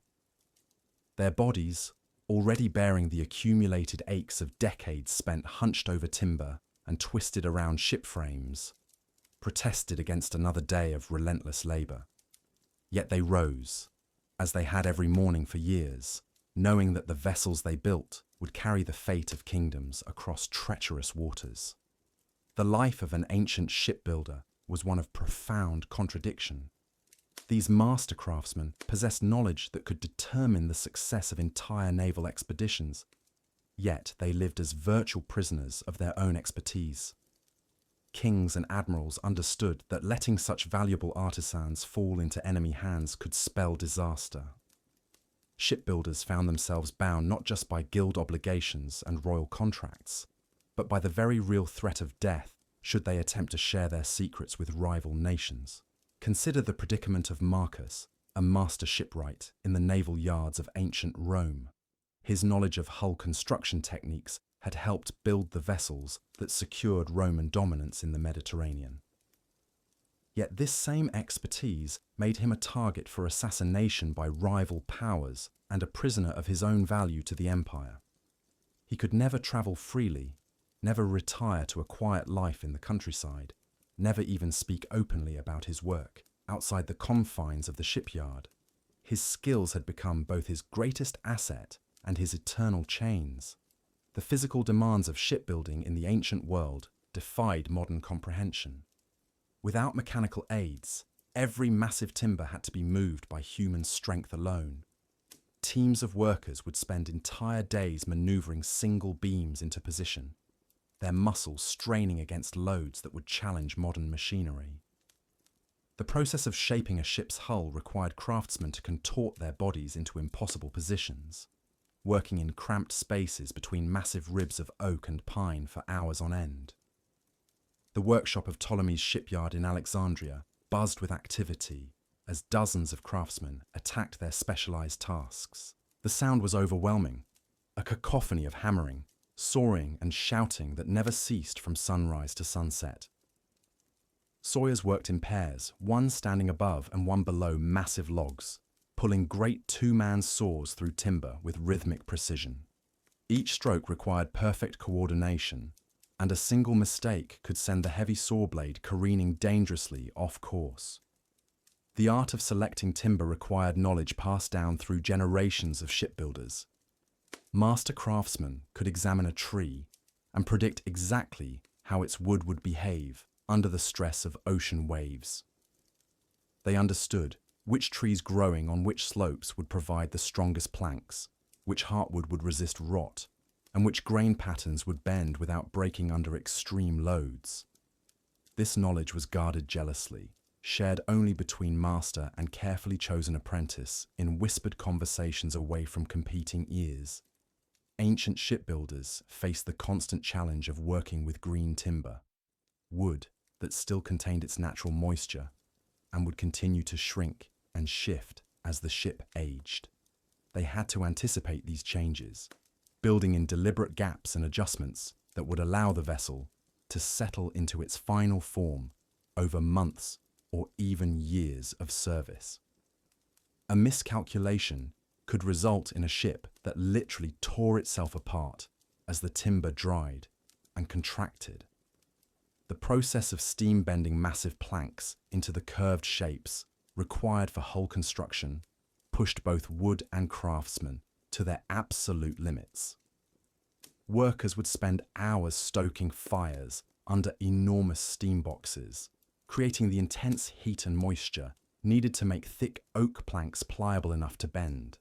Their bodies, already bearing the accumulated aches of decades spent hunched over timber and twisted around ship frames, protested against another day of relentless labour. Yet they rose, as they had every morning for years, knowing that the vessels they built would carry the fate of kingdoms across treacherous waters. The life of an ancient shipbuilder was one of profound contradiction. These master craftsmen possessed knowledge that could determine the success of entire naval expeditions, yet they lived as virtual prisoners of their own expertise. Kings and admirals understood that letting such valuable artisans fall into enemy hands could spell disaster. Shipbuilders found themselves bound not just by guild obligations and royal contracts, but by the very real threat of death should they attempt to share their secrets with rival nations. Consider the predicament of Marcus, a master shipwright in the naval yards of ancient Rome. His knowledge of hull construction techniques had helped build the vessels that secured Roman dominance in the Mediterranean. Yet this same expertise made him a target for assassination by rival powers and a prisoner of his own value to the empire. He could never travel freely, never retire to a quiet life in the countryside, never even speak openly about his work outside the confines of the shipyard. His skills had become both his greatest asset and his eternal chains. The physical demands of shipbuilding in the ancient world defied modern comprehension. Without mechanical aids, every massive timber had to be moved by human strength alone. Teams of workers would spend entire days maneuvering single beams into position, their muscles straining against loads that would challenge modern machinery. The process of shaping a ship's hull required craftsmen to contort their bodies into impossible positions, working in cramped spaces between massive ribs of oak and pine for hours on end. The workshop of Ptolemy's shipyard in Alexandria buzzed with activity as dozens of craftsmen attacked their specialized tasks. The sound was overwhelming, a cacophony of hammering, sawing and shouting that never ceased from sunrise to sunset. Sawyers worked in pairs, one standing above and one below massive logs, pulling great two-man saws through timber with rhythmic precision. Each stroke required perfect coordination, and a single mistake could send the heavy saw blade careening dangerously off course. The art of selecting timber required knowledge passed down through generations of shipbuilders. Master craftsmen could examine a tree and predict exactly how its wood would behave under the stress of ocean waves. They understood which trees growing on which slopes would provide the strongest planks, which heartwood would resist rot, and which grain patterns would bend without breaking under extreme loads. This knowledge was guarded jealously, shared only between master and carefully chosen apprentice in whispered conversations away from competing ears. Ancient shipbuilders faced the constant challenge of working with green timber, wood that still contained its natural moisture and would continue to shrink and shift as the ship aged. They had to anticipate these changes, building in deliberate gaps and adjustments that would allow the vessel to settle into its final form over months or even years of service. A miscalculation could result in a ship that literally tore itself apart as the timber dried and contracted. The process of steam bending massive planks into the curved shapes required for hull construction pushed both wood and craftsmen to their absolute limits. Workers would spend hours stoking fires under enormous steam boxes, creating the intense heat and moisture needed to make thick oak planks pliable enough to bend.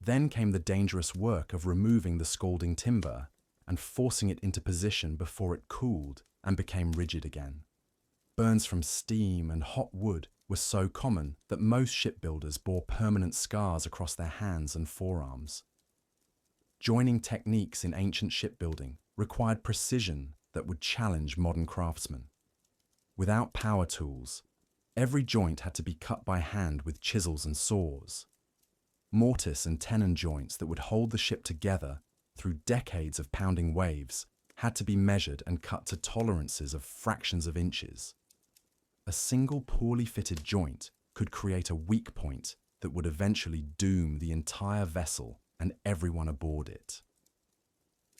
Then came the dangerous work of removing the scalding timber and forcing it into position before it cooled and became rigid again. Burns from steam and hot wood were so common that most shipbuilders bore permanent scars across their hands and forearms. Joining techniques in ancient shipbuilding required precision that would challenge modern craftsmen. Without power tools, every joint had to be cut by hand with chisels and saws. Mortise and tenon joints that would hold the ship together through decades of pounding waves had to be measured and cut to tolerances of fractions of inches. A single poorly fitted joint could create a weak point that would eventually doom the entire vessel and everyone aboard it.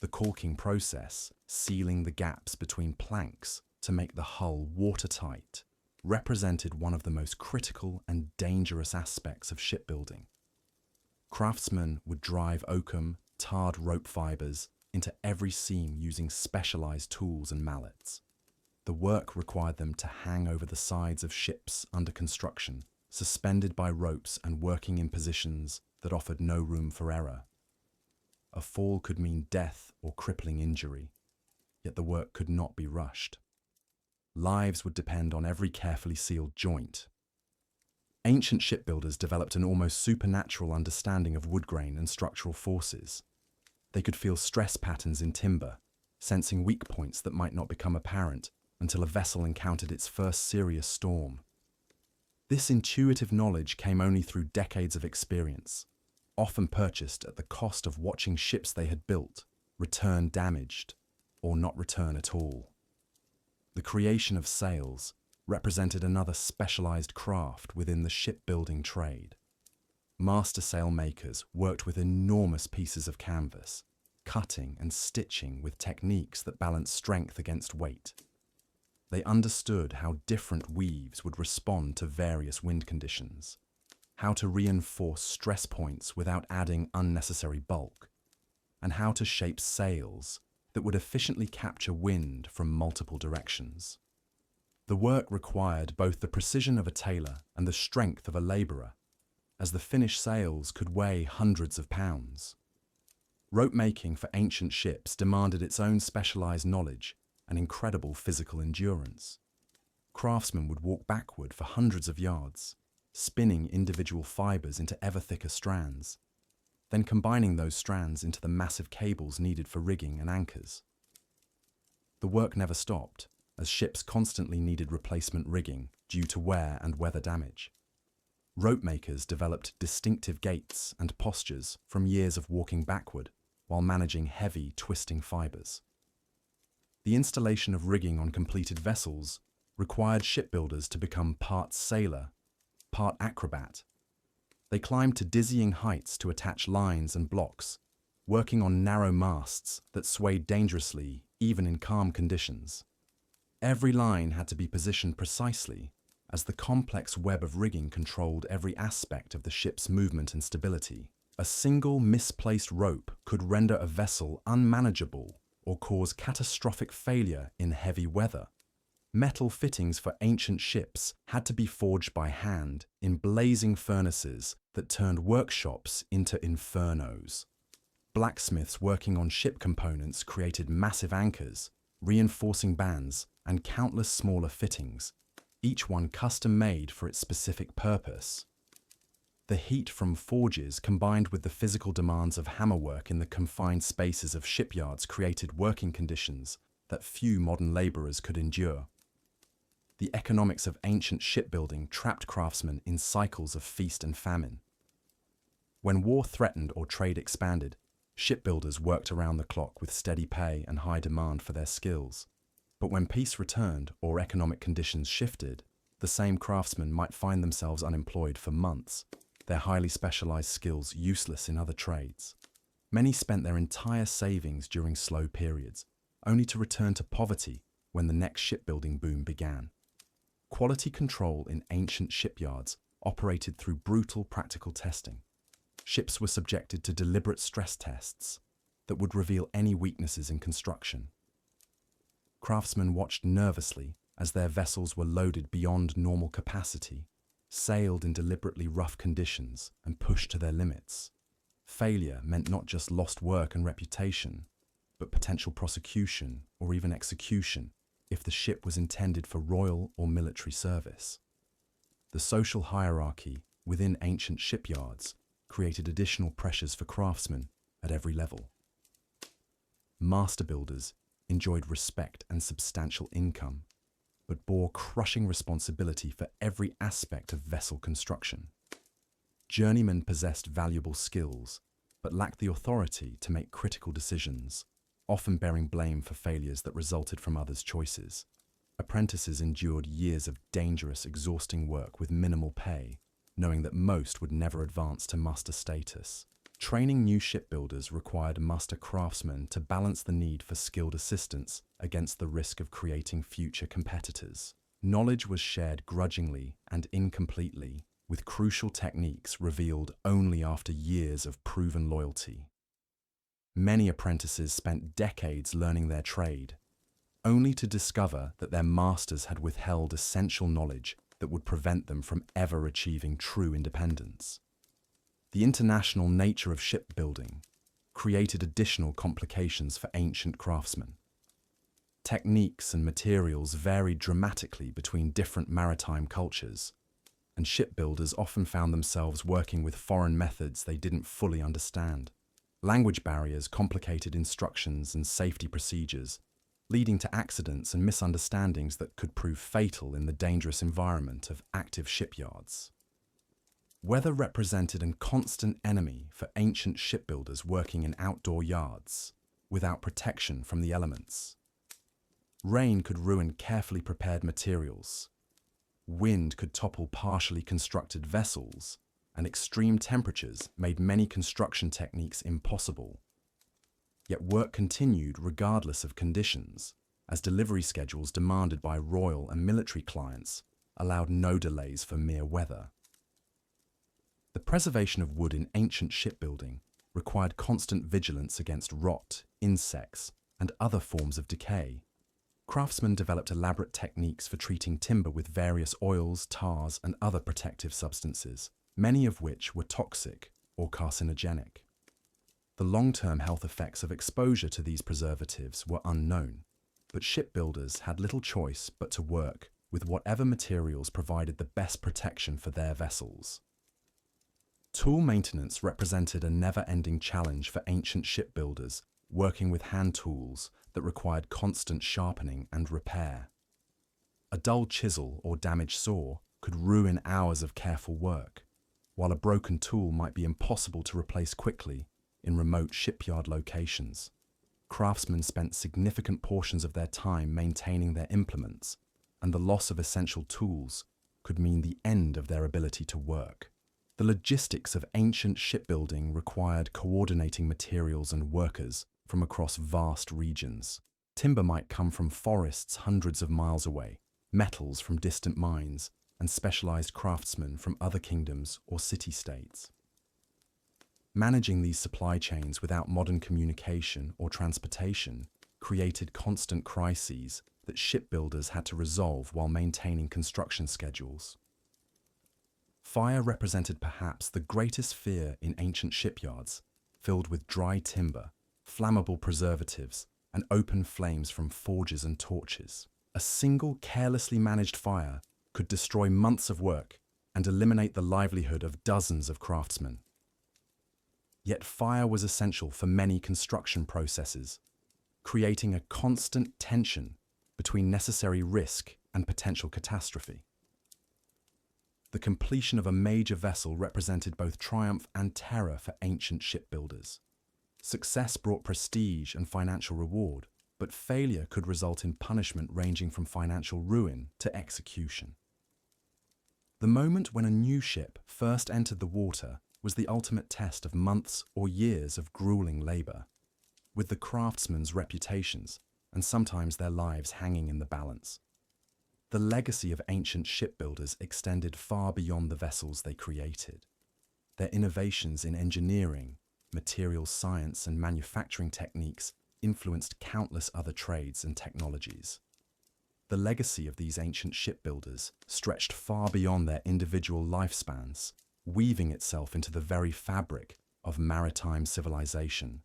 The caulking process, sealing the gaps between planks to make the hull watertight, represented one of the most critical and dangerous aspects of shipbuilding. Craftsmen would drive oakum, tarred rope fibers into every seam using specialized tools and mallets. The work required them to hang over the sides of ships under construction, suspended by ropes and working in positions that offered no room for error. A fall could mean death or crippling injury, yet the work could not be rushed. Lives would depend on every carefully sealed joint. Ancient shipbuilders developed an almost supernatural understanding of wood grain and structural forces. They could feel stress patterns in timber, sensing weak points that might not become apparent until a vessel encountered its first serious storm. This intuitive knowledge came only through decades of experience, often purchased at the cost of watching ships they had built return damaged or not return at all. The creation of sails, represented another specialized craft within the shipbuilding trade. Master sail makers worked with enormous pieces of canvas, cutting and stitching with techniques that balanced strength against weight. They understood how different weaves would respond to various wind conditions, how to reinforce stress points without adding unnecessary bulk, and how to shape sails that would efficiently capture wind from multiple directions. The work required both the precision of a tailor and the strength of a laborer, as the finished sails could weigh hundreds of pounds. Rope making for ancient ships demanded its own specialized knowledge and incredible physical endurance. Craftsmen would walk backward for hundreds of yards, spinning individual fibers into ever thicker strands, then combining those strands into the massive cables needed for rigging and anchors. The work never stopped, as ships constantly needed replacement rigging due to wear and weather damage. Rope makers developed distinctive gaits and postures from years of walking backward while managing heavy, twisting fibers. The installation of rigging on completed vessels required shipbuilders to become part sailor, part acrobat. They climbed to dizzying heights to attach lines and blocks, working on narrow masts that swayed dangerously even in calm conditions. Every line had to be positioned precisely, as the complex web of rigging controlled every aspect of the ship's movement and stability. A single misplaced rope could render a vessel unmanageable or cause catastrophic failure in heavy weather. Metal fittings for ancient ships had to be forged by hand in blazing furnaces that turned workshops into infernos. Blacksmiths working on ship components created massive anchors, reinforcing bands, and countless smaller fittings, each one custom-made for its specific purpose. The heat from forges combined with the physical demands of hammerwork in the confined spaces of shipyards created working conditions that few modern laborers could endure. The economics of ancient shipbuilding trapped craftsmen in cycles of feast and famine. When war threatened or trade expanded, shipbuilders worked around the clock with steady pay and high demand for their skills. But when peace returned or economic conditions shifted, the same craftsmen might find themselves unemployed for months, their highly specialized skills useless in other trades. Many spent their entire savings during slow periods, only to return to poverty when the next shipbuilding boom began. Quality control in ancient shipyards operated through brutal practical testing. Ships were subjected to deliberate stress tests that would reveal any weaknesses in construction. Craftsmen watched nervously as their vessels were loaded beyond normal capacity, sailed in deliberately rough conditions, and pushed to their limits. Failure meant not just lost work and reputation, but potential prosecution or even execution if the ship was intended for royal or military service. The social hierarchy within ancient shipyards created additional pressures for craftsmen at every level. Master builders enjoyed respect and substantial income, but bore crushing responsibility for every aspect of vessel construction. Journeymen possessed valuable skills, but lacked the authority to make critical decisions, often bearing blame for failures that resulted from others' choices. Apprentices endured years of dangerous, exhausting work with minimal pay, knowing that most would never advance to master status. Training new shipbuilders required master craftsmen to balance the need for skilled assistance against the risk of creating future competitors. Knowledge was shared grudgingly and incompletely, with crucial techniques revealed only after years of proven loyalty. Many apprentices spent decades learning their trade, only to discover that their masters had withheld essential knowledge that would prevent them from ever achieving true independence. The international nature of shipbuilding created additional complications for ancient craftsmen. Techniques and materials varied dramatically between different maritime cultures, and shipbuilders often found themselves working with foreign methods they didn't fully understand. Language barriers complicated instructions and safety procedures, leading to accidents and misunderstandings that could prove fatal in the dangerous environment of active shipyards. Weather represented a constant enemy for ancient shipbuilders working in outdoor yards, without protection from the elements. Rain could ruin carefully prepared materials, Wind could topple partially constructed vessels, and extreme temperatures made many construction techniques impossible. Yet work continued regardless of conditions, as delivery schedules demanded by royal and military clients allowed no delays for mere weather. The preservation of wood in ancient shipbuilding required constant vigilance against rot, insects, and other forms of decay. Craftsmen developed elaborate techniques for treating timber with various oils, tars, and other protective substances, many of which were toxic or carcinogenic. The long-term health effects of exposure to these preservatives were unknown, but shipbuilders had little choice but to work with whatever materials provided the best protection for their vessels. Tool maintenance represented a never-ending challenge for ancient shipbuilders working with hand tools that required constant sharpening and repair. A dull chisel or damaged saw could ruin hours of careful work, while a broken tool might be impossible to replace quickly in remote shipyard locations. Craftsmen spent significant portions of their time maintaining their implements, and the loss of essential tools could mean the end of their ability to work. The logistics of ancient shipbuilding required coordinating materials and workers from across vast regions. Timber might come from forests hundreds of miles away, metals from distant mines, and specialized craftsmen from other kingdoms or city-states. Managing these supply chains without modern communication or transportation created constant crises that shipbuilders had to resolve while maintaining construction schedules. Fire represented perhaps the greatest fear in ancient shipyards, filled with dry timber, flammable preservatives, and open flames from forges and torches. A single carelessly managed fire could destroy months of work and eliminate the livelihood of dozens of craftsmen. Yet fire was essential for many construction processes, creating a constant tension between necessary risk and potential catastrophe. The completion of a major vessel represented both triumph and terror for ancient shipbuilders. Success brought prestige and financial reward, but failure could result in punishment ranging from financial ruin to execution. The moment when a new ship first entered the water was the ultimate test of months or years of grueling labor, with the craftsmen's reputations and sometimes their lives hanging in the balance. The legacy of ancient shipbuilders extended far beyond the vessels they created. Their innovations in engineering, materials science, and manufacturing techniques influenced countless other trades and technologies. The legacy of these ancient shipbuilders stretched far beyond their individual lifespans, weaving itself into the very fabric of maritime civilization.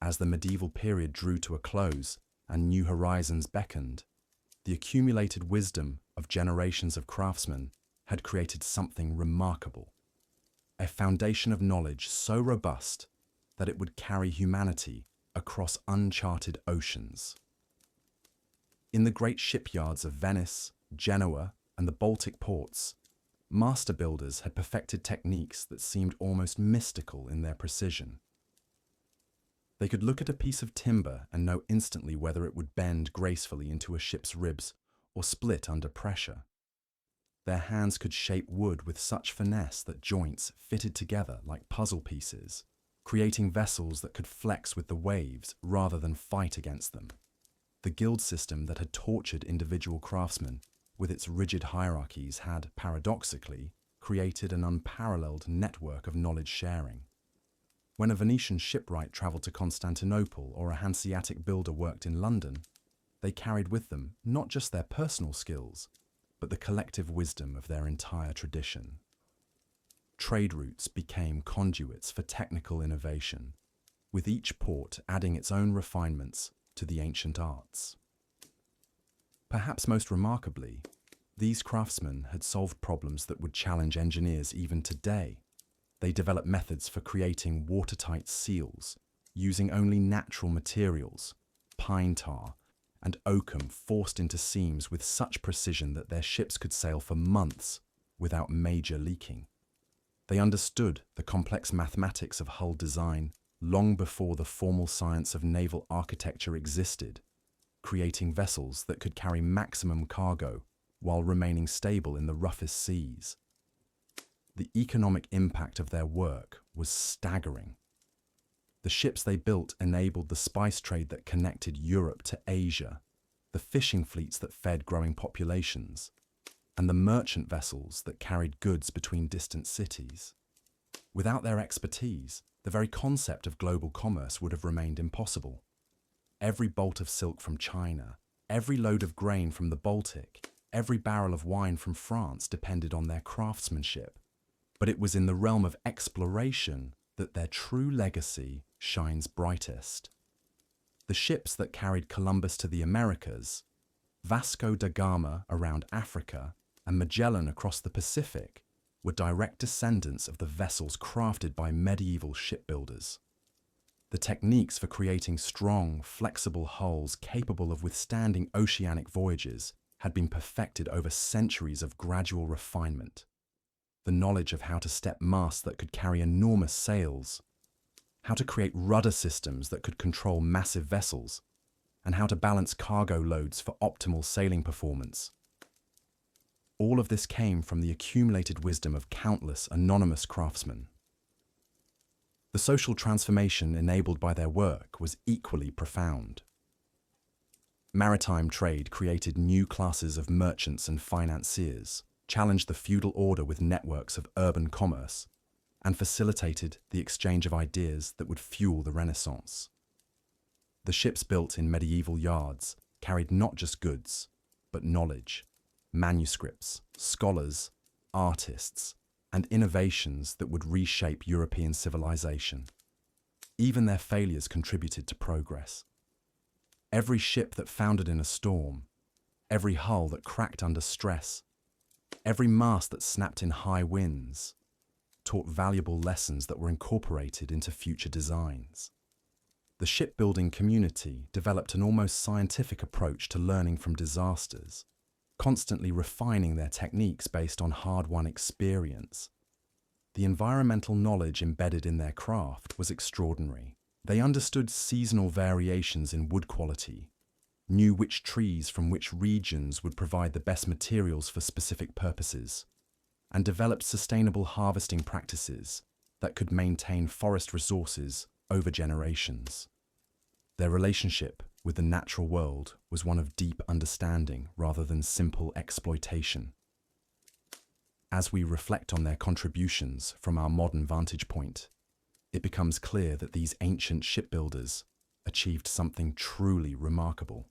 As the medieval period drew to a close and new horizons beckoned, the accumulated wisdom of generations of craftsmen had created something remarkable. A foundation of knowledge so robust that it would carry humanity across uncharted oceans. In the great shipyards of Venice, Genoa, and the Baltic ports, master builders had perfected techniques that seemed almost mystical in their precision. They could look at a piece of timber and know instantly whether it would bend gracefully into a ship's ribs or split under pressure. Their hands could shape wood with such finesse that joints fitted together like puzzle pieces, creating vessels that could flex with the waves rather than fight against them. The guild system that had tortured individual craftsmen with its rigid hierarchies had, paradoxically, created an unparalleled network of knowledge sharing. When a Venetian shipwright travelled to Constantinople or a Hanseatic builder worked in London, they carried with them not just their personal skills, but the collective wisdom of their entire tradition. Trade routes became conduits for technical innovation, with each port adding its own refinements to the ancient arts. Perhaps most remarkably, these craftsmen had solved problems that would challenge engineers even today. They developed methods for creating watertight seals, using only natural materials, pine tar, and oakum forced into seams with such precision that their ships could sail for months without major leaking. They understood the complex mathematics of hull design long before the formal science of naval architecture existed, creating vessels that could carry maximum cargo while remaining stable in the roughest seas. The economic impact of their work was staggering. The ships they built enabled the spice trade that connected Europe to Asia, the fishing fleets that fed growing populations, and the merchant vessels that carried goods between distant cities. Without their expertise, the very concept of global commerce would have remained impossible. Every bolt of silk from China, every load of grain from the Baltic, every barrel of wine from France depended on their craftsmanship. But it was in the realm of exploration that their true legacy shines brightest. The ships that carried Columbus to the Americas, Vasco da Gama around Africa, and Magellan across the Pacific were direct descendants of the vessels crafted by medieval shipbuilders. The techniques for creating strong, flexible hulls capable of withstanding oceanic voyages had been perfected over centuries of gradual refinement. The knowledge of how to step masts that could carry enormous sails, how to create rudder systems that could control massive vessels, and how to balance cargo loads for optimal sailing performance. All of this came from the accumulated wisdom of countless anonymous craftsmen. The social transformation enabled by their work was equally profound. Maritime trade created new classes of merchants and financiers, challenged the feudal order with networks of urban commerce, and facilitated the exchange of ideas that would fuel the Renaissance. The ships built in medieval yards carried not just goods, but knowledge, manuscripts, scholars, artists, and innovations that would reshape European civilization. Even their failures contributed to progress. Every ship that foundered in a storm, every hull that cracked under stress, every mast that snapped in high winds, taught valuable lessons that were incorporated into future designs. The shipbuilding community developed an almost scientific approach to learning from disasters, constantly refining their techniques based on hard-won experience. The environmental knowledge embedded in their craft was extraordinary. They understood seasonal variations in wood quality, knew which trees from which regions would provide the best materials for specific purposes, and developed sustainable harvesting practices that could maintain forest resources over generations. Their relationship with the natural world was one of deep understanding rather than simple exploitation. As we reflect on their contributions from our modern vantage point, it becomes clear that these ancient shipbuilders achieved something truly remarkable.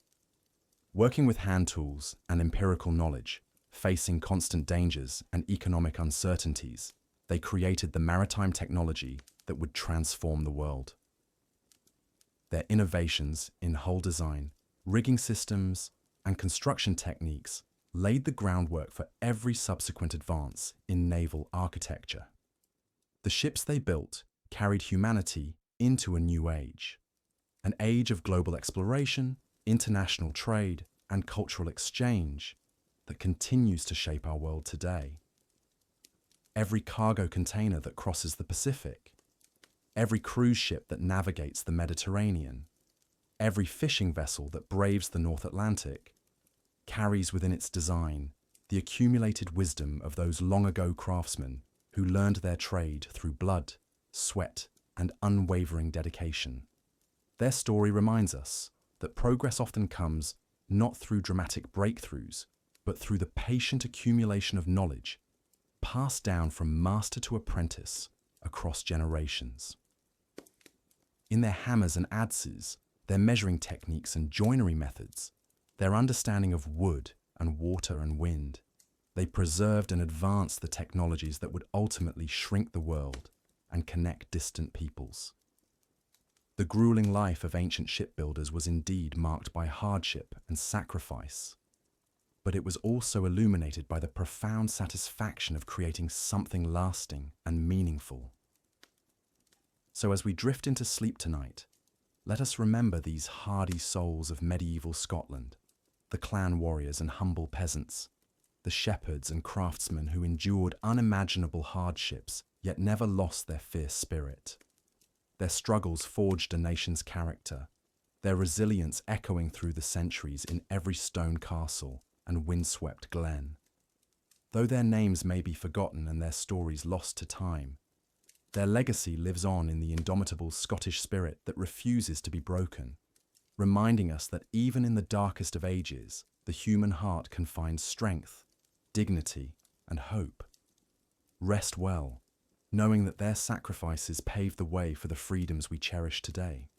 Working with hand tools and empirical knowledge, facing constant dangers and economic uncertainties, they created the maritime technology that would transform the world. Their innovations in hull design, rigging systems, and construction techniques laid the groundwork for every subsequent advance in naval architecture. The ships they built carried humanity into a new age, an age of global exploration, international trade, and cultural exchange that continues to shape our world today. Every cargo container that crosses the Pacific, every cruise ship that navigates the Mediterranean, every fishing vessel that braves the North Atlantic, carries within its design the accumulated wisdom of those long-ago craftsmen who learned their trade through blood, sweat, and unwavering dedication. Their story reminds us that progress often comes not through dramatic breakthroughs, but through the patient accumulation of knowledge passed down from master to apprentice across generations. In their hammers and adzes, their measuring techniques and joinery methods, their understanding of wood and water and wind, they preserved and advanced the technologies that would ultimately shrink the world and connect distant peoples. The grueling life of ancient shipbuilders was indeed marked by hardship and sacrifice, but it was also illuminated by the profound satisfaction of creating something lasting and meaningful. So as we drift into sleep tonight, let us remember these hardy souls of medieval Scotland, the clan warriors and humble peasants, the shepherds and craftsmen who endured unimaginable hardships yet never lost their fierce spirit. Their struggles forged a nation's character, their resilience echoing through the centuries in every stone castle and windswept glen. Though their names may be forgotten and their stories lost to time, their legacy lives on in the indomitable Scottish spirit that refuses to be broken, reminding us that even in the darkest of ages, the human heart can find strength, dignity, and hope. Rest well, knowing that their sacrifices paved the way for the freedoms we cherish today.